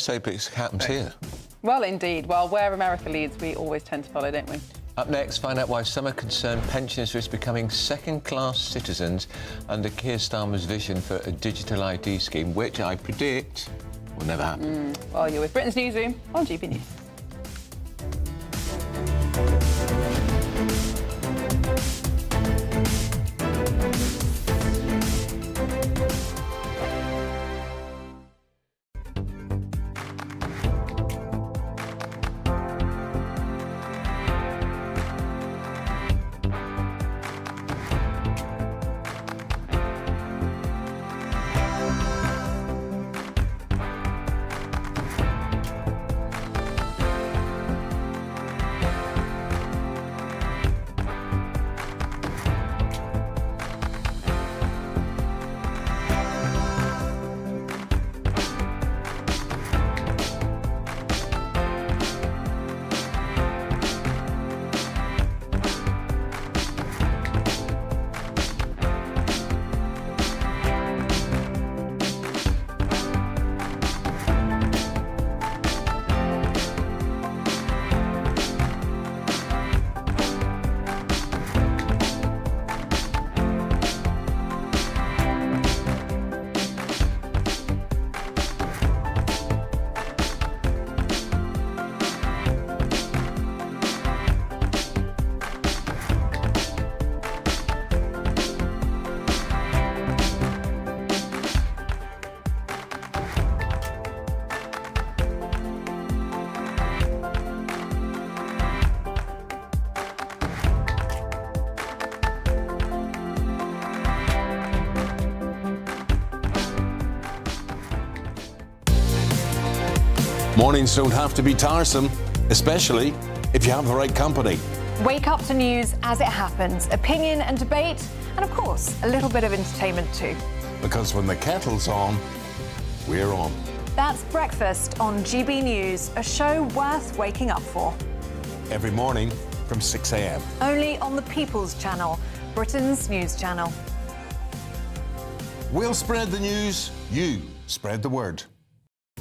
hope it happens here. Well, indeed. Well, where America leads, we always tend to follow, don't we? Up next, find out why some are concerned pensioners risk becoming second-class citizens under Keir Starmer's vision for a digital ID scheme, which I predict will never happen. Well, you're with Britain's Newsroom on GB News. Mornings don't have to be tiresome, especially if you have the right company. Wake up to news as it happens, opinion and debate, and of course, a little bit of entertainment too. Because when the kettle's on, we're on. That's Breakfast on GB News, a show worth waking up for. Every morning from 6 a.m. Only on the People's Channel, Britain's news channel. We'll spread the news, you spread the word.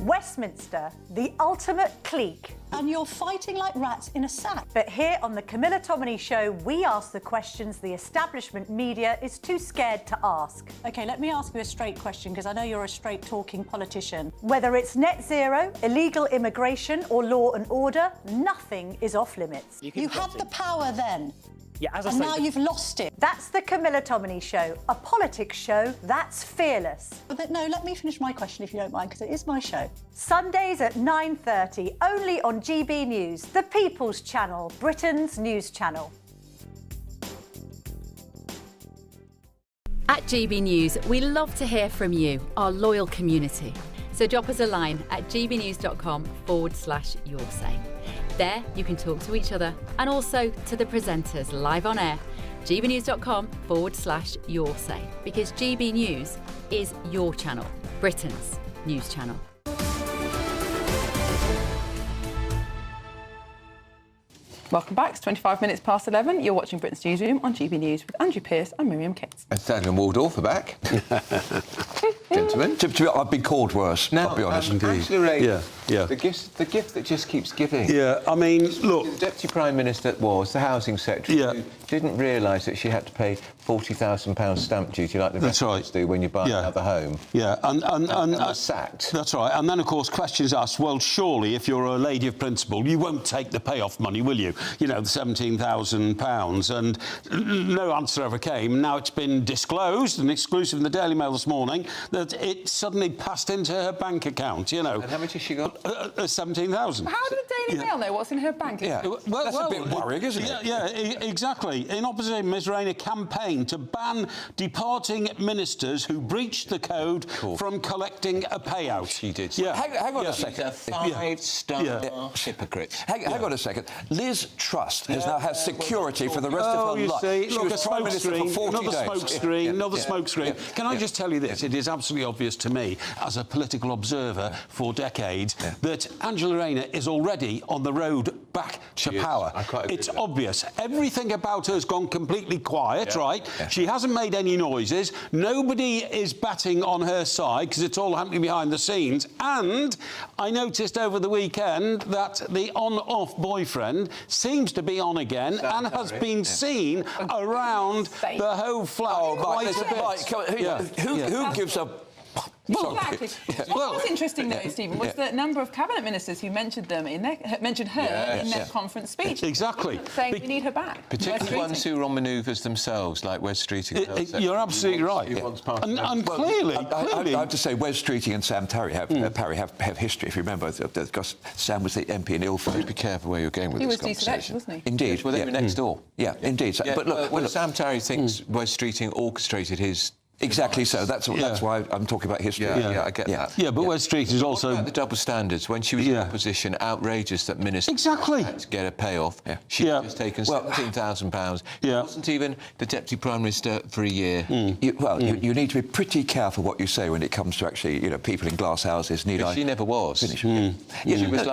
Westminster, the ultimate clique. And you're fighting like rats in a sack. But here on the Camilla Tominey Show, we ask the questions the establishment media is too scared to ask. OK, let me ask you a straight question, because I know you're a straight-talking politician. Whether it's net zero, illegal immigration or law and order, nothing is off limits. You had the power then. Yeah, as I and say, now you've lost it. That's the Camilla Tominey Show, a politics show that's fearless. But no, let me finish my question if you don't mind, because it is my show. Sundays at 9:30, only on GB News, the People's Channel, Britain's news channel. At GB News, we love to hear from you, our loyal community. So drop us a line at gbnews.com/yoursay. There you can talk to each other and also to the presenters live on air. gbnews.com/yoursay, because GB News is your channel, Britain's news channel. Welcome back. It's 25 minutes past 11. You're watching Britain's Newsroom on GB News with Andrew Pearce and Miriam Cates. And Stanley Waldorf are back. Gentlemen. I've been called worse, I'll be honest. Actually, Ray, yeah. The gift that just keeps giving. Yeah, I mean, look... The Deputy Prime Minister was the Housing Secretary who didn't realise that she had to pay £40,000 stamp duty like the rest of us do when you buy another home. Yeah, and was sacked. That's right. And then, of course, questions asked, well, surely, if you're a lady of principle, you won't take the payoff money, will you? You know, the £17,000. And no answer ever came. Now it's been disclosed, and exclusive in the Daily Mail this morning, that it suddenly passed into her bank account, you know. And how much has she got? 17,000. How did the Daily Mail know what's in her bank account? Well, that's a bit worrying, isn't it? Yeah, exactly. In opposition, Ms Rayner campaigned to ban departing ministers who breached the code from collecting a payout. She did. Yeah. Hang on a second. She's a five-star hypocrite. Hang on a second. Liz Truss has now had security for the rest of her life. She was Prime Minister for 40 days. Another smokescreen. Can I just tell you this? It is absolutely obvious to me, as a political observer for decades, that Angela Rayner is already on the road back to power. It's obvious. Everything about her has gone completely quiet, right? She hasn't made any noises. Nobody is batting on her side because it's all happening behind the scenes. And I noticed over the weekend that the on-off boyfriend seems to be on again and has been seen around the whole flat. Who gives a... Exactly. What was interesting, though, Stephen, was the number of cabinet ministers who mentioned them in their conference speech. Exactly. Saying we need her back. Particularly ones who are on manoeuvres themselves, like Wes Streeting. You're absolutely right. And clearly, I have to say, Wes Streeting and Sam Parry have history. If you remember, because Sam was the MP in Ilford. Be careful where you're going with this conversation. Wasn't he? Indeed. Well, they were next door. Yeah, indeed. Yeah, but look, Sam Parry thinks Wes Streeting orchestrated his... Exactly so. That's why I'm talking about history. Yeah, I get that. Yeah, but Wes Street is also... About the double standards. When she was in opposition, outrageous that ministers had to get a payoff. She'd just taken £17,000. It wasn't even the Deputy Prime Minister for a year. You need to be pretty careful what you say when it comes to actually, people in glass houses. She never was. She was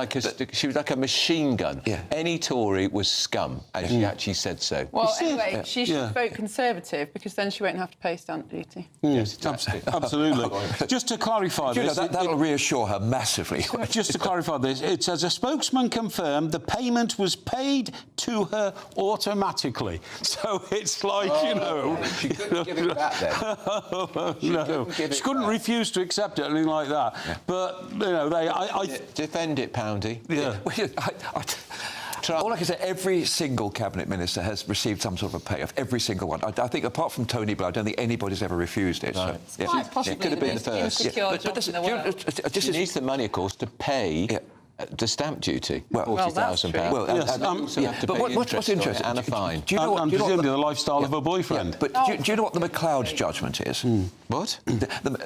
like a machine gun. Any Tory was scum, as she actually said so. Well, anyway, she should vote Conservative because then she won't have to pay stamp duty. Yes, absolutely. Just to clarify this... That'll reassure her massively. Just to clarify this, it says a spokesman confirmed the payment was paid to her automatically. So it's like, She couldn't give it back then. She couldn't refuse to accept it, anything like that. Yeah. But, Defend it, Poundy. Yeah. All I can say, every single cabinet minister has received some sort of a payoff. Every single one. I think, apart from Tony Blair, I don't think anybody's ever refused it. Right. So, Quite possibly could have been the first. She needs the money, of course, to pay the stamp duty. £40,000. But what's interesting? And a fine. Do you know the lifestyle of her boyfriend. But do you know what the McLeod judgment is? What?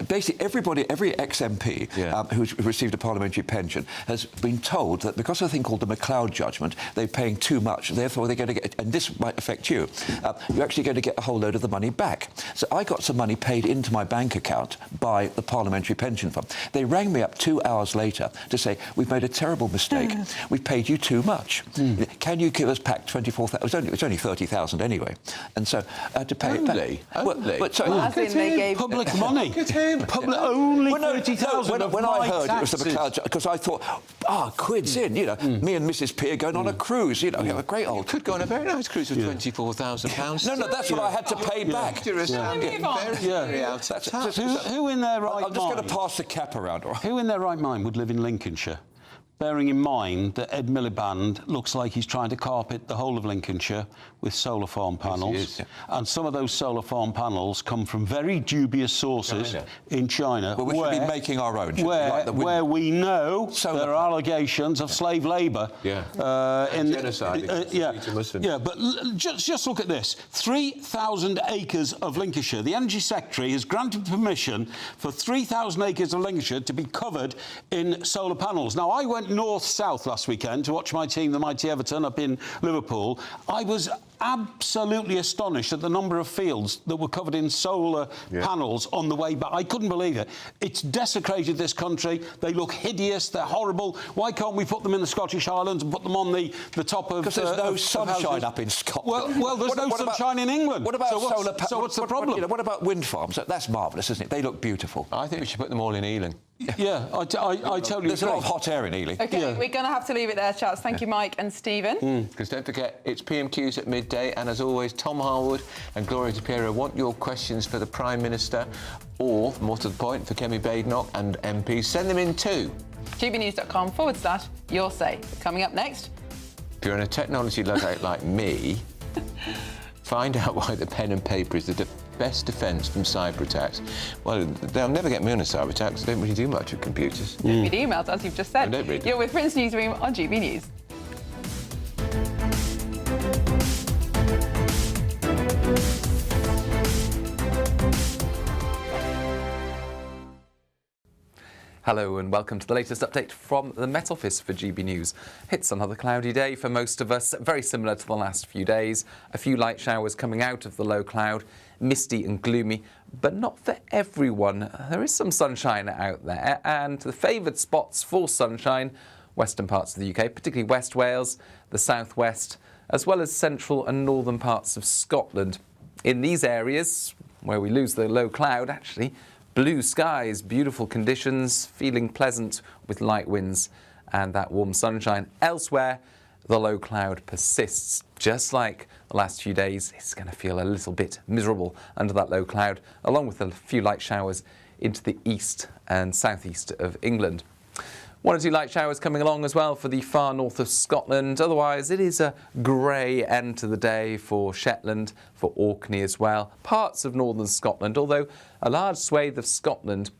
Basically, every ex-MP who's received a parliamentary pension has been told that because of a thing called the McLeod judgment, they're paying too much, therefore they're going to get... And this might affect you. You're actually going to get a whole load of the money back. So I got some money paid into my bank account by the Parliamentary Pension Fund. They rang me up 2 hours later to say, we've made a terrible mistake. We've paid you too much. Can you give us back 24,000? It was only 30,000 anyway. And so I had to pay it back. Only? As in they gave public money. Public only 30,000 when I heard it was the McLeod, because I thought, quid's in, you know, me and Mrs. P are going on a cruise, you know, have a great old... You could go on a very nice cruise for £24,000. No, that's what I had to pay back. Who in their right mind... I'm just going to pass the cap around. Who in their right mind would live in Lincolnshire? Bearing in mind that Ed Miliband looks like he's trying to carpet the whole of Lincolnshire with solar farm panels. Yes, he is, and some of those solar farm panels come from very dubious sources in China. Well, we should be making our own. Where we know there are allegations of slave labour. Genocide. But just look at this. 3,000 acres of Lincolnshire. The Energy Secretary has granted permission for 3,000 acres of Lincolnshire to be covered in solar panels. Now, I went north-south last weekend to watch my team, the mighty Everton, up in Liverpool. I was absolutely astonished at the number of fields that were covered in solar panels on the way back. I couldn't believe it. It's desecrated this country. They look hideous. They're horrible. Why can't we put them in the Scottish Highlands and put them on the top of... Because there's no sunshine up in Scotland. Well, there's no sunshine in England. What about solar panels? So what's the problem? What about wind farms? That's marvellous, isn't it? They look beautiful. I think we should put them all in Ealing. Yeah, I totally There's a lot of hot air in Ealing. OK, we're going to have to leave it there, chaps. Thank you, Mike and Stephen. Because don't forget, it's PMQs at midday, and as always, Tom Harwood and Gloria DePiero want your questions for the Prime Minister, or, more to the point, for Kemi Badenoch and MPs. Send them in too. gbnews.com/your say. Coming up next... If you're in a technology luddite like me, find out why the pen and paper is the best defence from cyber attacks. Well, they'll never get me on a cyber attack because I don't really do much with computers. Read emails, as you've just said. I don't read them. You're with Britain's Newsroom on GB News. Hello and welcome to the latest update from the Met Office for GB News. It's another cloudy day for most of us, very similar to the last few days. A few light showers coming out of the low cloud, misty and gloomy, but not for everyone. There is some sunshine out there, and the favoured spots for sunshine, western parts of the UK, particularly West Wales, the southwest, as well as central and northern parts of Scotland. In these areas, where we lose the low cloud, actually, blue skies, beautiful conditions, feeling pleasant with light winds and that warm sunshine. Elsewhere, the low cloud persists. Just like the last few days, it's going to feel a little bit miserable under that low cloud, along with a few light showers into the east and southeast of England. One or two light showers coming along as well for the far north of Scotland. Otherwise, it is a grey end to the day for Shetland, for Orkney as well. Parts of northern Scotland, although a large swathe of Scotland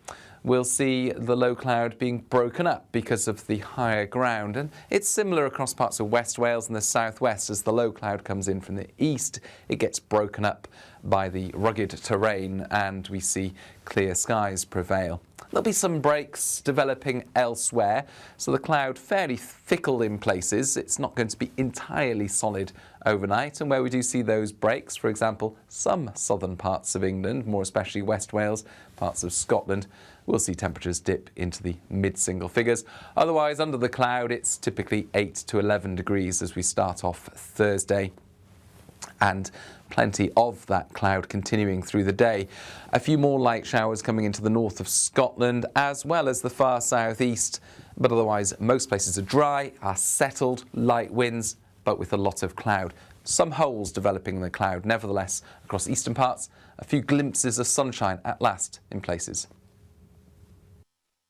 will see the low cloud being broken up because of the higher ground. And it's similar across parts of West Wales and the southwest. As the low cloud comes in from the east, it gets broken up by the rugged terrain and we see clear skies prevail. There'll be some breaks developing elsewhere, so the cloud fairly fickle in places. It's not going to be entirely solid overnight, and where we do see those breaks, for example, some southern parts of England, more especially West Wales, parts of Scotland, we'll see temperatures dip into the mid-single figures. Otherwise, under the cloud, it's typically 8 to 11 degrees as we start off Thursday. And plenty of that cloud continuing through the day. A few more light showers coming into the north of Scotland as well as the far southeast, but otherwise most places are dry, are settled, light winds, but with a lot of cloud. Some holes developing in the cloud, nevertheless, across eastern parts, a few glimpses of sunshine at last in places.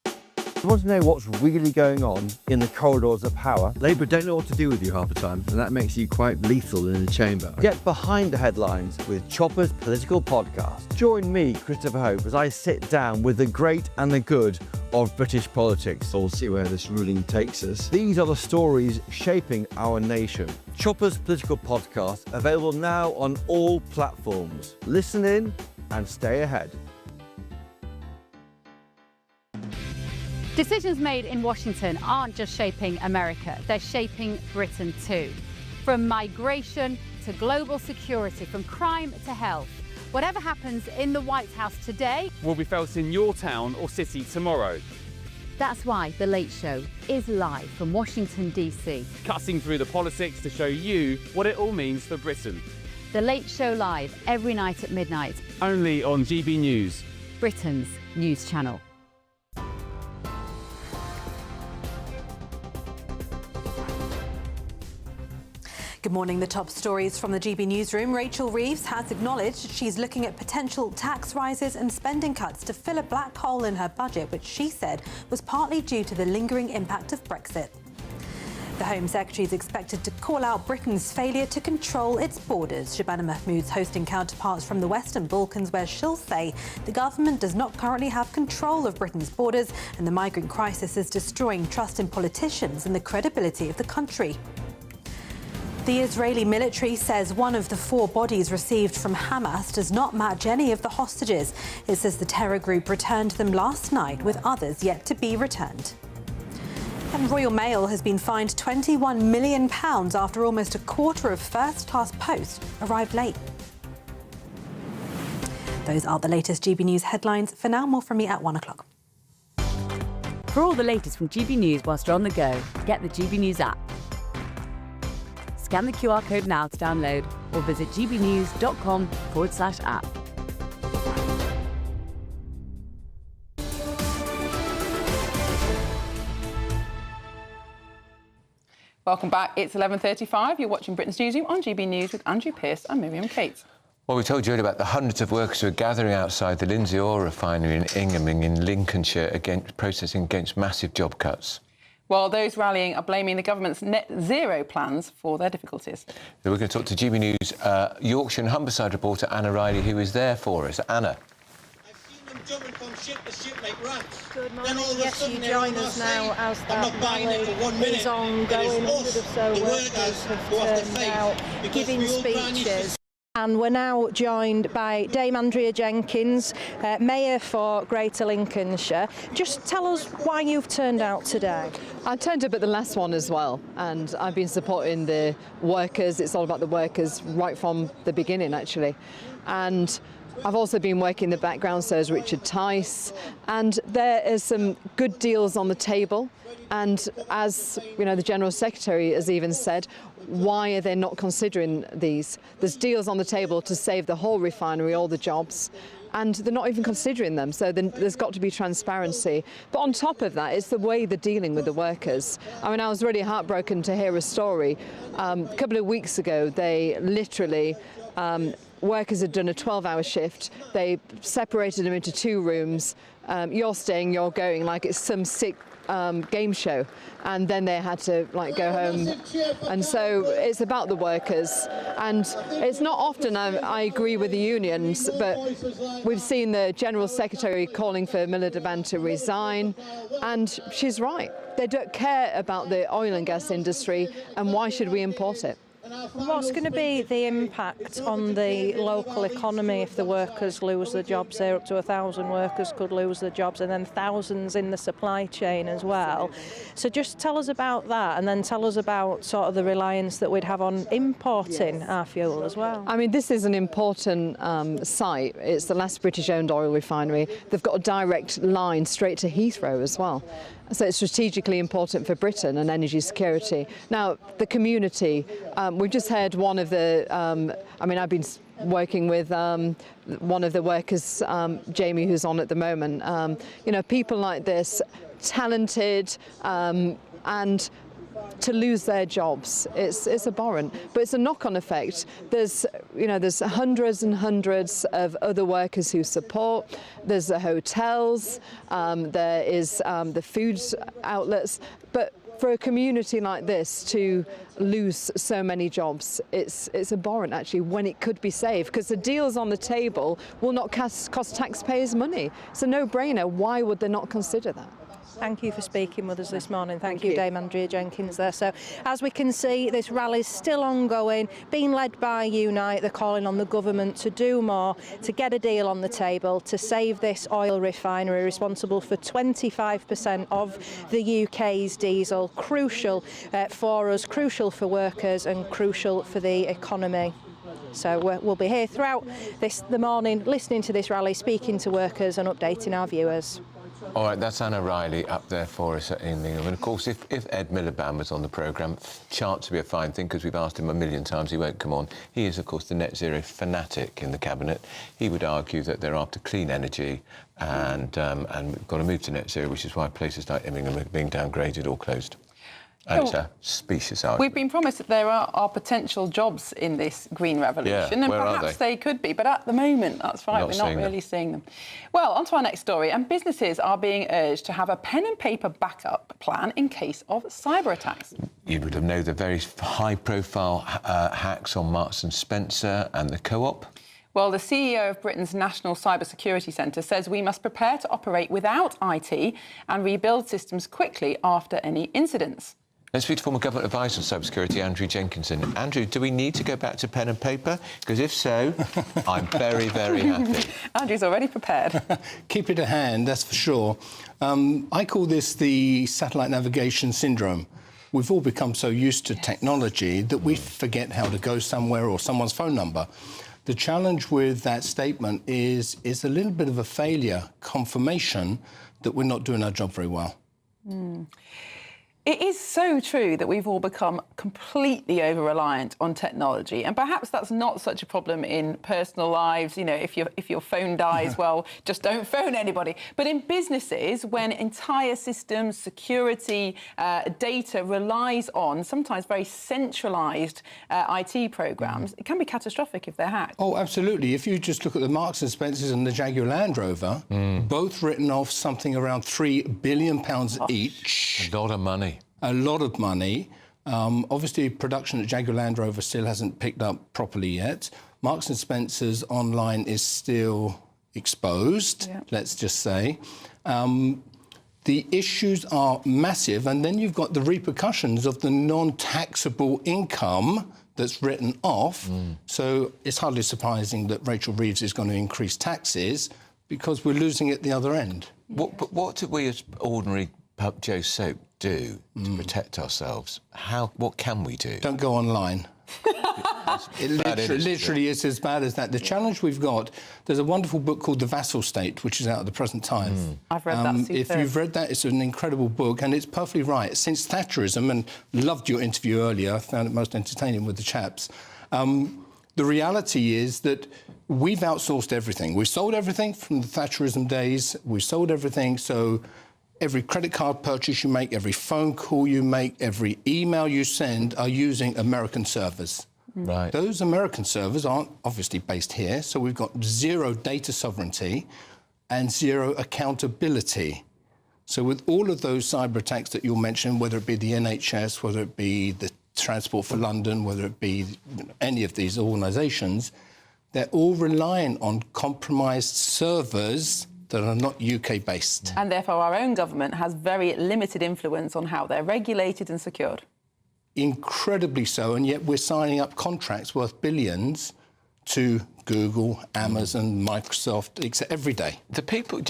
You want to know what's really going on in the corridors of power? Labour don't know what to do with you half the time, and that makes you quite lethal in the chamber. Get behind the headlines with Chopper's Political Podcast. Join me, Christopher Hope, as I sit down with the great and the good of British politics. We'll see where this ruling takes us. These are the stories shaping our nation. Chopper's Political Podcast, available now on all platforms. Listen in and stay ahead. Decisions made in Washington aren't just shaping America, they're shaping Britain too. From migration to global security, from crime to health. Whatever happens in the White House today will be felt in your town or city tomorrow. That's why The Late Show is live from Washington, D.C. Cutting through the politics to show you what it all means for Britain. The Late Show live every night at midnight. Only on GB News, Britain's news channel. Good morning. The top stories from the GB Newsroom. Rachel Reeves has acknowledged she's looking at potential tax rises and spending cuts to fill a black hole in her budget, which she said was partly due to the lingering impact of Brexit. The Home Secretary is expected to call out Britain's failure to control its borders. Shabana Mahmood's hosting counterparts from the Western Balkans, where she'll say the government does not currently have control of Britain's borders and the migrant crisis is destroying trust in politicians and the credibility of the country. The Israeli military says one of the 4 bodies received from Hamas does not match any of the hostages. It says the terror group returned them last night, with others yet to be returned. And Royal Mail has been fined £21 million after almost a quarter of first-class post arrived late. Those are the latest GB News headlines. For now, more from me at 1 o'clock. For all the latest from GB News whilst you're on the go, get the GB News app. Scan the QR code now to download or visit gbnews.com/app. Welcome back. It's 11:35. You're watching Britain's Newsroom on GB News with Andrew Pearce and Miriam Cates. Well, we told you earlier about the hundreds of workers who are gathering outside the Lindsey Oil Refinery in Ingham in Lincolnshire protesting against massive job cuts. While those rallying are blaming the government's net zero plans for their difficulties. So we're going to talk to GB News Yorkshire and Humberside reporter Anna Riley, who is there for us. Anna. I've seen them jumping from ship to ship like rats. Good morning. Yes, you join us now as that rally is ongoing. Hundreds or so workers have turned out giving speeches. And we're now joined by Dame Andrea Jenkins, Mayor for Greater Lincolnshire. Just tell us why you've turned out today. I turned up at the last one as well, and I've been supporting the workers. It's all about the workers right from the beginning, actually. And I've also been working in the background, so has Richard Tice, and there are some good deals on the table. And as you know, the General Secretary has even said, why are they not considering these? There's deals on the table to save the whole refinery, all the jobs, and they're not even considering them. So then there's got to be transparency. But on top of that, it's the way they're dealing with the workers. I mean, I was really heartbroken to hear a story. A couple of weeks ago, they literally workers had done a 12-hour shift. They separated them into 2 rooms. You're staying, you're going, like it's some sick game show, and then they had to go home. And so it's about the workers, and it's not often I agree with the unions, but we've seen the General Secretary calling for Miliband to resign, and she's right. They don't care about the oil and gas industry, and why should we import it? What's going to be the impact on the local economy if the workers lose their jobs? There, up to 1,000 workers could lose their jobs, and then thousands in the supply chain as well. So just tell us about that, and then tell us about sort of the reliance that we'd have on importing our fuel as well. I mean, this is an important site. It's the last British-owned oil refinery. They've got a direct line straight to Heathrow as well. So it's strategically important for Britain and energy security. Now, the community, we've just heard one of the, I mean, I've been working with one of the workers, Jamie, who's on at the moment. You know, people like this, talented, and to lose their jobs, it's abhorrent. But it's a knock-on effect. There's hundreds and hundreds of other workers who support. There's the hotels, there is the food outlets. But for a community like this to lose so many jobs, it's abhorrent actually, when it could be saved, because the deals on the table will not cost taxpayers money. It's a no-brainer. Why would they not consider that? Thank you for speaking with us this morning. Thank you, Dame Andrea Jenkins there. So, as we can see, this rally is still ongoing, being led by Unite. They're calling on the government to do more, to get a deal on the table, to save this oil refinery, responsible for 25% of the UK's diesel. Crucial for us, crucial for workers, and crucial for the economy. So we'll be here throughout the morning, listening to this rally, speaking to workers and updating our viewers. All right, that's Anna Riley up there for us in England. And of course, if Ed Miliband was on the programme, chance to be a fine thing, because we've asked him a million times, he won't come on. He is, of course, the net zero fanatic in the cabinet. He would argue that they're after clean energy and we've got to move to net zero, which is why places like Immingham are being downgraded or closed. And it's a specious argument. We've been promised that there are potential jobs in this green revolution, and perhaps they could be, but at the moment, that's right, we're not really seeing them. Well, on to our next story, and businesses are being urged to have a pen and paper backup plan in case of cyber attacks. You would have known the very high-profile hacks on Marks & Spencer and the Co-op. Well, the CEO of Britain's National Cybersecurity Centre says we must prepare to operate without IT and rebuild systems quickly after any incidents. Let's speak to former government advisor on cybersecurity, Andrew Jenkinson. Andrew, do we need to go back to pen and paper? Because if so, I'm very, very happy. Andrew's already prepared. Keep it at hand, that's for sure. I call this the satellite navigation syndrome. We've all become so used to technology that we forget how to go somewhere or someone's phone number. The challenge with that statement is a little bit of a failure, confirmation that we're not doing our job very well. It is so true that we've all become completely over-reliant on technology, and perhaps that's not such a problem in personal lives. You know, if your phone dies, well, just don't phone anybody. But in businesses, when entire systems, security, data relies on sometimes very centralised IT programmes, it can be catastrophic if they're hacked. Oh, absolutely. If you just look at the Marks & Spencers and the Jaguar Land Rover, both written off something around £3 billion each. A lot of money. A lot of money. Obviously, production at Jaguar Land Rover still hasn't picked up properly yet. Marks & Spencer's online is still exposed, let's just say. The issues are massive, and then you've got the repercussions of the non-taxable income that's written off. So it's hardly surprising that Rachel Reeves is going to increase taxes because we're losing at the other end. What do we as ordinary Joe Soap do to protect ourselves? What can we do? Don't go online. It literally is as bad as that. The challenge we've got, there's a wonderful book called The Vassal State, which is out at the present time. I've read that. If you've read that, it's an incredible book, and it's perfectly right. Since Thatcherism, and loved your interview earlier, I found it most entertaining with the chaps, the reality is that we've outsourced everything. We've sold everything from the Thatcherism days. We've sold everything, so every credit card purchase you make, every phone call you make, every email you send are using American servers. Right. Those American servers aren't obviously based here, so we've got zero data sovereignty and zero accountability. So with all of those cyber attacks that you'll mention, whether it be the NHS, whether it be the Transport for London, whether it be any of these organisations, they're all relying on compromised servers that are not UK-based. And therefore our own government has very limited influence on how they're regulated and secured. Incredibly so, and yet we're signing up contracts worth billions to Google, Amazon, Microsoft, etc. every day.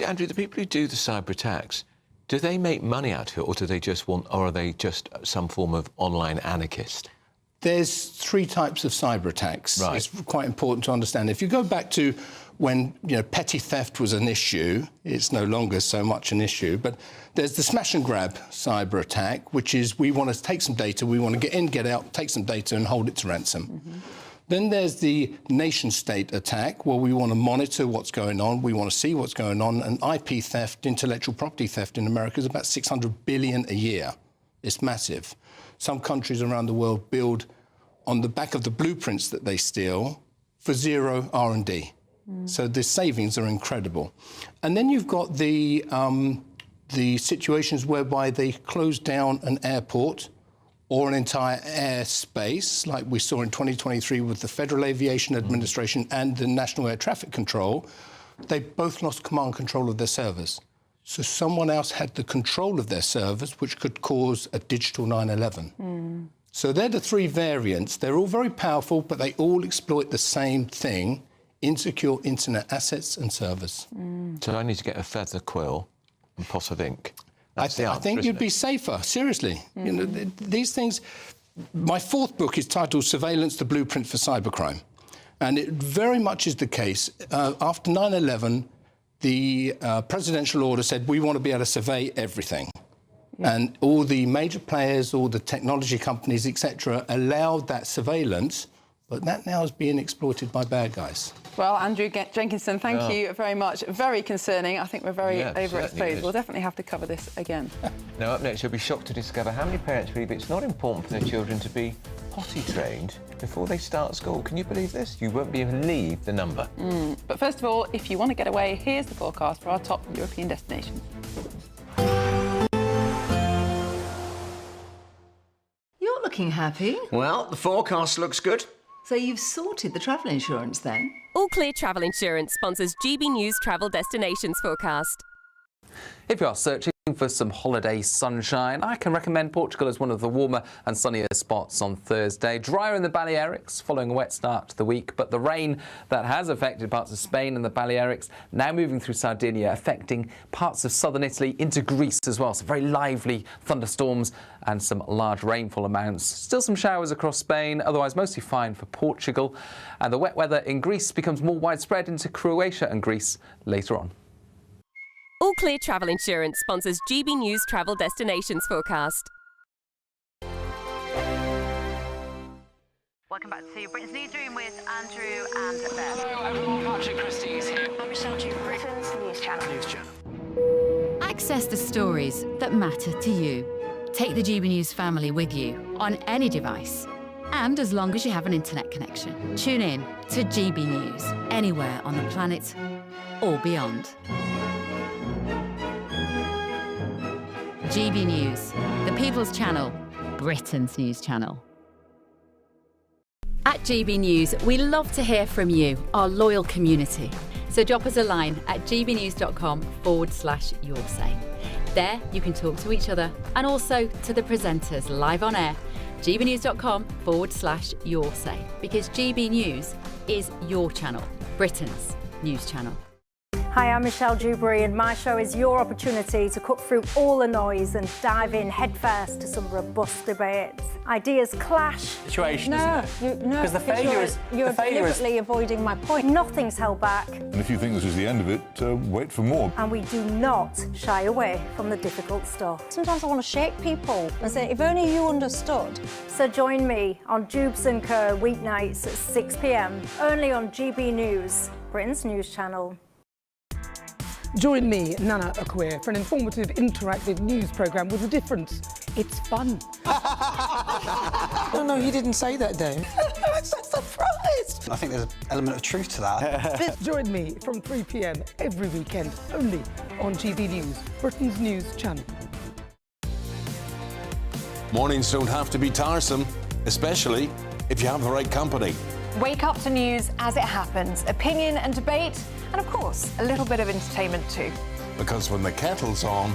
Andrew, the people who do the cyber attacks, do they make money out of it, or are they just some form of online anarchist? There's three types of cyber attacks. Right. It's quite important to understand. If you go back to when petty theft was an issue, it's no longer so much an issue, but there's the smash and grab cyber attack, which is we want to take some data, we want to get in, get out, take some data and hold it to ransom. Then there's the nation-state attack, where we want to monitor what's going on, we want to see what's going on, and IP theft, intellectual property theft in America is about $600 billion a year. It's massive. Some countries around the world build on the back of the blueprints that they steal for zero R&D. So the savings are incredible. And then you've got the situations whereby they close down an airport or an entire airspace, like we saw in 2023 with the Federal Aviation Administration and the National Air Traffic Control. They both lost command control of their servers. So someone else had the control of their servers, which could cause a digital 9/11. So they're the three variants. They're all very powerful, but they all exploit the same thing: insecure internet assets and servers. So I need to get a feather quill and pot of ink. I think you'd be safer, seriously. These things... My fourth book is titled Surveillance, the Blueprint for Cybercrime. And it very much is the case. After 9/11, the presidential order said we want to be able to survey everything. Yeah. And all the major players, all the technology companies, etc., allowed that surveillance, but that now is being exploited by bad guys. Well, Andrew Jenkinson, thank you very much. Very concerning. I think we're very overexposed. We'll definitely have to cover this again. Now, up next, you'll be shocked to discover how many parents believe it's not important for their children to be potty trained before they start school. Can you believe this? You won't be able to believe the number. But first of all, if you want to get away, here's the forecast for our top European destinations. You're looking happy. Well, the forecast looks good. So you've sorted the travel insurance then? All Clear Travel Insurance sponsors GB News Travel Destinations Forecast. If you are searching for some holiday sunshine, I can recommend Portugal as one of the warmer and sunnier spots on Thursday. Drier in the Balearics following a wet start to the week, but the rain that has affected parts of Spain and the Balearics now moving through Sardinia, affecting parts of southern Italy into Greece as well. So very lively thunderstorms and some large rainfall amounts. Still some showers across Spain, otherwise mostly fine for Portugal. And the wet weather in Greece becomes more widespread into Croatia and Greece later on. All Clear Travel Insurance sponsors GB News Travel Destinations Forecast. Welcome back to Britain's Newsroom with Andrew and Beth. Hello everyone, Patrick Christie's here. I'm Michelle Drew, Britain's News Channel. Access the stories that matter to you. Take the GB News family with you on any device. And as long as you have an internet connection, tune in to GB News anywhere on the planet or beyond. GB News, the People's Channel, Britain's news channel. At GB News, we love to hear from you, our loyal community. So drop us a line at gbnews.com/yoursay. There you can talk to each other and also to the presenters live on air. gbnews.com/yoursay, because GB News is your channel, Britain's news channel. Hi, I'm Michelle Dewberry, and my show is your opportunity to cut through all the noise and dive in headfirst to some robust debates. Ideas clash. Situation, no, isn't it? No, because the failure is you're deliberately avoiding my point. Nothing's held back. And if you think this is the end of it, wait for more. And we do not shy away from the difficult stuff. Sometimes I want to shake people and say, if only you understood. So join me on Jubes & Co. weeknights at 6 p.m, only on GB News, Britain's news channel. Join me, Nana Akwe, for an informative, interactive news programme with a difference. It's fun. No, he didn't say that, Dave. I'm so surprised. I think there's an element of truth to that. Join me from 3 p.m. every weekend, only on GB News, Britain's news channel. Mornings don't have to be tiresome, especially if you have the right company. Wake up to news as it happens, opinion and debate, and of course, a little bit of entertainment too. Because when the kettle's on,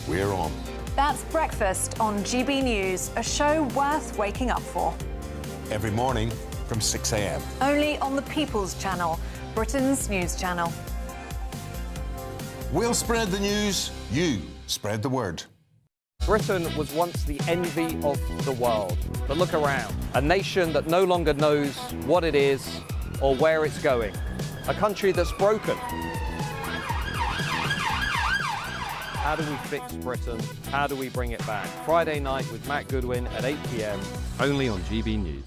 we're on. That's Breakfast on GB News, a show worth waking up for. Every morning from 6 a.m. Only on the People's Channel, Britain's news channel. We'll spread the news, you spread the word. Britain was once the envy of the world. But look around. A nation that no longer knows what it is or where it's going. A country that's broken. How do we fix Britain? How do we bring it back? Friday night with Matt Goodwin at 8 p.m, only on GB News.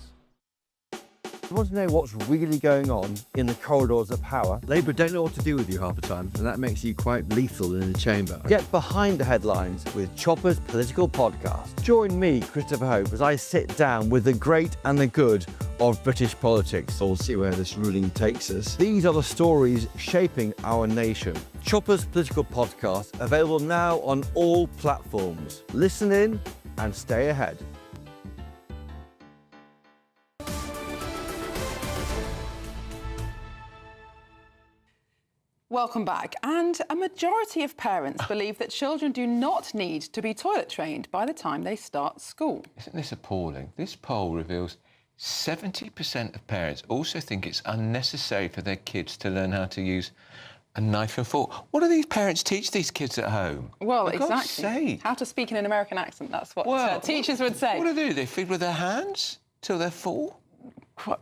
You want to know what's really going on in the corridors of power? Labour don't know what to do with you half the time, and that makes you quite lethal in the chamber. Get behind the headlines with Chopper's political podcast. Join me, Christopher Hope, as I sit down with the great and the good of British politics. We'll see where this ruling takes us. These are the stories shaping our nation. Chopper's political podcast, available now on all platforms. Listen in and stay ahead. Welcome back. And a majority of parents believe that children do not need to be toilet trained by the time they start school. Isn't this appalling? This poll reveals 70% of parents also think it's unnecessary for their kids to learn how to use a knife and fork. What do these parents teach these kids at home? Well, For God's exactly. sake. How to speak in an American accent, that's what teachers would say. What do? They feed with their hands till they're full?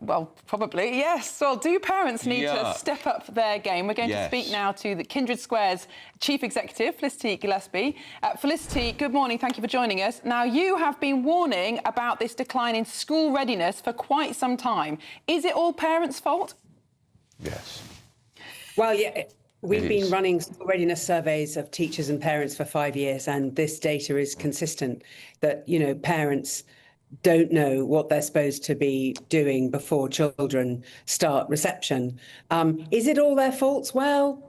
Well, probably, yes. Well, do parents need to step up their game? We're going to speak now to the Kindred Square's Chief Executive, Felicity Gillespie. Felicity, good morning. Thank you for joining us. Now, you have been warning about this decline in school readiness for quite some time. Is it all parents' fault? Yes. Well, yeah. We've been running school readiness surveys of teachers and parents for 5 years, and this data is consistent that, you know, parents don't know what they're supposed to be doing before children start reception. Is it all their faults? Well,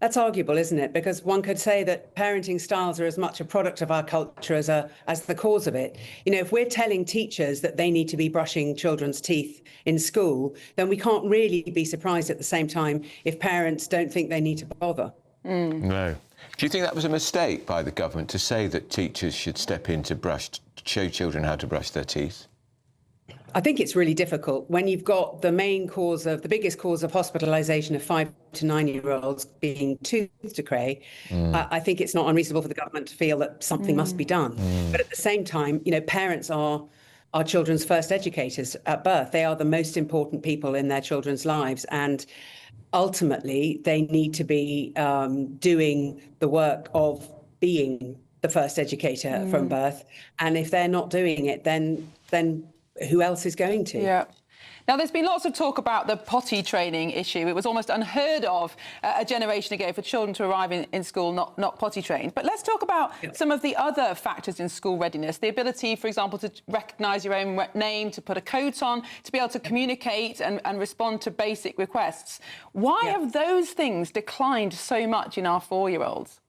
that's arguable, isn't it? Because one could say that parenting styles are as much a product of our culture as the cause of it. You know, if we're telling teachers that they need to be brushing children's teeth in school, then we can't really be surprised at the same time if parents don't think they need to bother. No. Do you think that was a mistake by the government to say that teachers should step in to show children how to brush their teeth? I think it's really difficult when you've got the biggest cause of hospitalisation of 5 to 9-year-olds being tooth decay. I think it's not unreasonable for the government to feel that something must be done. But at the same time, you know, parents are our children's first educators at birth. They are the most important people in their children's lives, and ultimately they need to be doing the work of being the first educator from birth. And if they're not doing it, then who else is going to? Yeah. Now, there's been lots of talk about the potty training issue. It was almost unheard of a generation ago for children to arrive in school not potty trained. But let's talk about some of the other factors in school readiness. The ability, for example, to recognise your own name, to put a coat on, to be able to communicate and respond to basic requests. Why have those things declined so much in our 4-year-olds?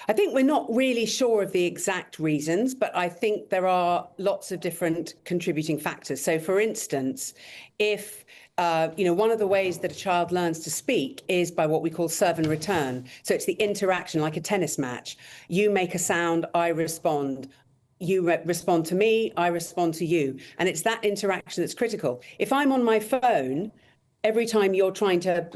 I think we're not really sure of the exact reasons, but I think there are lots of different contributing factors. So, for instance, if one of the ways that a child learns to speak is by what we call serve and return. So it's the interaction, like a tennis match. You make a sound, I respond. You respond to me, I respond to you. And it's that interaction that's critical. If I'm on my phone, every time you're trying to,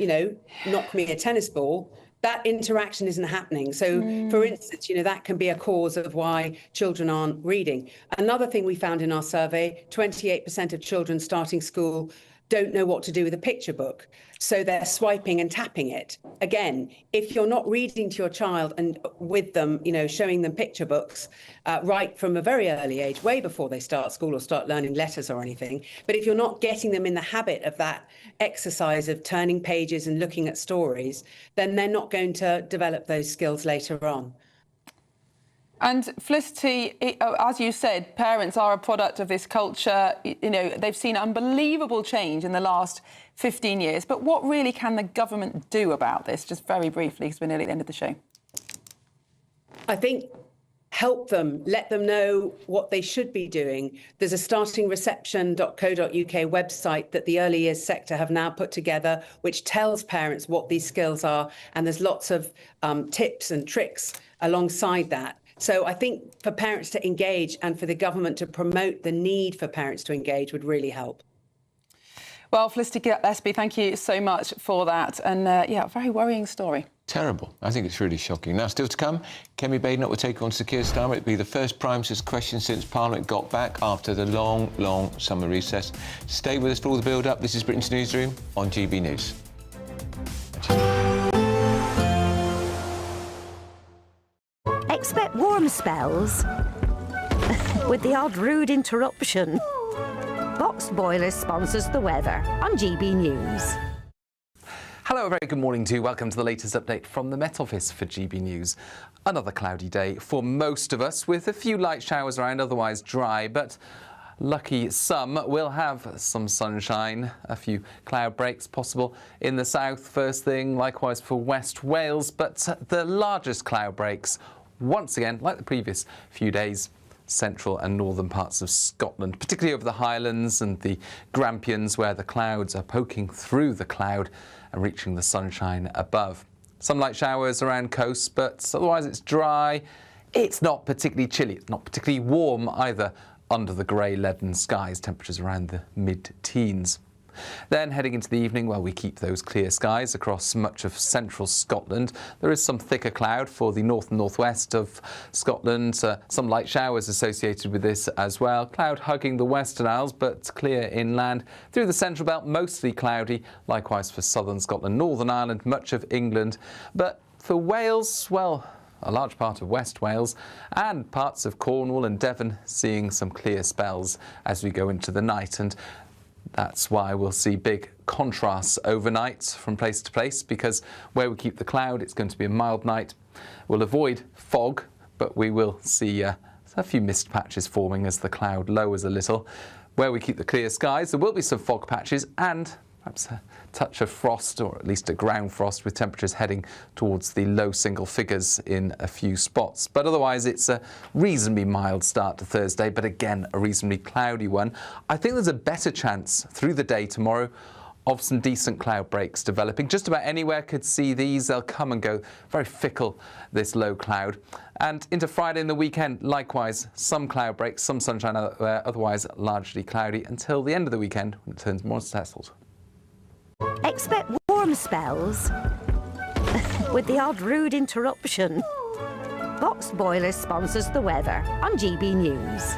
knock me a tennis ball, that interaction isn't happening. So, for instance, that can be a cause of why children aren't reading. Another thing we found in our survey, 28% of children starting school don't know what to do with a picture book. So they're swiping and tapping it. Again, if you're not reading to your child and with them, showing them picture books right from a very early age, way before they start school or start learning letters or anything, but if you're not getting them in the habit of that exercise of turning pages and looking at stories, then they're not going to develop those skills later on. And Felicity, as you said, parents are a product of this culture. They've seen unbelievable change in the last 15 years. But what really can the government do about this? Just very briefly, because we're nearly at the end of the show. I think help them, let them know what they should be doing. There's a startingreception.co.uk website that the early years sector have now put together, which tells parents what these skills are. And there's lots of tips and tricks alongside that. So I think for parents to engage and for the government to promote the need for parents to engage would really help. Well, Felicity Gillespie, thank you so much for that. And a very worrying story. Terrible. I think it's really shocking. Now, still to come, Kemi Badenoch will take on Sir Keir Starmer. It'll be the first Prime Minister's question since Parliament got back after the long, long summer recess. Stay with us for all the build-up. This is Britain's Newsroom on GB News. Expect warm spells with the odd rude interruption. Boxed Boilers sponsors the weather on GB News. Hello, a very good morning to you. Welcome to the latest update from the Met Office for GB News. Another cloudy day for most of us, with a few light showers around, otherwise dry, but lucky some will have some sunshine. A few cloud breaks possible in the south first thing, likewise for West Wales, but the largest cloud breaks once again, like the previous few days, central and northern parts of Scotland, particularly over the Highlands and the Grampians, where the clouds are poking through the cloud and reaching the sunshine above. Some light showers around coast, but otherwise it's dry. It's not particularly chilly. It's not particularly warm either under the grey leaden skies, temperatures around the mid-teens. Then heading into the evening, well, we keep those clear skies across much of central Scotland. There is some thicker cloud for the north and northwest of Scotland. Some light showers associated with this as well. Cloud hugging the Western Isles, but clear inland. Through the central belt, mostly cloudy. Likewise for southern Scotland, Northern Ireland, much of England. But for Wales, well, a large part of West Wales and parts of Cornwall and Devon seeing some clear spells as we go into the night. And that's why we'll see big contrasts overnight from place to place, because where we keep the cloud, it's going to be a mild night. We'll avoid fog, but we will see a few mist patches forming as the cloud lowers a little. Where we keep the clear skies, there will be some fog patches and perhaps a touch of frost, or at least a ground frost, with temperatures heading towards the low single figures in a few spots. But otherwise, it's a reasonably mild start to Thursday, but again, a reasonably cloudy one. I think there's a better chance through the day tomorrow of some decent cloud breaks developing. Just about anywhere could see these. They'll come and go. Very fickle, this low cloud. And into Friday and the weekend, likewise, some cloud breaks, some sunshine, otherwise largely cloudy, until the end of the weekend when it turns more settled. Expect warm spells with the odd rude interruption. Box Boiler sponsors the weather on GB News.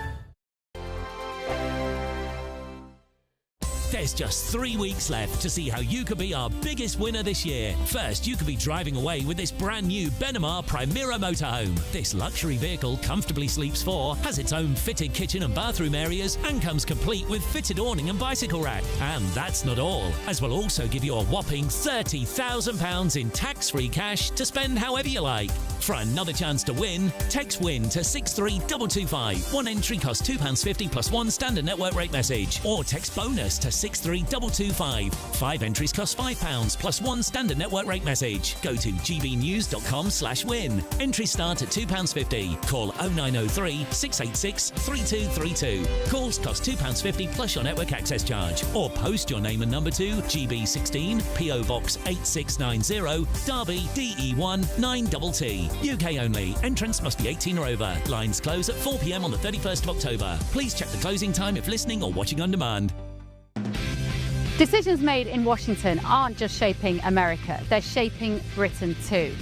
There's just 3 weeks left to see how you could be our biggest winner this year. First, you could be driving away with this brand new Benamar Primera motorhome. This luxury vehicle comfortably sleeps 4, has its own fitted kitchen and bathroom areas, and comes complete with fitted awning and bicycle rack. And that's not all, as we'll also give you a whopping £30,000 in tax-free cash to spend however you like. For another chance to win, text WIN to 63225. One entry costs £2.50 plus one standard network rate message. Or text BONUS to 63225. 5 entries cost £5 plus one standard network rate message. Go to gbnews.com/win. Entries start at £2.50. Call 0903 686 3232. Calls cost £2.50 plus your network access charge. Or post your name and number to GB16 PO Box 8690 Derby DE1 9TT. UK only. Entrance must be 18 or over. Lines close at 4 p.m. on the 31st of October. Please check the closing time if listening or watching on demand. Decisions made in Washington aren't just shaping America, they're shaping Britain too.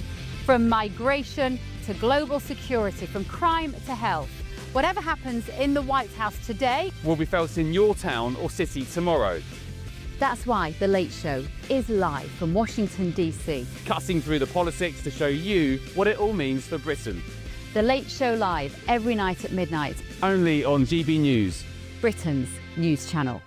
From migration to global security, from crime to health. Whatever happens in the White House today will be felt in your town or city tomorrow. That's why The Late Show is live from Washington, D.C. Cutting through the politics to show you what it all means for Britain. The Late Show live every night at midnight. Only on GB News, Britain's news channel.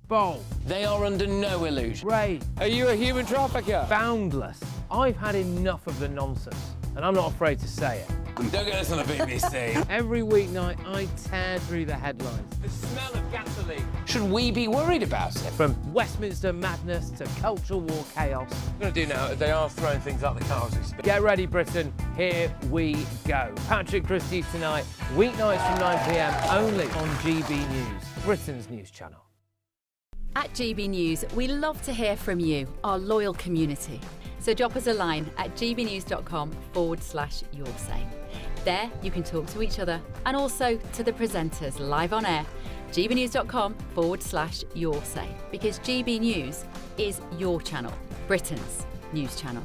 Bold. They are under no illusion. Ray. Are you a human trafficker? Boundless. I've had enough of the nonsense, and I'm not afraid to say it. Don't get us on the BBC. Every weeknight, I tear through the headlines. The smell of gasoline. Should we be worried about it? From Westminster madness to cultural war chaos. What I'm going to do now is they are throwing things out the car as we speak. Get ready, Britain. Here we go. Patrick Christie's tonight, weeknights from 9 p.m. only on GB News, Britain's news channel. At GB News, we love to hear from you, our loyal community. So drop us a line at gbnews.com/yoursay. There you can talk to each other and also to the presenters live on air. gbnews.com/yoursay, because GB News is your channel, Britain's news channel.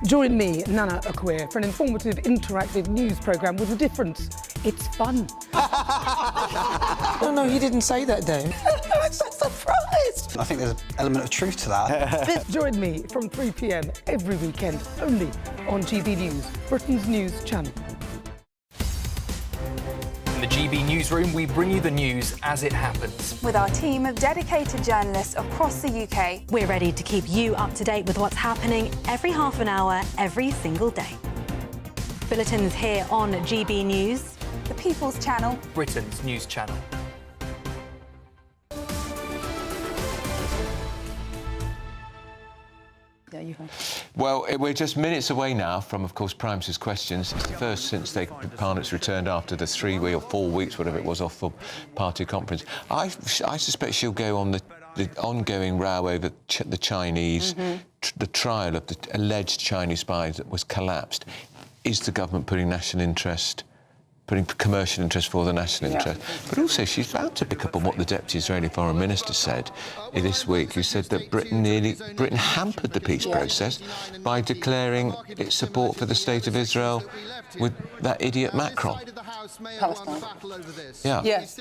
Join me, Nana Akweer, for an informative, interactive news programme with a difference. It's fun. No, he didn't say that, Dave. I'm so surprised. I think there's an element of truth to that. Join me from 3 p.m. every weekend, only on GB News, Britain's news channel. In the GB Newsroom, we bring you the news as it happens. With our team of dedicated journalists across the UK, we're ready to keep you up to date with what's happening every half an hour, every single day. Bulletins here on GB News, the People's Channel, Britain's news channel. Well, we're just minutes away now from, of course, Prime Minister's questions. It's the first since Parliament's returned after the 3 or 4 weeks, whatever it was, off the party conference. I suspect she'll go on the ongoing row over the Chinese, the trial of the alleged Chinese spy that was collapsed. Is the government putting national interest putting commercial interest for the national interest. But also she's about to pick up on what the Deputy Israeli Foreign Minister said this week, who said that Britain hampered the peace process by declaring its support for the State of Israel with that idiot Macron. Palestine. Yes.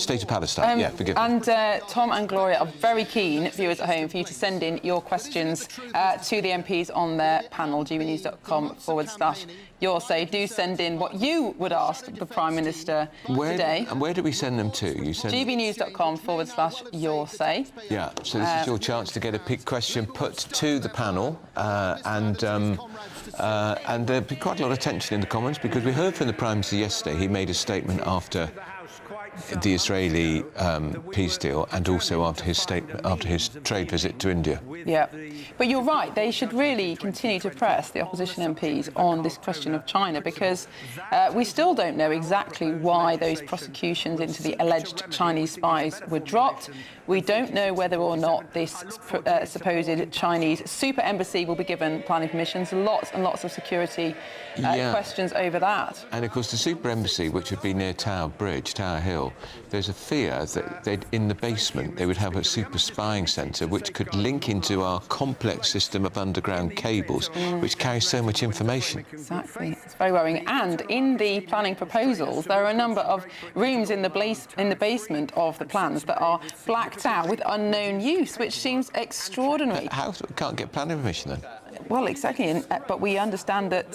State of Palestine. Forgive me. And Tom and Gloria are very keen, viewers at home, for you to send in your questions to the MPs on their panel, gbnews.com/your say. Do send in what you would ask the Prime Minister today. And where do we send them to? You send gbnews.com/your say. Yeah, so this is your chance to get a question put to the panel, and there'll be quite a lot of tension in the Commons, because we heard from the Prime Minister yesterday. He made a statement after the Israeli peace deal, and also after his trade visit to India. Yeah, but you're right. They should really continue to press the opposition MPs on this question of China, because we still don't know exactly why those prosecutions into the alleged Chinese spies were dropped. We don't know whether or not this supposed Chinese super embassy will be given planning permissions. Lots and lots of security questions over that. And of course, the super embassy, which would be near Tower Hill, there's a fear that in the basement they would have a super spying centre which could link into our complex system of underground cables, which carries so much information. Exactly. It's very worrying. And in the planning proposals, there are a number of rooms in the basement of the plans that are blacked out with unknown use, which seems extraordinary. How can't get planning permission then? Well, exactly, but we understand that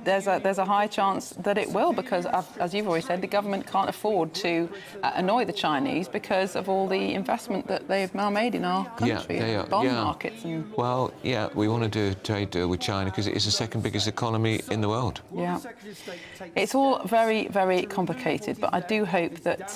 there's a high chance that it will, because, as you've already said, the government can't afford to annoy the Chinese because of all the investment that they've now made in our country, bond markets. And... Well, we want to do a trade deal with China because it is the second biggest economy in the world. Yeah, it's all very, very complicated, but I do hope that